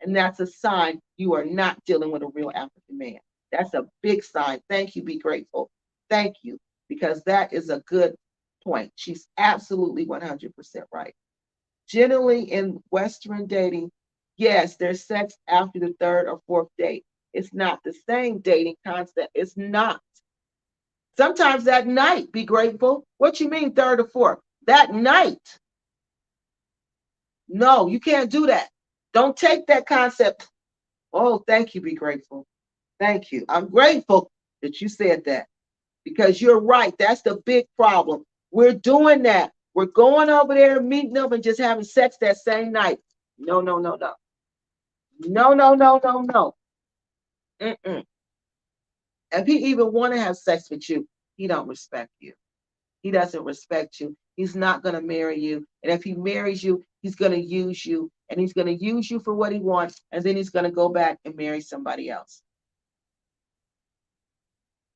And that's a sign you are not dealing with a real African man. That's a big sign. Thank you. Be grateful. Thank you. Because that is a good point. She's absolutely 100% right. Generally in Western dating, yes, there's sex after the third or fourth date. It's not the same dating concept. It's not. Sometimes that night, be grateful. What you mean third or fourth? That night. No, you can't do that. Don't take that concept. Oh, thank you, be grateful. Thank you. I'm grateful that you said that because you're right. That's the big problem. We're doing that. We're going over there, meeting up, and just having sex that same night. No, no, no, no. No, no, no, no, no. Mm-mm. If he even want to have sex with you, he don't respect you. He doesn't respect you. He's not going to marry you. And if he marries you, he's going to use you. And he's going to use you for what he wants. And then he's going to go back and marry somebody else.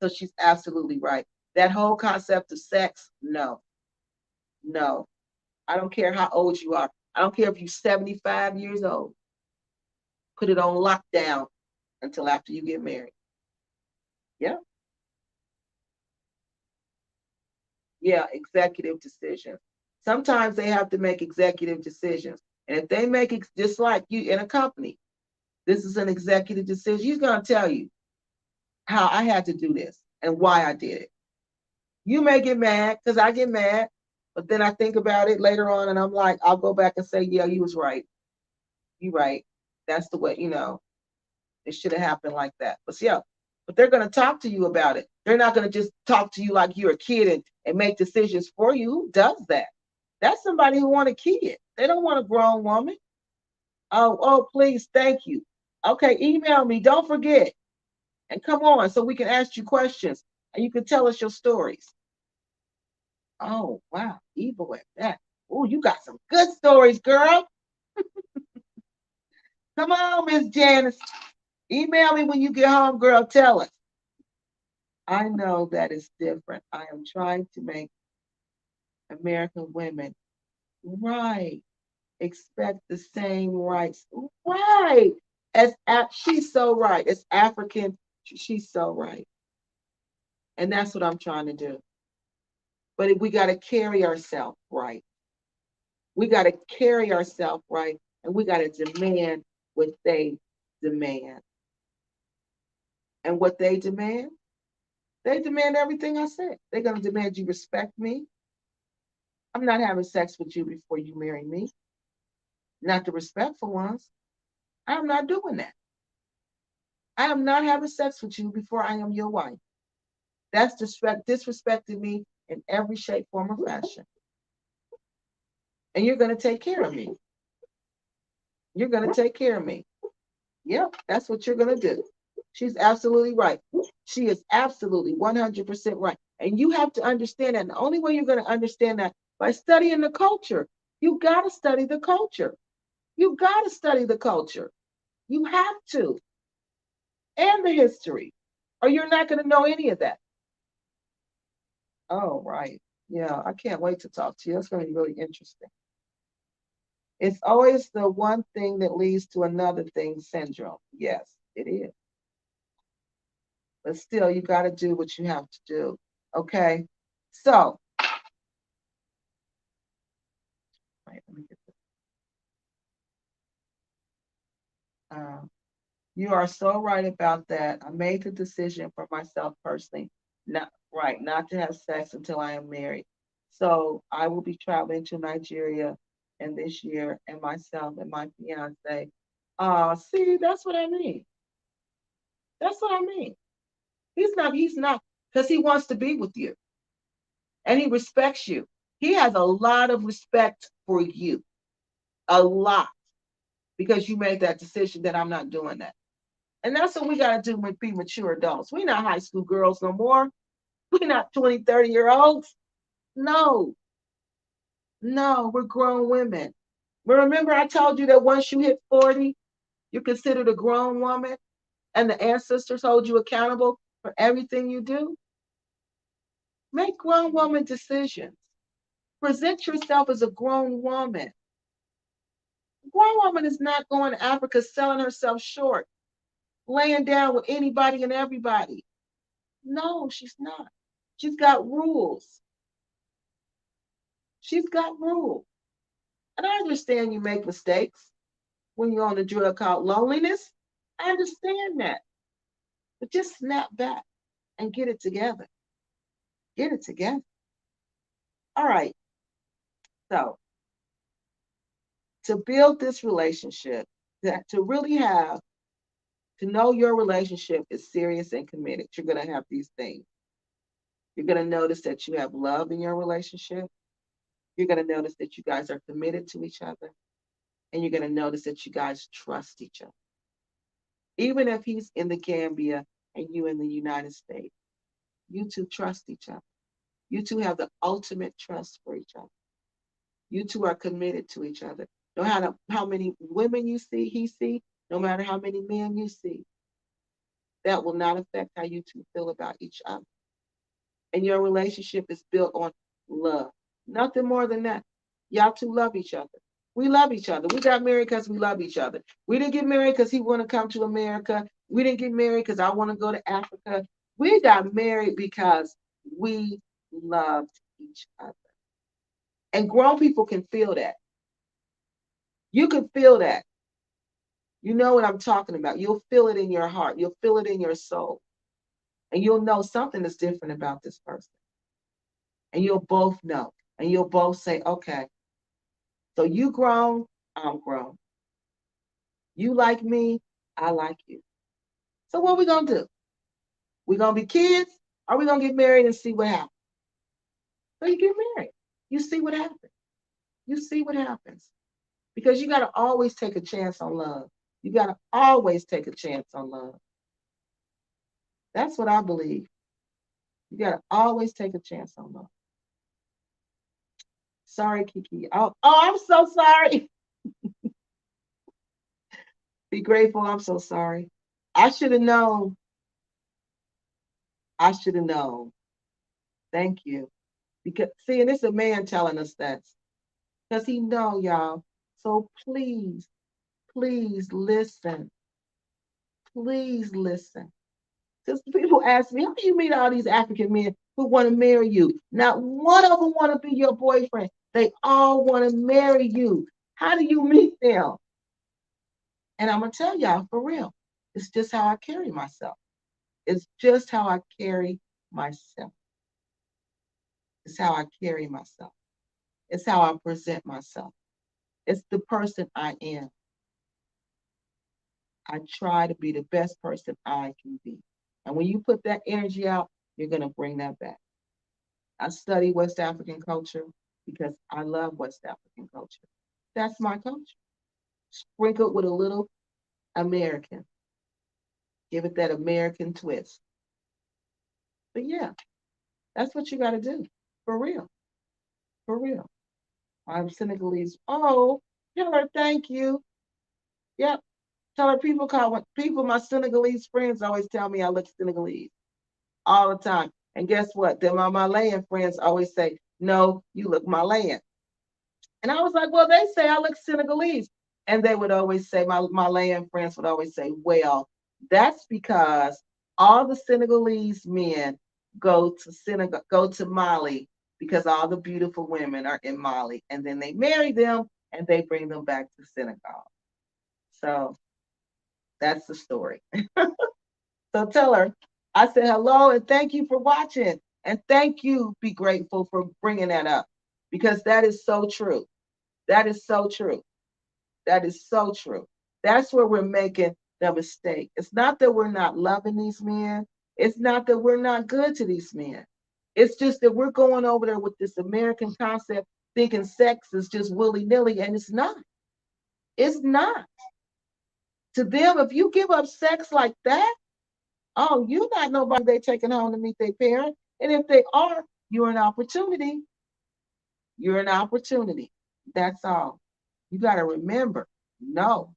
So she's absolutely right. That whole concept of sex, no. No. I don't care how old you are. I don't care if you're 75 years old. Put it on lockdown until after you get married. Yeah. Yeah, executive decisions. Sometimes they have to make executive decisions. And if they make it just like you in a company, this is an executive decision. He's going to tell you how I had to do this and why I did it. You may get mad because I get mad, but then I think about it later on and I'm like, I'll go back and say, yeah, you was right. You right. That's the way, it should have happened like that. But yeah, but they're going to talk to you about it. They're not going to just talk to you like you're a kid and make decisions for you. Who does that? That's somebody who want a kid. They don't want a grown woman. Oh, please, thank you. Okay, email me. Don't forget. And come on so we can ask you questions and you can tell us your stories. Oh, wow. Evil at that. Oh, you got some good stories, girl. Come on, Miss Janice. Email me when you get home, girl. Tell us. I know that it's different. I am trying to make American women right. Expect the same rights. Right. She's so right. As African, she's so right. And that's what I'm trying to do. But we got to carry ourselves right. We got to carry ourselves right. And we got to demand what they demand. And what they demand everything I said. They're going to demand you respect me. I'm not having sex with you before you marry me. Not the respectful ones. I'm not doing that. I am not having sex with you before I am your wife. That's disrespecting me in every shape, form, or fashion. And you're going to take care of me. You're going to take care of me. Yep, that's what you're going to do. She's absolutely right. She is absolutely 100% right. And you have to understand that. And the only way you're going to understand that by studying the culture. You got to study the culture. You got to study the culture. You have to. And the history. Or you're not going to know any of that. Oh, right. Yeah, I can't wait to talk to you. That's going to be really interesting. It's always the one thing that leads to another thing syndrome. Yes, it is. But still, you got to do what you have to do. Okay. So, wait, let me get this. Um, you are so right about that. I made the decision for myself personally, not to have sex until I am married. So I will be traveling to Nigeria and this year, and myself and my fiance. See, that's what I mean. That's what I mean. He's not, because he wants to be with you and he respects you. He has a lot of respect for you, a lot, because you made that decision that I'm not doing that. And that's what we got to do with be mature adults. We're not high school girls no more. We're not 20, 30-year olds. No, no, we're grown women. But remember, I told you that once you hit 40, you're considered a grown woman and the ancestors hold you accountable for everything you do? Make grown woman decisions. Present yourself as a grown woman. A grown woman is not going to Africa selling herself short, laying down with anybody and everybody. No, she's not. She's got rules. She's got rules. And I understand you make mistakes when you're on a drug called loneliness. I understand that. But just snap back and get it together. Get it together. All right. So to build this relationship, that to really have, to know your relationship is serious and committed, you're going to have these things. You're going to notice that you have love in your relationship. You're going to notice that you guys are committed to each other. And you're going to notice that you guys trust each other. Even if he's in the Gambia and you in the United States, you two trust each other. You two have the ultimate trust for each other. You two are committed to each other. No matter how many women he see, no matter how many men you see, that will not affect how you two feel about each other. And your relationship is built on love. Nothing more than that. Y'all two love each other. We love each other. We got married because we love each other. We didn't get married because he want to come to America. We didn't get married because I want to go to Africa. We got married because we loved each other. And grown people can feel that. You can feel that. You know what I'm talking about. You'll feel it in your heart. You'll feel it in your soul. And you'll know something is different about this person. And you'll both know. And you'll both say, okay, so you grown, I'm grown. You like me, I like you. So what are we going to do? We going to be kids? Or we going to get married and see what happens? So you get married. You see what happens. You see what happens. Because you got to always take a chance on love. You got to always take a chance on love. That's what I believe. You got to always take a chance on love. Sorry, KeKe. Oh, I'm so sorry. Be grateful. I'm so sorry. I should have known. I should have known. Thank you. Because see, and it's a man telling us that. Because he know, y'all. So please, please listen. Please listen. Because people ask me, how do you meet all these African men who want to marry you? Not one of them want to be your boyfriend. They all want to marry you. How do you meet them? And I'm going to tell y'all for real. It's just how I carry myself. It's just how I carry myself. It's how I carry myself. It's how I present myself. It's the person I am. I try to be the best person I can be. And when you put that energy out, you're going to bring that back. I study West African culture because I love West African culture. That's my culture. Sprinkled with a little American. Give it that American twist. But yeah, that's what you got to do. For real. For real. I'm Senegalese. Oh, tell her thank you. Yep. Tell her people, my Senegalese friends always tell me I look Senegalese all the time. And guess what? Then my Malayan friends always say, no, you look Malayan. And I was like, well, they say I look Senegalese. And they would always say, my Malayan friends would always say, well, that's because all the Senegalese men go to Mali because all the beautiful women are in Mali. And then they marry them and they bring them back to Senegal. So that's the story. So tell her, I said hello and thank you for watching. And thank you, be grateful for bringing that up because that is so true. That is so true. That is so true. That's where we're making the mistake. It's not that we're not loving these men. It's not that we're not good to these men. It's just that we're going over there with this American concept thinking sex is just willy nilly, and it's not. It's not. To them, if you give up sex like that, oh, you're not nobody they taking home to meet their parent. And if they are, you're an opportunity. You're an opportunity. That's all. You got to remember, no.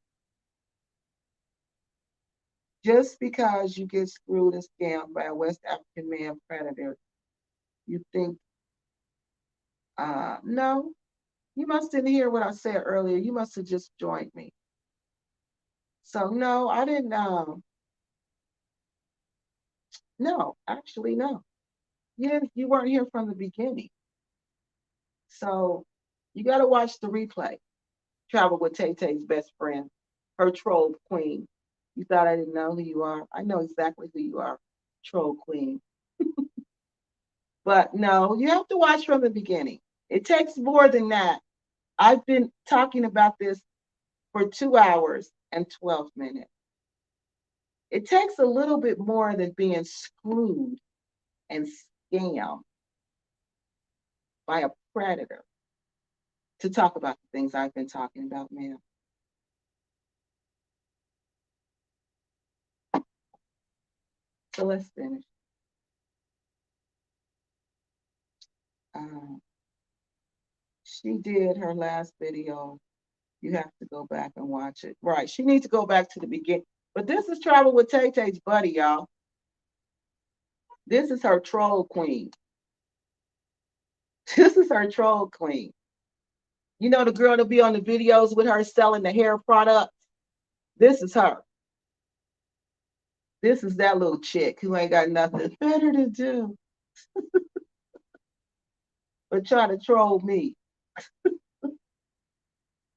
Just because you get screwed and scammed by a West African man predator, you think, no, you must didn't hear what I said earlier. You must have just joined me. So no, I didn't. No, actually, no. You weren't here from the beginning. So you got to watch the replay. Travel with Tay Tay's best friend, her troll queen. You thought I didn't know who you are? I know exactly who you are, troll queen. But no, you have to watch from the beginning. It takes more than that. I've been talking about this for 2 hours and 12 minutes. It takes a little bit more than being screwed and scammed by a predator to talk about the things I've been talking about, ma'am. So let's finish. Um, she did her last video. You have to go back and watch it. Right. She needs to go back to the beginning. But this is Travel with Tay Tay's buddy, y'all. This is her troll queen. This is her troll queen. You know the girl to be on the videos with her selling the hair products? This is her. This is that little chick who ain't got nothing better to do but try to troll me.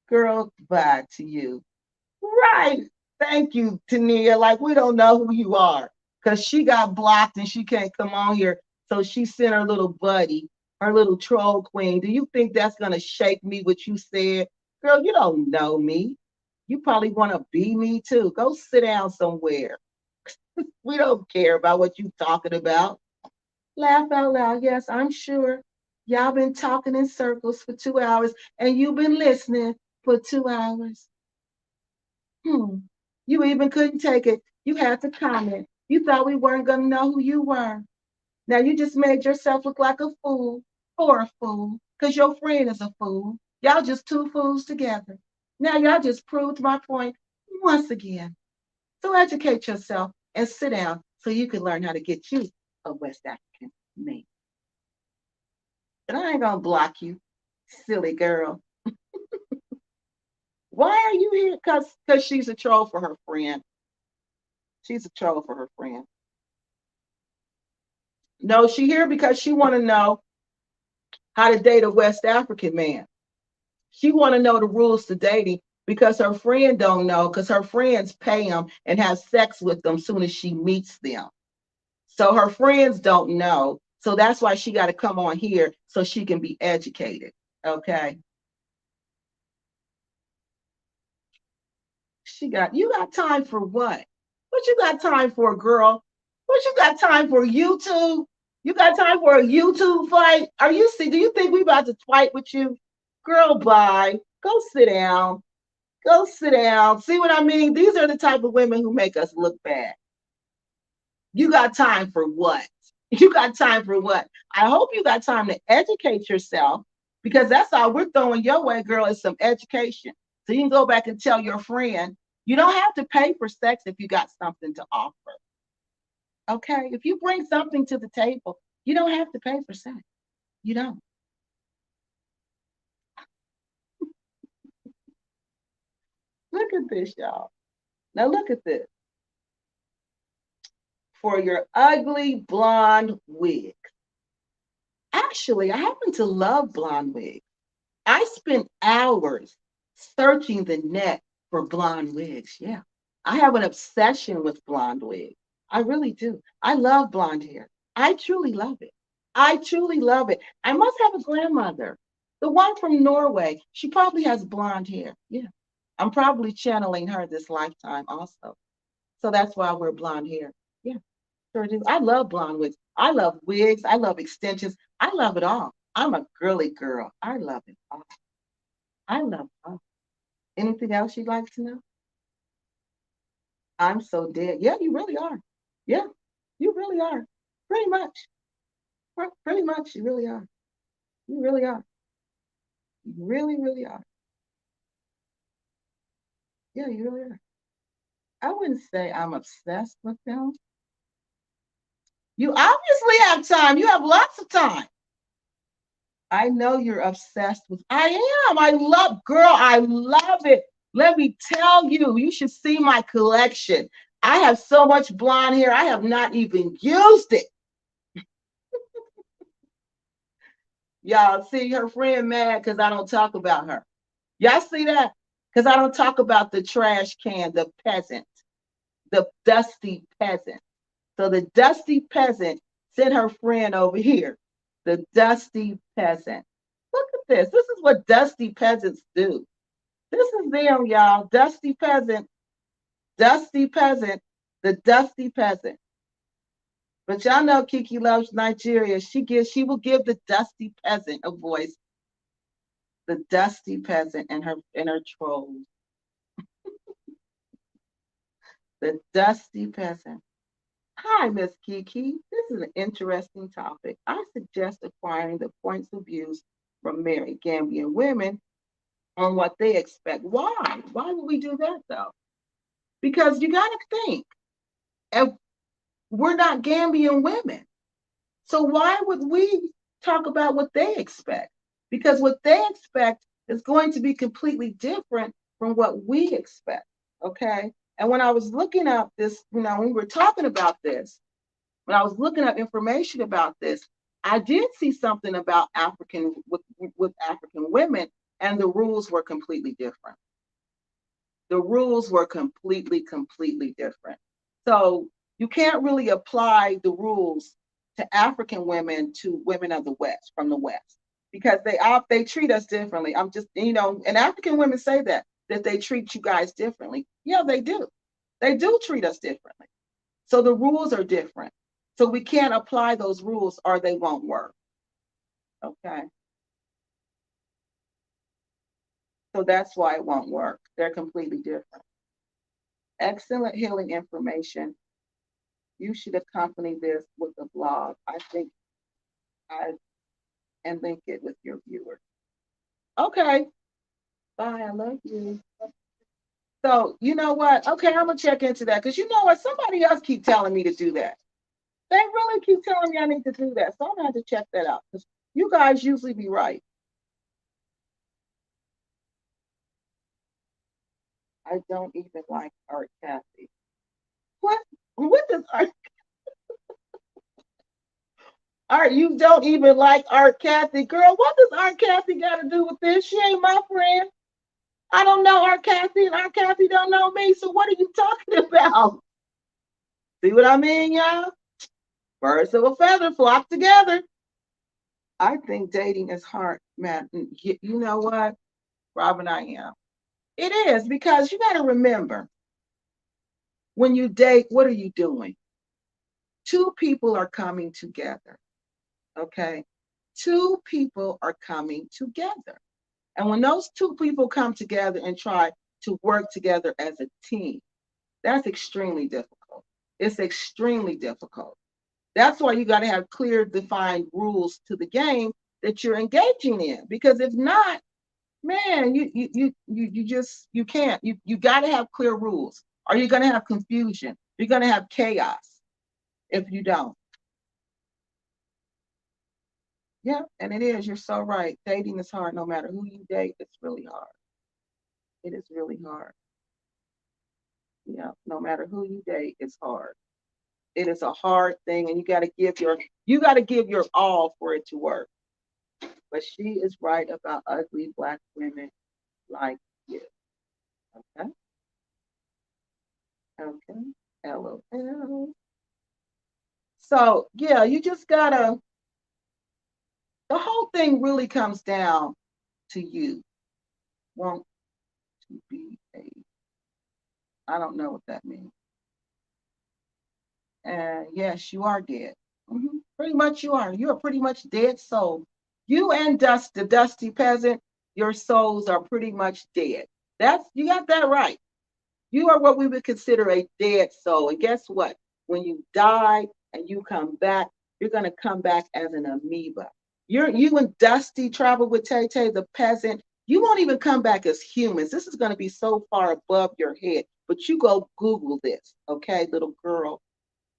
Girl, bye to you. Right. Thank you, Tania. Like, we don't know who you are because she got blocked and she can't come on here. So she sent her little buddy, her little troll queen. Do you think that's going to shake me what you said? Girl, you don't know me. You probably want to be me too. Go sit down somewhere. We don't care about what you talking about. Laugh out loud. Yes, I'm sure. Y'all been talking in circles for 2 hours and you've been listening for 2 hours. You even couldn't take it. You had to comment. You thought we weren't going to know who you were. Now you just made yourself look like a fool or a fool because your friend is a fool. Y'all just two fools together. Now y'all just proved my point once again. So educate yourself and sit down so you can learn how to get you of West African men. And I ain't gonna block you, silly girl. Why are you here? Cause she's a troll for her friend. She's a troll for her friend. No, she here because she want to know how to date a West African man. She want to know the rules to dating because her friend don't know because her friends pay him and have sex with them soon as she meets them. So her friends don't know. So that's why she got to come on here so she can be educated. Okay. You got time for what? What you got time for, girl? What you got time for? YouTube? You got time for a YouTube fight? Do you think we about to fight with you? Girl, bye. Go sit down. Go sit down. See what I mean? These are the type of women who make us look bad. You got time for what? You got time for what? I hope you got time to educate yourself because that's all we're throwing your way, girl, is some education. So you can go back and tell your friend, you don't have to pay for sex if you got something to offer. Okay? If you bring something to the table, you don't have to pay for sex. You don't. Look at this, y'all. Now look at this. For your ugly blonde wig. Actually, I happen to love blonde wigs. I spent hours searching the net for blonde wigs. Yeah. I have an obsession with blonde wigs. I really do. I love blonde hair. I truly love it. I truly love it. I must have a grandmother. The one from Norway. She probably has blonde hair. Yeah. I'm probably channeling her this lifetime also. So that's why I wear blonde hair. Yeah. Sure do. I love blonde wigs. I love wigs. I love extensions. I love it all. I'm a girly girl. I love it all. I love it all. Anything else you'd like to know? I'm so dead. Yeah, you really are. Yeah, you really are. Pretty much. Pretty much, you really are. You really are. You really, really are. Yeah, you really are. I wouldn't say I'm obsessed with them. You obviously have time. You have lots of time. I know you're obsessed with. I am. I love it. Let me tell you, you should see my collection. I have so much blonde hair. I have not even used it. Y'all see her friend mad because I don't talk about her. Y'all see that? Because I don't talk about the trash can, the peasant, the dusty peasant. So the dusty peasant sent her friend over here. The dusty peasant. Look at this. This is what dusty peasants do. This is them, y'all. Dusty peasant, the dusty peasant. But y'all know KeKe loves Nigeria. She will give the dusty peasant a voice. The dusty peasant and her trolls. The dusty peasant. Hi, Miss KeKe. This is an interesting topic. I suggest acquiring the points of views from married Gambian women on what they expect. Why? Why would we do that though? Because you got to think, if we're not Gambian women, so why would we talk about what they expect? Because what they expect is going to be completely different from what we expect. Okay. And when I was looking up this, when we were talking about this, when I was looking up information about this, I did see something about with African women, and the rules were completely different. The rules were completely different. So you can't really apply the rules to African women to women of the West from the West because they treat us differently. I'm just and African women say that they treat you guys differently. Yeah, they do. They do treat us differently. So the rules are different. So we can't apply those rules or they won't work. Okay. So that's why it won't work. They're completely different. Excellent healing information. You should accompany this with a blog. I think and link it with your viewers. Okay. Bye. I love you. So you know what? Okay, I'm gonna check into that because you know what? Somebody else keep telling me to do that. They really keep telling me I need to do that. So I'm gonna have to check that out. Because you guys usually be right. I don't even like art, Kathy. What? What does art? You don't even like art, Kathy, girl. What does art, Kathy, got to do with this? She ain't my friend. I don't know art, Kathy, and art, Kathy don't know me. So what are you talking about? See what I mean, y'all? Birds of a feather flock together. I think dating is hard, man. You know what, Robin? I am. It is because you got to remember when you date, what are you doing? Two people are coming together. Okay. Two people are coming together. And when those two people come together and try to work together as a team, that's extremely difficult. It's extremely difficult. That's why you got to have clear, defined rules to the game that you're engaging in. Because if not, man, you just you can't. You got to have clear rules. Or you're going to have confusion. You're going to have chaos if you don't. Yeah, and it is. You're so right. Dating is hard. No matter who you date, it's really hard. It is really hard. Yeah, no matter who you date, it's hard. It is a hard thing, and you got to give your all for it to work. But she is right about ugly black women like you. Okay, okay, LOL. So yeah, you just gotta. The whole thing really comes down to you want to be a. I don't know what that means. And yes, you are dead. Pretty much you are. You are pretty much dead soul. You and Dust, the dusty peasant, your souls are pretty much dead. That's you got that right. You are what we would consider a dead soul. And guess what? When you die and you come back, you're gonna come back as an amoeba. You and Dusty travel with Tay Tay, the peasant. You won't even come back as humans. This is gonna be so far above your head. But you go Google this, okay, little girl.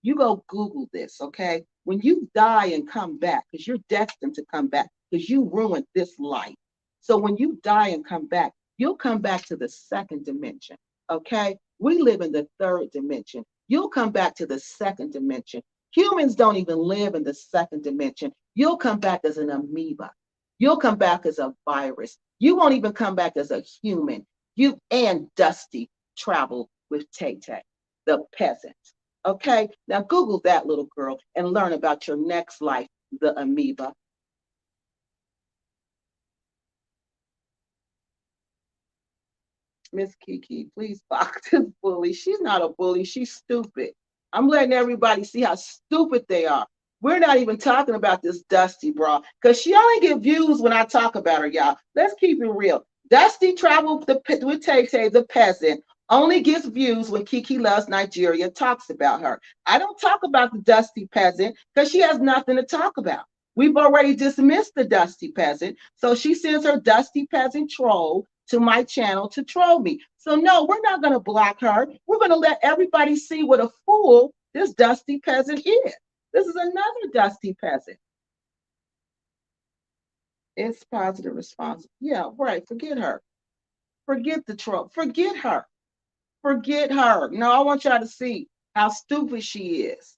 You go Google this, okay? When you die and come back, because you're destined to come back, because you ruined this life. So when you die and come back, you'll come back to the second dimension, okay? We live in the third dimension. You'll come back to the second dimension. Humans don't even live in the second dimension. You'll come back as an amoeba. You'll come back as a virus. You won't even come back as a human. You and Dusty travel with Tay Tay, the peasant. Okay, now Google that, little girl, and learn about your next life, the amoeba. Miss KeKe, please box this bully. She's not a bully. She's stupid. I'm letting everybody see how stupid they are. We're not even talking about this Dusty bra because she only get views when I talk about her, y'all. Let's keep it real. Dusty travel with Tay Tay, the peasant, only gets views when KeKe Loves Nigeria talks about her. I don't talk about the Dusty peasant because she has nothing to talk about. We've already dismissed the Dusty peasant, so she sends her Dusty peasant troll to my channel to troll me. So no, we're not going to block her. We're going to let everybody see what a fool this Dusty peasant is. This is another Dusty peasant. It's positive response. Yeah, right. Forget her. Forget the troll. Forget her. Forget her. No, I want y'all to see how stupid she is.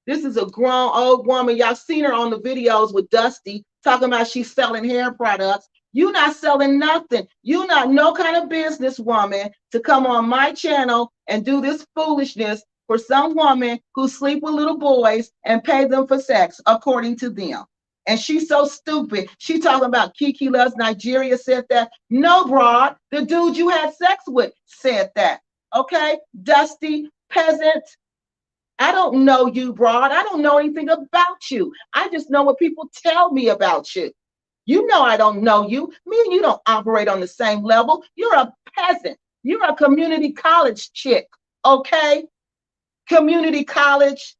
This is a grown old woman. Y'all seen her on the videos with Dusty talking about she's selling hair products. You not selling nothing. You not no kind of businesswoman to come on my channel and do this foolishness for some woman who sleep with little boys and pay them for sex, according to them. And she's so stupid. She talking about KeKe Loves Nigeria said that. No, broad. The dude you had sex with said that. Okay? Dusty, peasant, I don't know you, broad. I don't know anything about you. I just know what people tell me about you. You know I don't know you. Me and you don't operate on the same level. You're a peasant. You're a community college chick, okay? Community college.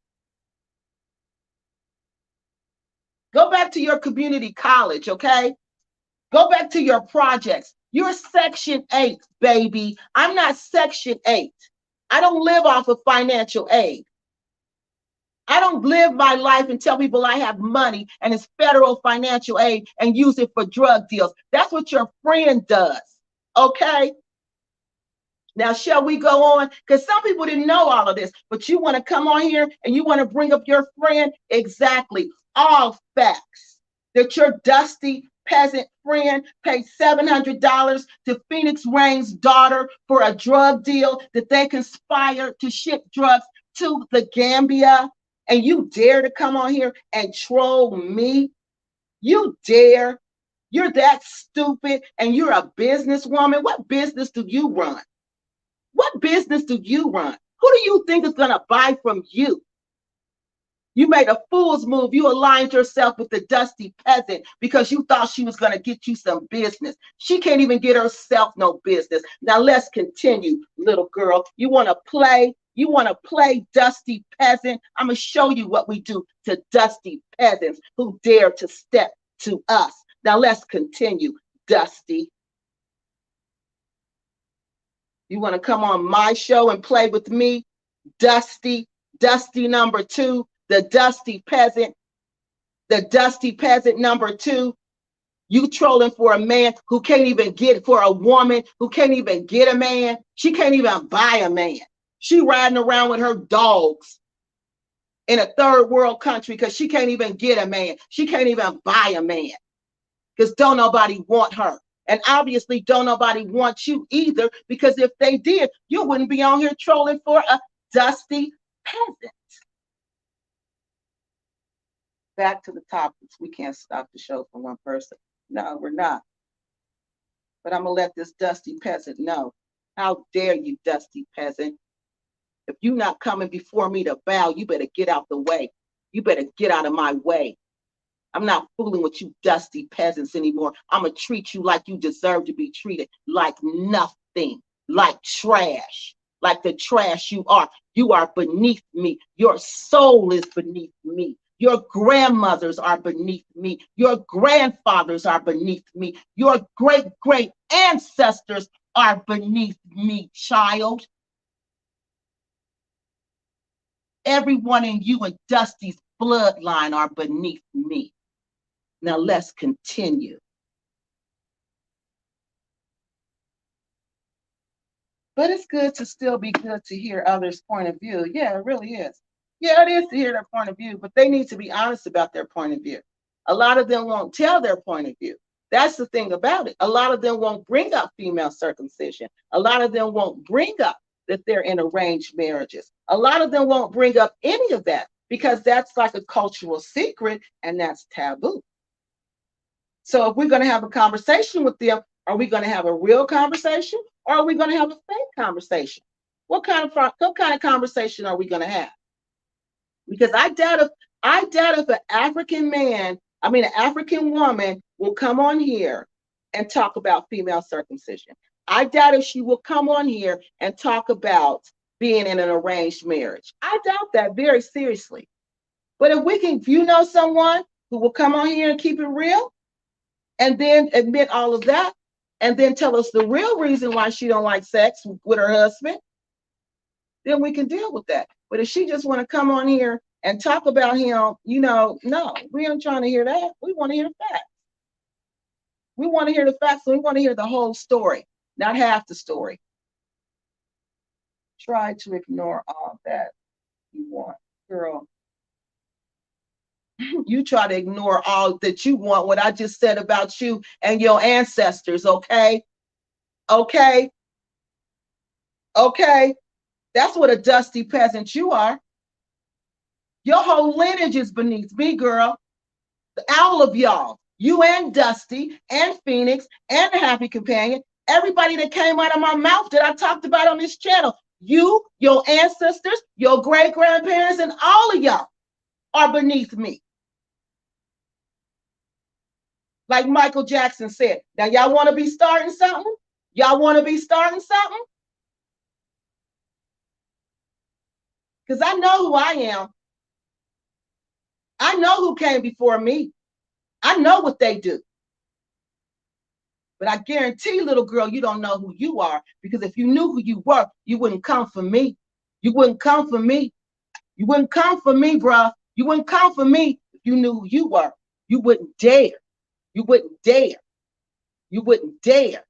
Go back to your community college, okay? Go back to your projects. You're Section 8, baby. I'm not Section 8. I don't live off of financial aid. I don't live my life and tell people I have money and it's federal financial aid and use it for drug deals. That's what your friend does. Okay? Now, shall we go on? Because some people didn't know all of this, but you want to come on here and you want to bring up your friend? Exactly. All facts that your dusty peasant friend paid $700 to Phoenix Rain's daughter for a drug deal that they conspired to ship drugs to the Gambia. And you dare to come on here and troll me? You dare? You're that stupid and you're a businesswoman. What business do you run? What business do you run? Who do you think is going to buy from you? You made a fool's move. You aligned yourself with the dusty peasant because you thought she was going to get you some business. She can't even get herself no business. Now let's continue, little girl. You want to play? You want to play dusty peasant? I'm going to show you what we do to dusty peasants who dare to step to us. Now let's continue, dusty. You want to come on my show and play with me? Dusty number 2, the dusty peasant number 2. You trolling for a man who can't even get, for a woman who can't even get a man. She can't even buy a man. She riding around with her dogs in a third world country because she can't even get a man. She can't even buy a man because don't nobody want her. And obviously don't nobody want you either, because if they did, you wouldn't be on here trolling for a dusty peasant. Back to the topics. We can't stop the show for one person. No, we're not. But I'm going to let this dusty peasant know. How dare you, dusty peasant? If you're not coming before me to bow, you better get out the way. You better get out of my way. I'm not fooling with you dusty peasants anymore. I'm going to treat you like you deserve to be treated, like nothing, like trash, like the trash you are. You are beneath me. Your soul is beneath me. Your grandmothers are beneath me. Your grandfathers are beneath me. Your great ancestors are beneath me, child. Everyone in you and Dusty's bloodline are beneath me. Now let's continue. But it's good to still be good to hear others' point of view. Yeah, it really is. Yeah, it is to hear their point of view, but they need to be honest about their point of view. A lot of them won't tell their point of view. That's the thing about it. A lot of them won't bring up female circumcision. A lot of them won't bring up that they're in arranged marriages. A lot of them won't bring up any of that because that's like a cultural secret and that's taboo. So if we're going to have a conversation with them, are we going to have a real conversation or are we going to have a fake conversation? What kind of conversation are we going to have? Because I doubt if an African woman will come on here and talk about female circumcision. I doubt if she will come on here and talk about being in an arranged marriage. I doubt that very seriously. But if you know someone who will come on here and keep it real, and then admit all of that, and then tell us the real reason why she don't like sex with her husband, then we can deal with that. But if she just want to come on here and talk about him, no, we aren't trying to hear that. We want to hear the facts. We want to hear the facts, and we want to hear the whole story, not half the story. Try to ignore all that you want, girl. You try to ignore all that you want, what I just said about you and your ancestors, okay? Okay? Okay? That's what a dusty peasant you are. Your whole lineage is beneath me, girl. All of y'all. You and Dusty and Phoenix and the Happy Companion. Everybody that came out of my mouth that I talked about on this channel. You, your ancestors, your great-grandparents, and all of y'all are beneath me. Like Michael Jackson said. Now, y'all want to be starting something? Y'all want to be starting something? Because I know who I am. I know who came before me. I know what they do. But I guarantee, little girl, you don't know who you are. Because if you knew who you were, you wouldn't come for me. You wouldn't come for me. You wouldn't come for me, bruh. You wouldn't come for me if you knew who you were. You wouldn't dare. You wouldn't dare. You wouldn't dare.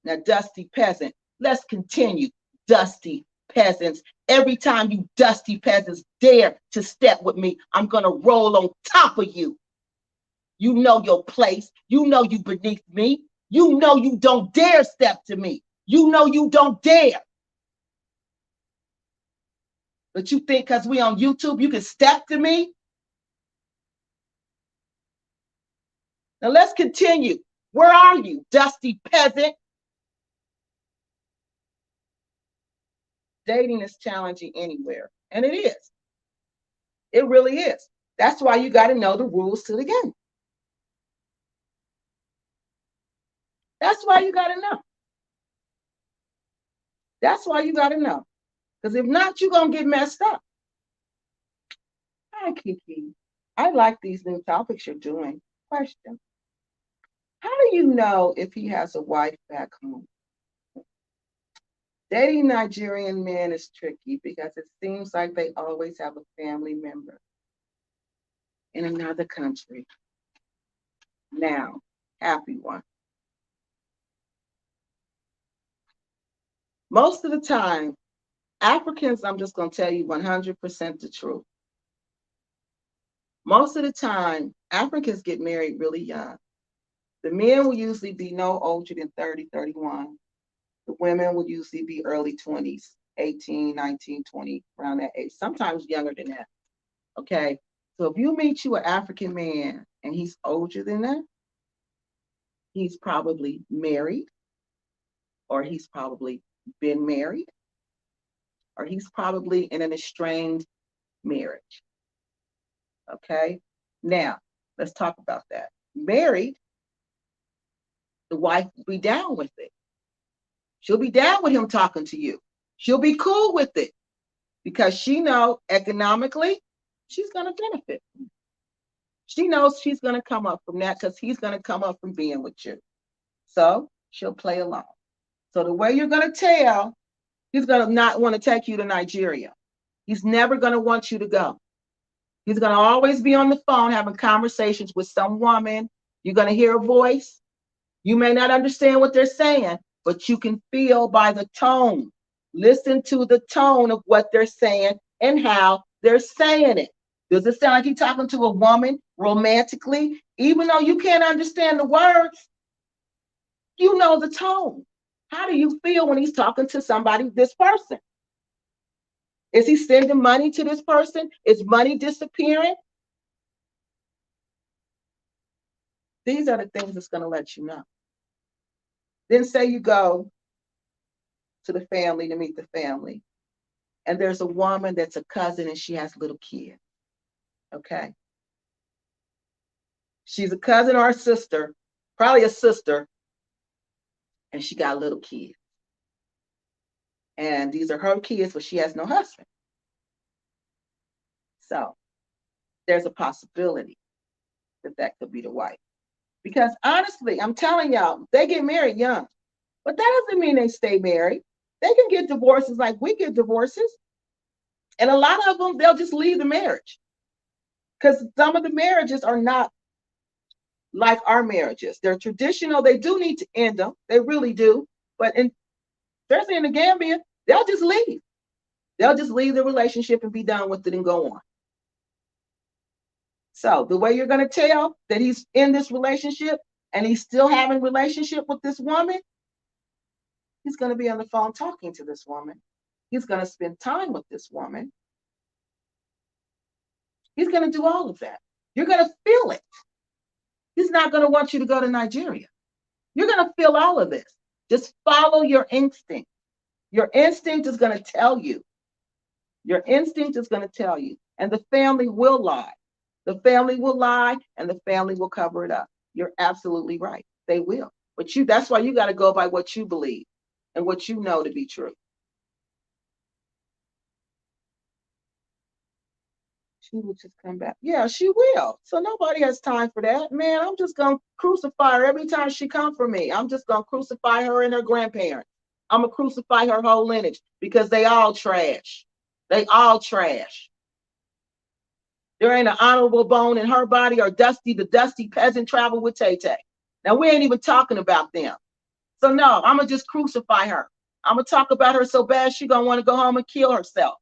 Now, dusty peasant, let's continue. Dusty peasants. Every time you dusty peasants dare to step with me, I'm going to roll on top of you. You know your place. You know you beneath me. You know you don't dare step to me. You know you don't dare. But you think because we on YouTube, you can step to me? Now let's continue. Where are you, dusty peasant? Dating is challenging anywhere. And it is. It really is. That's why you got to know the rules to the game. That's why you got to know. That's why you got to know. Because if not, you're going to get messed up. Hi, KeKe. I like these new topics you're doing. Question. How do you know if he has a wife back home? Dating Nigerian men is tricky because it seems like they always have a family member in another country. Now, happy one. Most of the time, Africans, I'm just going to tell you 100% the truth. Most of the time, Africans get married really young. The men will usually be no older than 30, 31. The women will usually be early 20s, 18, 19, 20, around that age, sometimes younger than that. Okay? So if you meet you an African man and he's older than that, he's probably married, or he's probably been married, or he's probably in an estranged marriage. Okay? Now, let's talk about that. Married, the wife will be down with it. She'll be down with him talking to you. She'll be cool with it because she knows economically she's going to benefit. She knows she's going to come up from that because he's going to come up from being with you. So she'll play along. So the way you're going to tell, he's going to not want to take you to Nigeria. He's never going to want you to go. He's going to always be on the phone having conversations with some woman. You're going to hear a voice. You may not understand what they're saying, but you can feel by the tone. Listen to the tone of what they're saying and how they're saying it. Does it sound like he's talking to a woman romantically? Even though you can't understand the words, you know the tone. How do you feel when he's talking to somebody, this person? Is he sending money to this person? Is money disappearing? These are the things that's going to let you know. Then say you go to the family to meet the family, and there's a woman that's a cousin and she has little kids. Okay. She's a cousin or a sister, probably a sister, and she got little kids. And these are her kids, but she has no husband. So there's a possibility that that could be the wife. Because honestly, I'm telling y'all, they get married young, but that doesn't mean they stay married. They can get divorces like we get divorces. And a lot of them, they'll just leave the marriage. Because some of the marriages are not like our marriages. They're traditional. They do need to end them. They really do. But especially in the Gambia, they'll just leave. They'll just leave the relationship and be done with it and go on. So the way you're going to tell that he's in this relationship and he's still having a relationship with this woman, he's going to be on the phone talking to this woman. He's going to spend time with this woman. He's going to do all of that. You're going to feel it. He's not going to want you to go to Nigeria. You're going to feel all of this. Just follow your instinct. Your instinct is going to tell you. Your instinct is going to tell you. And the family will lie. The family will lie and the family will cover it up. You're absolutely right. They will. But that's why you got to go by what you believe and what you know to be true. She will just come back. Yeah, she will. So nobody has time for that. Man, I'm just going to crucify her every time she comes for me. I'm just going to crucify her and her grandparents. I'm going to crucify her whole lineage because they all trash. They all trash. There ain't an honorable bone in her body, or Dusty, the dusty peasant, travel with Tay Tay. Now, we ain't even talking about them. So, no, I'm going to just crucify her. I'm going to talk about her so bad she going to want to go home and kill herself.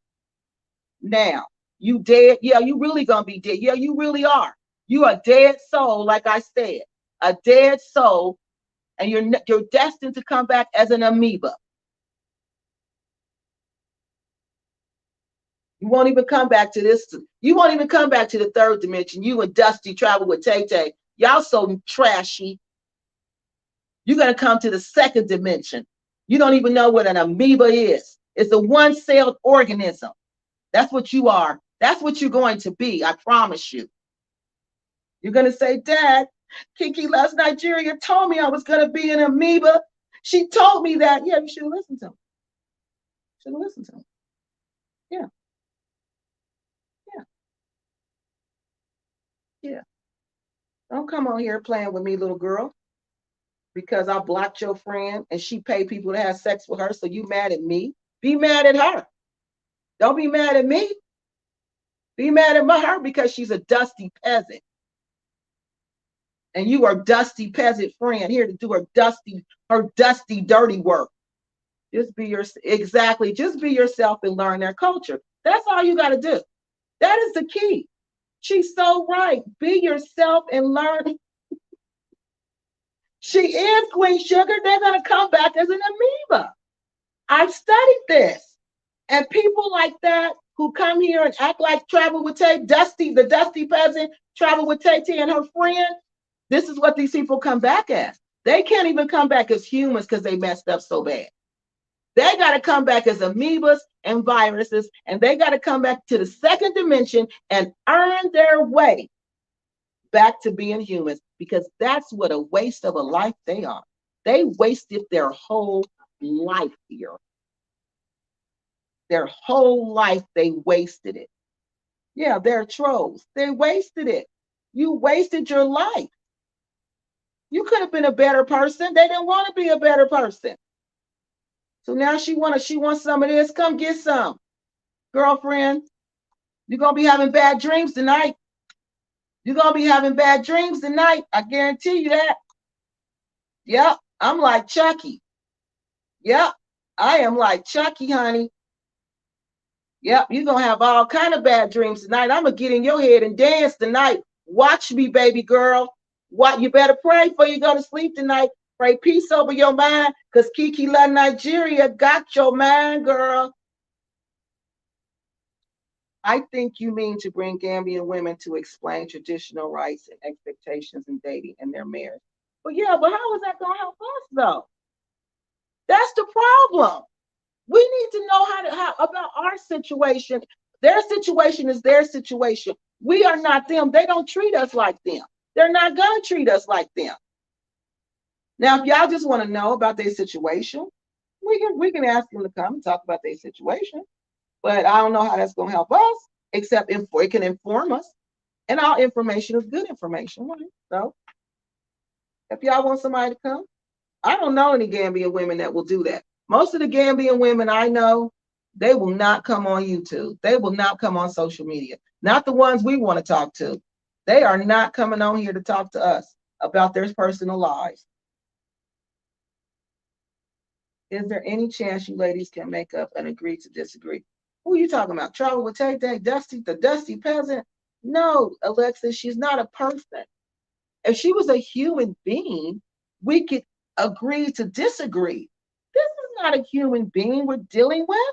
Now, you dead? Yeah, you really going to be dead. Yeah, you really are. You a dead soul, like I said. A dead soul, and you're destined to come back as an amoeba. You won't even come back to this. You won't even come back to the third dimension. You and Dusty travel with Tay Tay. Y'all so trashy. You're going to come to the second dimension. You don't even know what an amoeba is. It's a one-celled organism. That's what you are. That's what you're going to be. I promise you. You're going to say, Dad, KeKe loves Nigeria told me I was going to be an amoeba. She told me that. Yeah, you should have listened to him. Should have listened to him. Yeah. Yeah. Yeah. Don't come on here playing with me, little girl, because I blocked your friend and she paid people to have sex with her. So you mad at me? Be mad at her. Don't be mad at me. Be mad at her because she's a dusty peasant. And you are dusty peasant friend here to do her dusty, dirty work. Just be exactly. Just be yourself and learn their culture. That's all you got to do. That is the key. She's so right. Be yourself and learn. She is Queen Sugar. They're going to come back as an amoeba. I've studied this. And people like that who come here and act like travel with Tay, Dusty, the dusty peasant, travel with Tay Tay and her friend, this is what these people come back as. They can't even come back as humans because they messed up so bad. They got to come back as amoebas and viruses, and they got to come back to the second dimension and earn their way back to being humans, because that's what a waste of a life they are. They wasted their whole life here. Their whole life, they wasted it. Yeah, they're trolls. They wasted it. You wasted your life. You could have been a better person. They didn't want to be a better person. So now she wants some of this. Come get some. Girlfriend, you're going to be having bad dreams tonight. You're going to be having bad dreams tonight. I guarantee you that. Yep, I'm like Chucky. Yep, I am like Chucky, honey. Yep, you're going to have all kind of bad dreams tonight. I'm going to get in your head and dance tonight. Watch me, baby girl. What? You better pray before you go to sleep tonight. Pray peace over your mind, because KeKe love Nigeria got your mind, girl. I think you mean to bring Gambian women to explain traditional rights and expectations in dating and their marriage. But yeah, but how is that going to help us, though? That's the problem. We need to know how about our situation. Their situation is their situation. We are not them. They don't treat us like them. They're not going to treat us like them. Now, if y'all just want to know about their situation, we can ask them to come and talk about their situation. But I don't know how that's going to help us, except if it can inform us. And all information is good information, right? So if y'all want somebody to come, I don't know any Gambian women that will do that. Most of the Gambian women I know, they will not come on YouTube. They will not come on social media. Not the ones we want to talk to. They are not coming on here to talk to us about their personal lives. Is there any chance you ladies can make up and agree to disagree? Who are you talking about? Travel with Tay Tay, Dusty, the dusty peasant? No, Alexis, she's not a person. If she was a human being, we could agree to disagree. This is not a human being we're dealing with.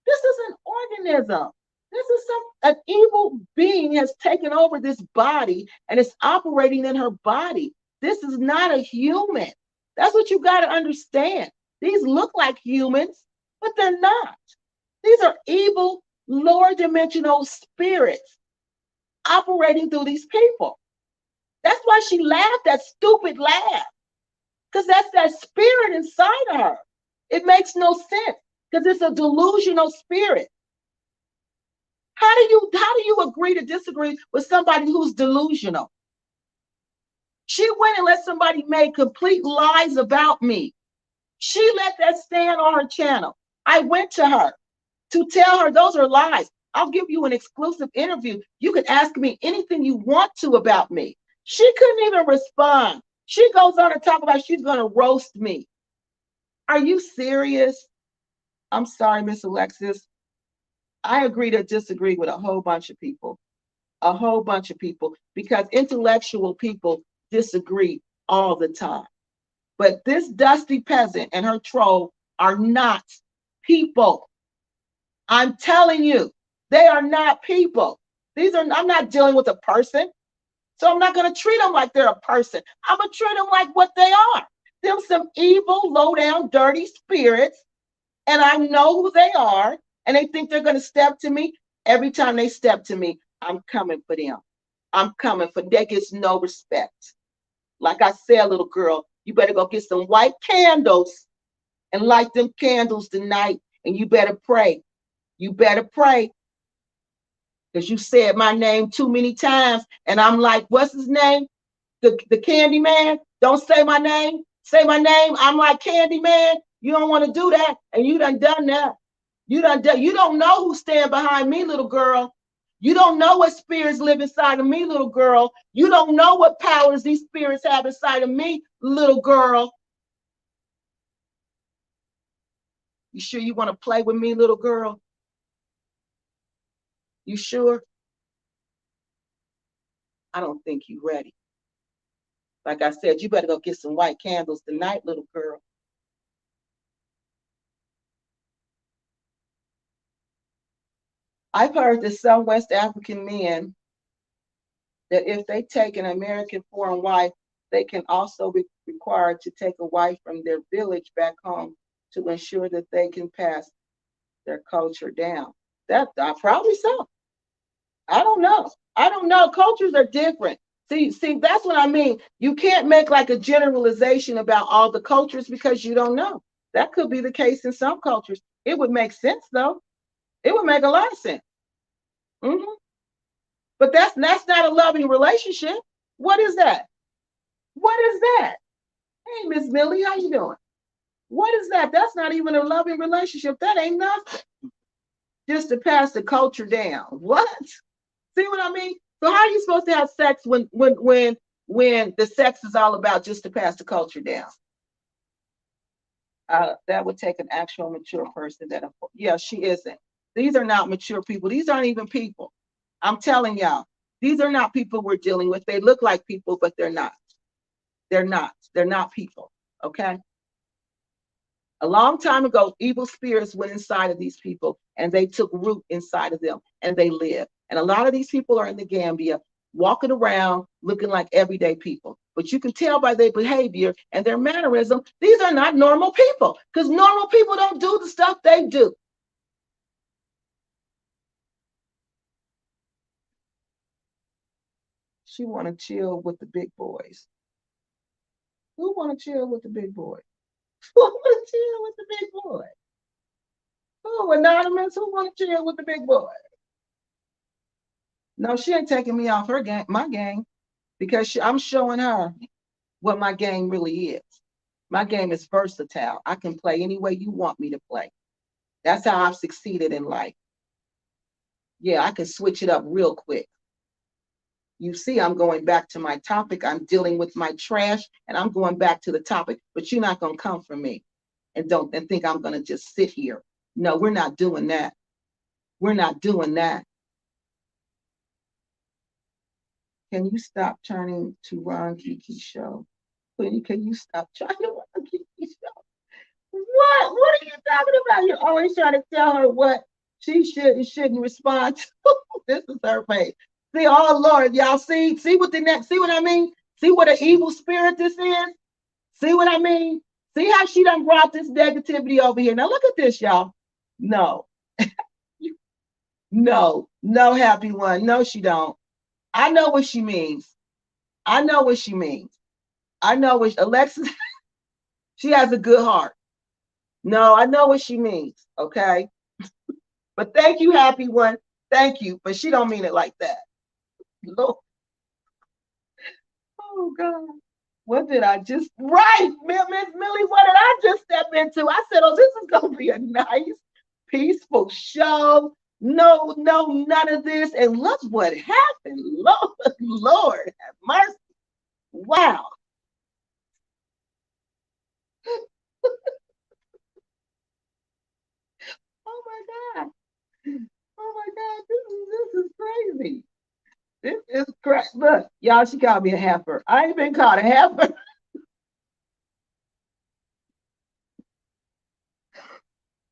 This is an organism. This is an evil being has taken over this body and is operating in her body. This is not a human. That's what you got to understand. These look like humans, but they're not. These are evil, lower dimensional spirits operating through these people. That's why she laughed, that stupid laugh, because that's that spirit inside of her. It makes no sense because it's a delusional spirit. How do you agree to disagree with somebody who's delusional? She went and let somebody make complete lies about me. She let that stand on her channel. I went to her. to tell her those are lies. I'll give you an exclusive interview. You can ask me anything you want to about me. She couldn't even respond. She goes on to talk about she's going to roast me. Are you serious? I'm sorry, Miss Alexis. I agree to disagree with a whole bunch of people. A whole bunch of people, because intellectual people disagree all the time. But this dusty peasant and her troll are not people. I'm telling you, they are not people. I'm not dealing with a person. So I'm not going to treat them like they're a person. I'm going to treat them like what they are. Them some evil, low down, dirty spirits. And I know who they are. And they think they're going to step to me. Every time they step to me, I'm coming for them. I'm coming for them. That gets no respect. Like I said, little girl, you better go get some white candles and light them candles tonight. And you better pray. You better pray. Because you said my name too many times. And I'm like, what's his name? The Candy Man. Don't say my name. Say my name. I'm like Candy Man. You don't want to do that. And you done that. You don't know who stand behind me, little girl. You don't know what spirits live inside of me, little girl. You don't know what powers these spirits have inside of me, little girl. You sure you want to play with me, little girl? You sure? I don't think you're ready. Like I said, you better go get some white candles tonight, little girl. I've heard that some West African men, that if they take an American foreign wife, they can also be required to take a wife from their village back home to ensure that they can pass their culture down. That probably so. I don't know. I don't know. Cultures are different. See, that's what I mean. You can't make like a generalization about all the cultures because you don't know. That could be the case in some cultures. It would make sense though. It would make a lot of sense. Mm-hmm. But that's not a loving relationship. What is that? What is that? Hey, Miss Millie, how you doing? What is that? That's not even a loving relationship. That ain't nothing. Just to pass the culture down. What? See what I mean? So how are you supposed to have sex when the sex is all about just to pass the culture down? That would take an actual mature person. Yeah, she isn't. These are not mature people. These aren't even people. I'm telling y'all, these are not people we're dealing with. They look like people, but they're not. They're not. They're not people. Okay. A long time ago, evil spirits went inside of these people and they took root inside of them and they live. And a lot of these people are in the Gambia walking around looking like everyday people. But you can tell by their behavior and their mannerism, these are not normal people because normal people don't do the stuff they do. She want to chill with the big boys. Who want to chill with the big boys? Who want to chill with the big boy? Who, anonymous? Who want to chill with the big boy? No, she ain't taking me off her game, my game, because I'm showing her what my game really is. My game is versatile. I can play any way you want me to play. That's how I've succeeded in life. Yeah, I can switch it up real quick. You see, I'm going back to my topic. I'm dealing with my trash and I'm going back to the topic, but you're not going to come for me and think I'm going to just sit here. No, we're not doing that. We're not doing that. Can you stop trying to run KeKe show? Can you stop trying to run KeKe show? What? What are you talking about? You're always trying to tell her what she should and shouldn't respond to. This is her face. See, oh Lord, y'all see what the next, see what I mean? See what an evil spirit this is? See what I mean? See how she done brought this negativity over here. Now look at this, y'all. No, no, happy one. No, she don't. I know what she means. I know what she means. I know what Alexis, she has a good heart. No, I know what she means. Okay. But thank you, happy one. Thank you. But she don't mean it like that. Lord. Oh God. What did I just Miss Millie? What did I just step into? I said, oh, this is gonna be a nice peaceful show. No, no, none of this. And look what happened. Lord, Lord have mercy. Wow. Oh my God. Oh my God. This is crazy. This is crazy. Look, y'all, she called me a heifer. I ain't been called a heifer.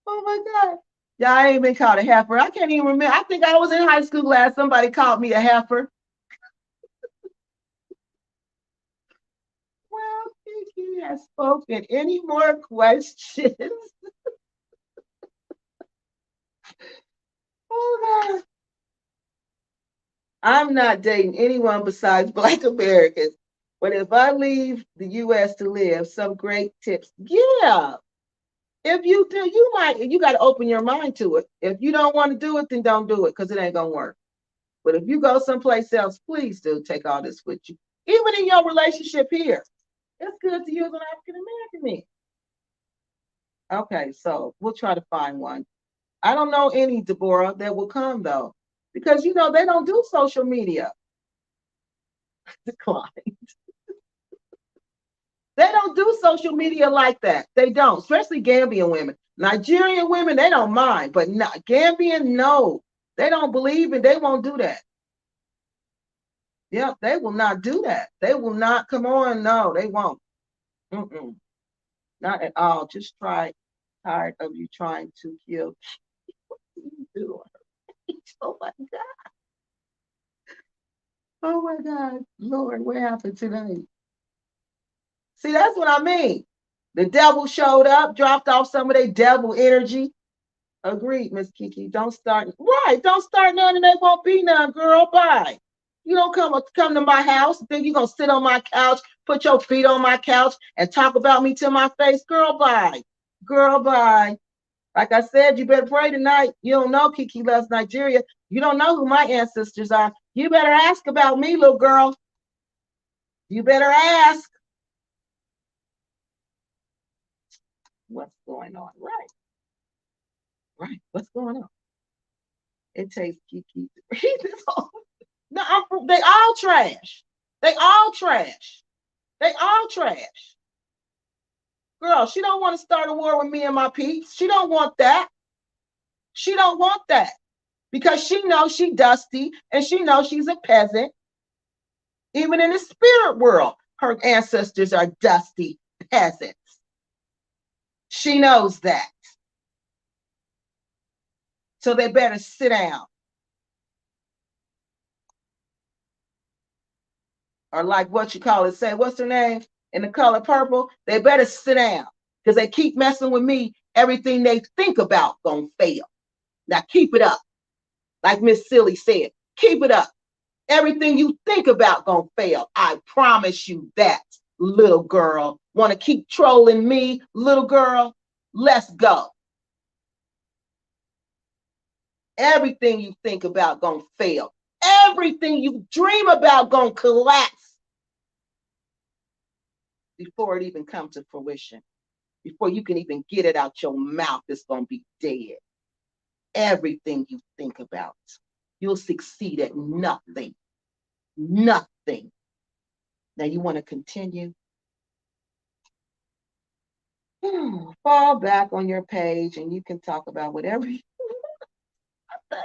Oh my God. Yeah, I ain't been called a heifer. I can't even remember. I think I was in high school last. Somebody called me a heifer. Well, KeKe has spoken. Any more questions? Oh God. I'm not dating anyone besides Black Americans. But if I leave the US to live, some great tips. Yeah. If you do, you got to open your mind to it. If you don't want to do it, then don't do it because it ain't going to work. But if you go someplace else, please do take all this with you. Even in your relationship here, it's good to use an African American man. Okay, so we'll try to find one. I don't know any, Deborah, that will come though, because they don't do social media. Decline. They don't do social media like that. They don't, especially Gambian women. Nigerian women, they don't mind, but not Gambian, no. They don't believe it. They won't do that. Yeah, they will not do that. They will not. Come on, no, they won't. Mm-mm, not at all. Just try. Tired of you trying to kill. Oh my God. Oh my God. Lord, what happened today? See, that's what I mean. The devil showed up, dropped off some of their devil energy. Agreed, Miss KeKe. Don't start. Right. Don't start none and they won't be none, girl. Bye. You don't come to my house. Think you're gonna sit on my couch, put your feet on my couch, and talk about me to my face. Girl, bye. Girl, bye. Like I said, you better pray tonight. You don't know KeKe loves Nigeria. You don't know who my ancestors are. You better ask about me, little girl. You better ask. What's going on? Right. Right. What's going on? It takes KeKe to read this whole. No, they all trash. They all trash. They all trash. Girl, she don't want to start a war with me and my peeps. She don't want that. She don't want that because she knows she dusty and she knows she's a peasant. Even in the spirit world, her ancestors are dusty peasants. She knows that. So they better sit down. Or like what you call it, say, what's her name? In the color purple, they better sit down. Because they keep messing with me. Everything they think about gonna fail. Now keep it up. Like Miss Silly said, keep it up. Everything you think about gonna fail. I promise you that, little girl. Want to keep trolling me, little girl? Let's go. Everything you think about gonna fail. Everything you dream about gonna collapse before it even comes to fruition. Before you can even get it out your mouth, it's gonna be dead. Everything you think about, you'll succeed at nothing. Nothing. Now you want to continue? Fall back on your page and you can talk about whatever you want.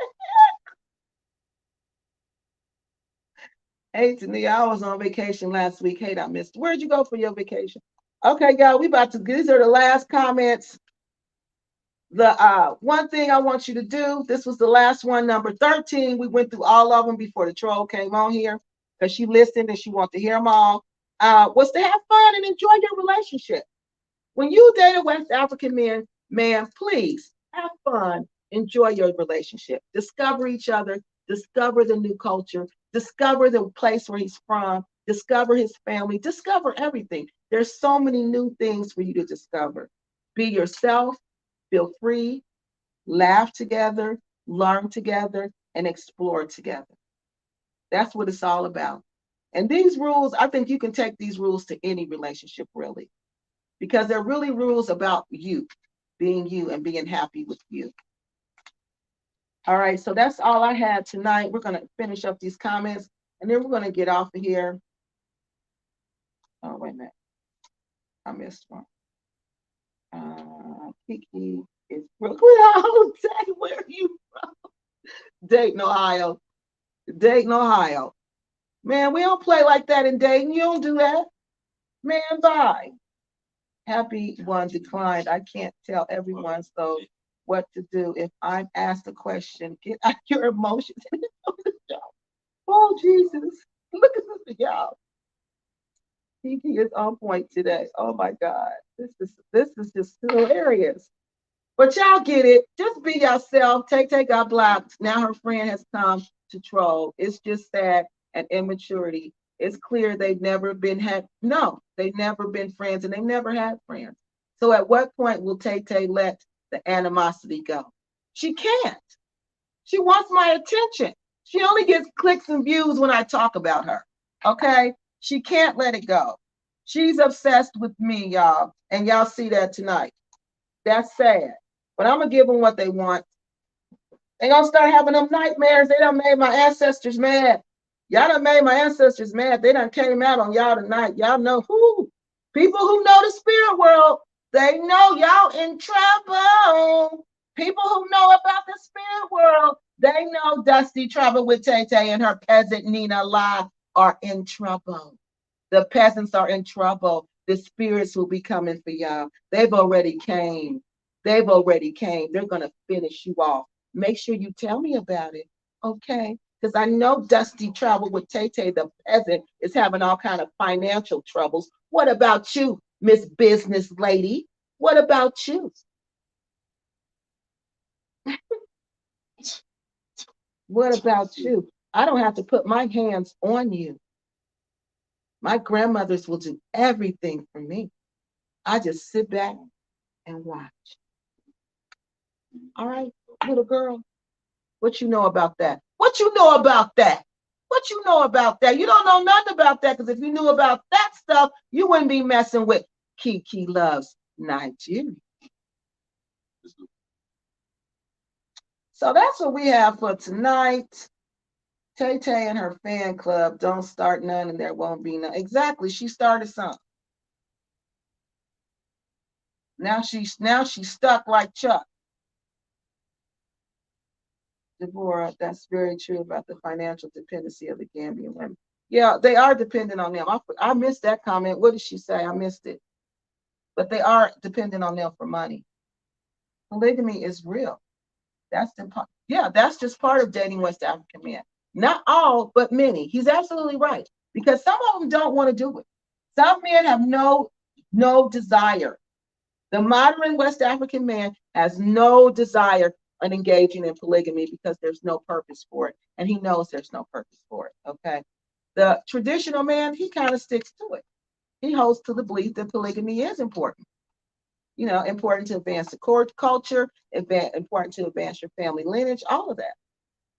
Hey, Tania, I was on vacation last week. Hey, I missed. Where'd you go for your vacation? Okay, y'all, we about to, these are the last comments. The one thing I want you to do, this was the last one, number 13. We went through all of them before the troll came on here because she listened and she wanted to hear them all. Was to have fun and enjoy your relationship. When you date a West African man, please have fun, enjoy your relationship, discover each other, discover the new culture, discover the place where he's from, discover his family, discover everything. There's so many new things for you to discover. Be yourself, feel free, laugh together, learn together, and explore together. That's what it's all about. And these rules, I think you can take these rules to any relationship, really, because they're really rules about you, being you, and being happy with you. All right, so that's all I had tonight. We're going to finish up these comments and then we're going to get off of here. Oh, wait a minute. I missed one. KeKe is Brooklyn. Oh, Dayton, where are you from? Dayton, Ohio. Dayton, Ohio. Man, we don't play like that in Dayton. You don't do that. Man, bye. Happy one declined. I can't tell everyone so what to do. If I'm asked a question, get out your emotions. Oh, Jesus. Look at this, y'all. KeKe is on point today. Oh my God. This is just hilarious. But y'all get it. Just be yourself. Take got blocked. Now her friend has come to troll. It's just sad and immaturity. It's clear they've never been they've never been friends and they've never had friends. So at what point will Tay let the animosity go? She can't. She wants my attention. She only gets clicks and views when I talk about her. Okay? She can't let it go. She's obsessed with me, y'all. And y'all see that tonight. That's sad. But I'm going to give them what they want. They're going to start having them nightmares. They done made my ancestors mad. Y'all done made my ancestors mad. They done came out on y'all tonight. Y'all know who? People who know the spirit world, they know y'all in trouble. People who know about the spirit world, they know Dusty Trouble with Tay and her peasant Nina La are in trouble. The peasants are in trouble. The spirits will be coming for y'all. They've already came. They've already came. They're going to finish you off. Make sure you tell me about it, okay? Because I know Dusty Travel with Tay the peasant, is having all kind of financial troubles. What about you, Miss Business Lady? What about you? What about you? I don't have to put my hands on you. My grandmothers will do everything for me. I just sit back and watch. All right, little girl, what you know about that? What you know about that? What you know about that? You don't know nothing about that, because if you knew about that stuff, you wouldn't be messing with KeKe Loves Nigeria. So that's what we have for tonight. Tay and her fan club, don't start none and there won't be none. Exactly, she started some. Now she's stuck like Chuck. Deborah, that's very true about the financial dependency of the Gambian women. Yeah, they are dependent on them. I missed that comment. What did she say? I missed it. But they are dependent on them for money. Polygamy is real. That's just part of dating West African men. Not all, but many. He's absolutely right. Because some of them don't want to do it. Some men have no desire. The modern West African man has no desire on engaging in polygamy because there's no purpose for it. And he knows there's no purpose for it. Okay. The traditional man, he kind of sticks to it. He holds to the belief that polygamy is important. Important to advance the culture, important to advance your family lineage, all of that.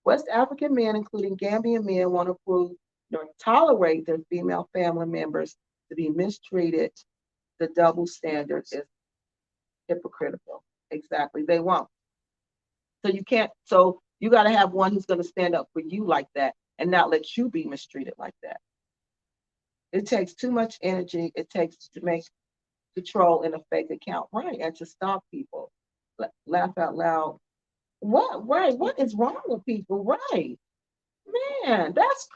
West African men, including Gambian men, want to prove nor tolerate their female family members to be mistreated. The double standard is hypocritical. Exactly. They won't. So you got to have one who's going to stand up for you like that and not let you be mistreated like that. It takes too much energy. It takes to make control in a fake account, right? And to stop people. Laugh out loud. What? Right. What is wrong with people? Right. Man, that's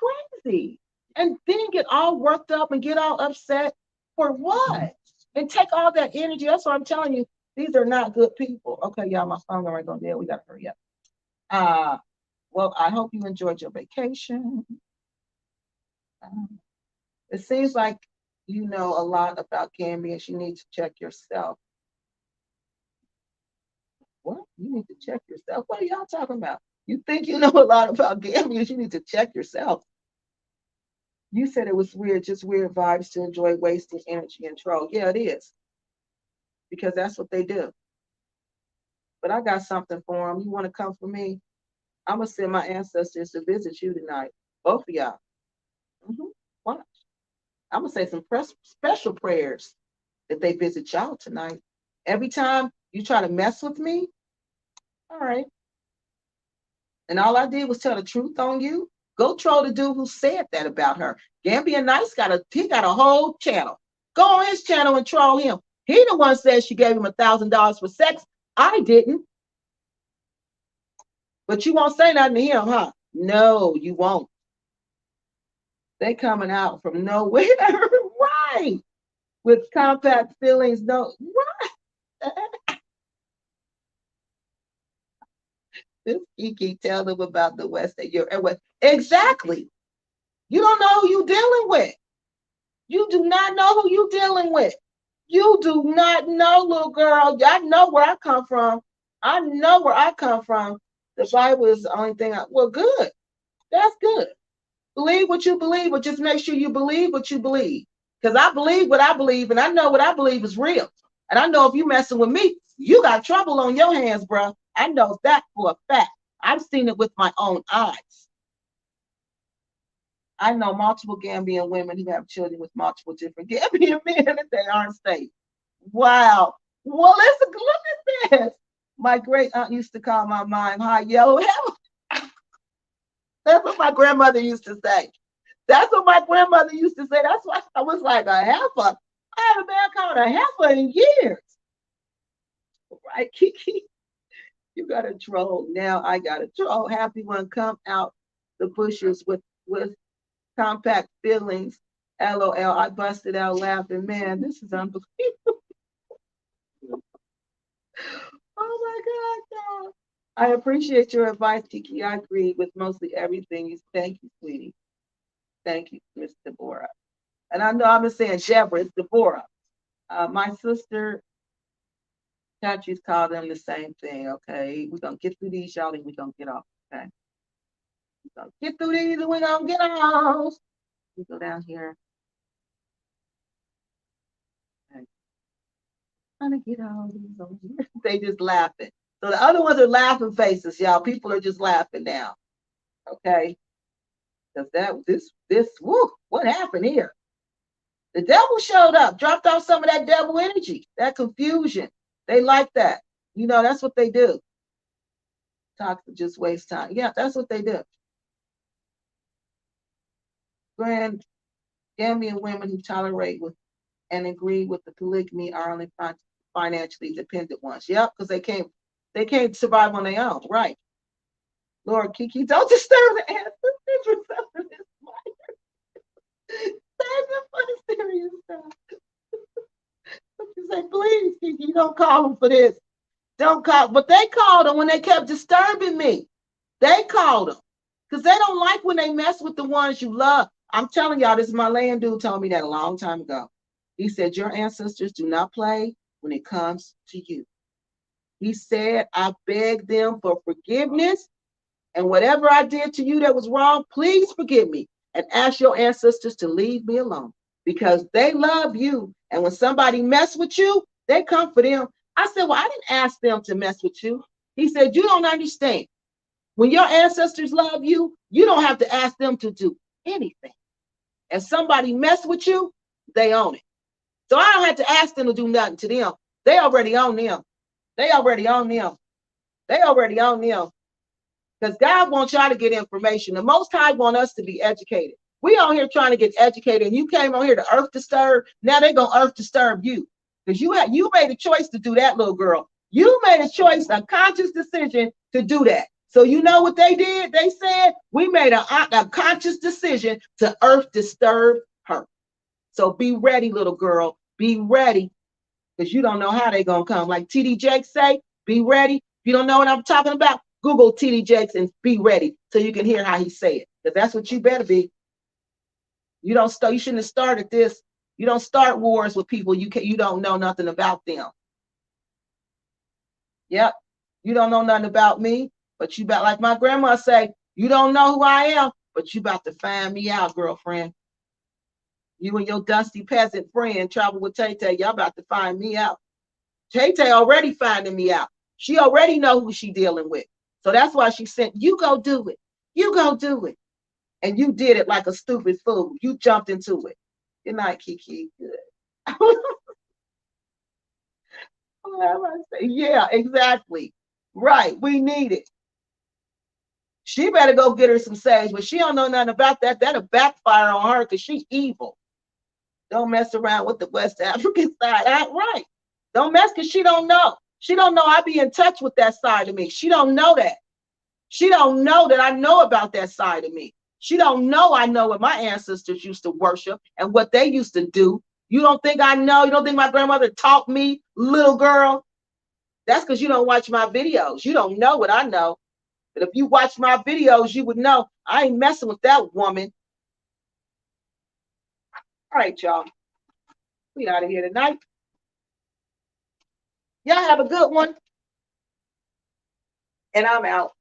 crazy. And then get all worked up and get all upset for what? And take all that energy. That's what I'm telling you. These are not good people. Okay, y'all, my phone already going dead. We got to hurry up. Well, I hope you enjoyed your vacation. It seems like you know a lot about Gambians. You need to check yourself. What? You need to check yourself? What are y'all talking about? You think you know a lot about Gambians? You need to check yourself. You said it was weird, just weird vibes to enjoy wasting energy and troll. Yeah, it is. Because that's what they do. But I got something for them. You want to come for me? I'm going to send my ancestors to visit you tonight. Both of y'all. Watch. I'm going to say some special prayers that they visit y'all tonight. Every time you try to mess with me, all right. And all I did was tell the truth on you. Go troll the dude who said that about her. Gambian Nice got a whole channel. Go on his channel and troll him. He the one said she gave him $1,000 for sex. I didn't. But you won't say nothing to him, huh? No, you won't. They coming out from nowhere, right? With compact feelings, no, right? This KeKe tell them about the West that you're West. Exactly. You don't know who you're dealing with. You do not know who you're dealing with. You do not know, little girl. I know where I come from. I know where I come from. The Bible is the only thing well, good. That's good. Believe what you believe, but just make sure you believe what you believe. Because I believe what I believe, and I know what I believe is real. And I know if you messing with me, you got trouble on your hands, bro. I know that for a fact. I've seen it with my own eyes. I know multiple Gambian women who have children with multiple different Gambian men and they aren't safe. Wow. Well, listen, look at this. My great aunt used to call my mom high yellow hell. That's what my grandmother used to say. That's what my grandmother used to say. That's why I was like a heifer. I haven't been called a heifer in years. Right, KeKe? You got a troll. Now I got a troll. Happy one come out the bushes with compact feelings. LOL. I busted out laughing. Man, this is unbelievable. Oh my God, no. I appreciate your advice, KeKe. I agree with mostly everything you thank you, sweetie. Thank you, Miss Deborah. And I know I've been saying Deborah, it's Deborah. My sister, countries call them the same thing, okay? We're going to get through these, y'all, and we're going to get off, okay? We're going to get through these, and we're going to get off. We go down here. Okay. Trying to get all these over here. They just laughing. So the other ones are laughing faces, y'all. People are just laughing now, okay? Because woo, what happened here? The devil showed up, dropped off some of that devil energy, that confusion. They like that. You know, that's what they do. Talk to just waste time. Yeah, that's what they do. Grand Gambian women who tolerate with and agree with the polygamy are only financially dependent ones. Yep, because they can't survive on their own. Right. Lord KeKe, don't disturb the ancestors for this minor. Save them for the serious stuff. You say, please, KeKe, don't call them for this. Don't call, but they called them when they kept disturbing me. They called them because they don't like when they mess with the ones you love. I'm telling y'all, this Malayan dude told me that a long time ago. He said, your ancestors do not play when it comes to you. He said, I beg them for forgiveness, and whatever I did to you that was wrong, please forgive me and ask your ancestors to leave me alone because they love you. And when somebody mess with you, they come for them. I said, well, I didn't ask them to mess with you. He said, you don't understand. When your ancestors love you, you don't have to ask them to do anything. If somebody mess with you, they own it. So I don't have to ask them to do nothing to them. They already own them. They already own them. They already own them. Because God wants y'all to get information. The Most High want us to be educated. We on here trying to get educated, and you came on here to earth disturb. Now they're going to earth disturb you. Because you made a choice to do that, little girl. You made a choice, a conscious decision to do that. So you know what they did? They said, we made a conscious decision to earth disturb her. So be ready, little girl. Be ready. Because you don't know how they're going to come. Like TD Jakes say, be ready. If you don't know what I'm talking about, Google TD Jakes and be ready so you can hear how he say it. Because that's what you better be. You shouldn't have started this. You don't start wars with people you don't know nothing about them. Yep. You don't know nothing about me, but you about, like my grandma say, you don't know who I am, but you about to find me out, girlfriend. You and your dusty peasant friend travel with Tay Tay. Y'all about to find me out. Tay Tay already finding me out. She already know who she dealing with. So that's why she said, you go do it. You go do it. And you did it like a stupid fool. You jumped into it. Good night, KeKe. Good. Yeah, exactly. Right. We need it. She better go get her some sage, but she don't know nothing about that. That'll backfire on her because she's evil. Don't mess around with the West African side. Right. Don't mess because she don't know. She don't know I be in touch with that side of me. She don't know that. She don't know that I know about that side of me. She don't know I know what my ancestors used to worship and what they used to do. You don't think I know? You don't think my grandmother taught me, little girl? That's because you don't watch my videos. You don't know what I know. But if you watch my videos, you would know I ain't messing with that woman. All right, y'all. We out of here tonight. Y'all have a good one. And I'm out.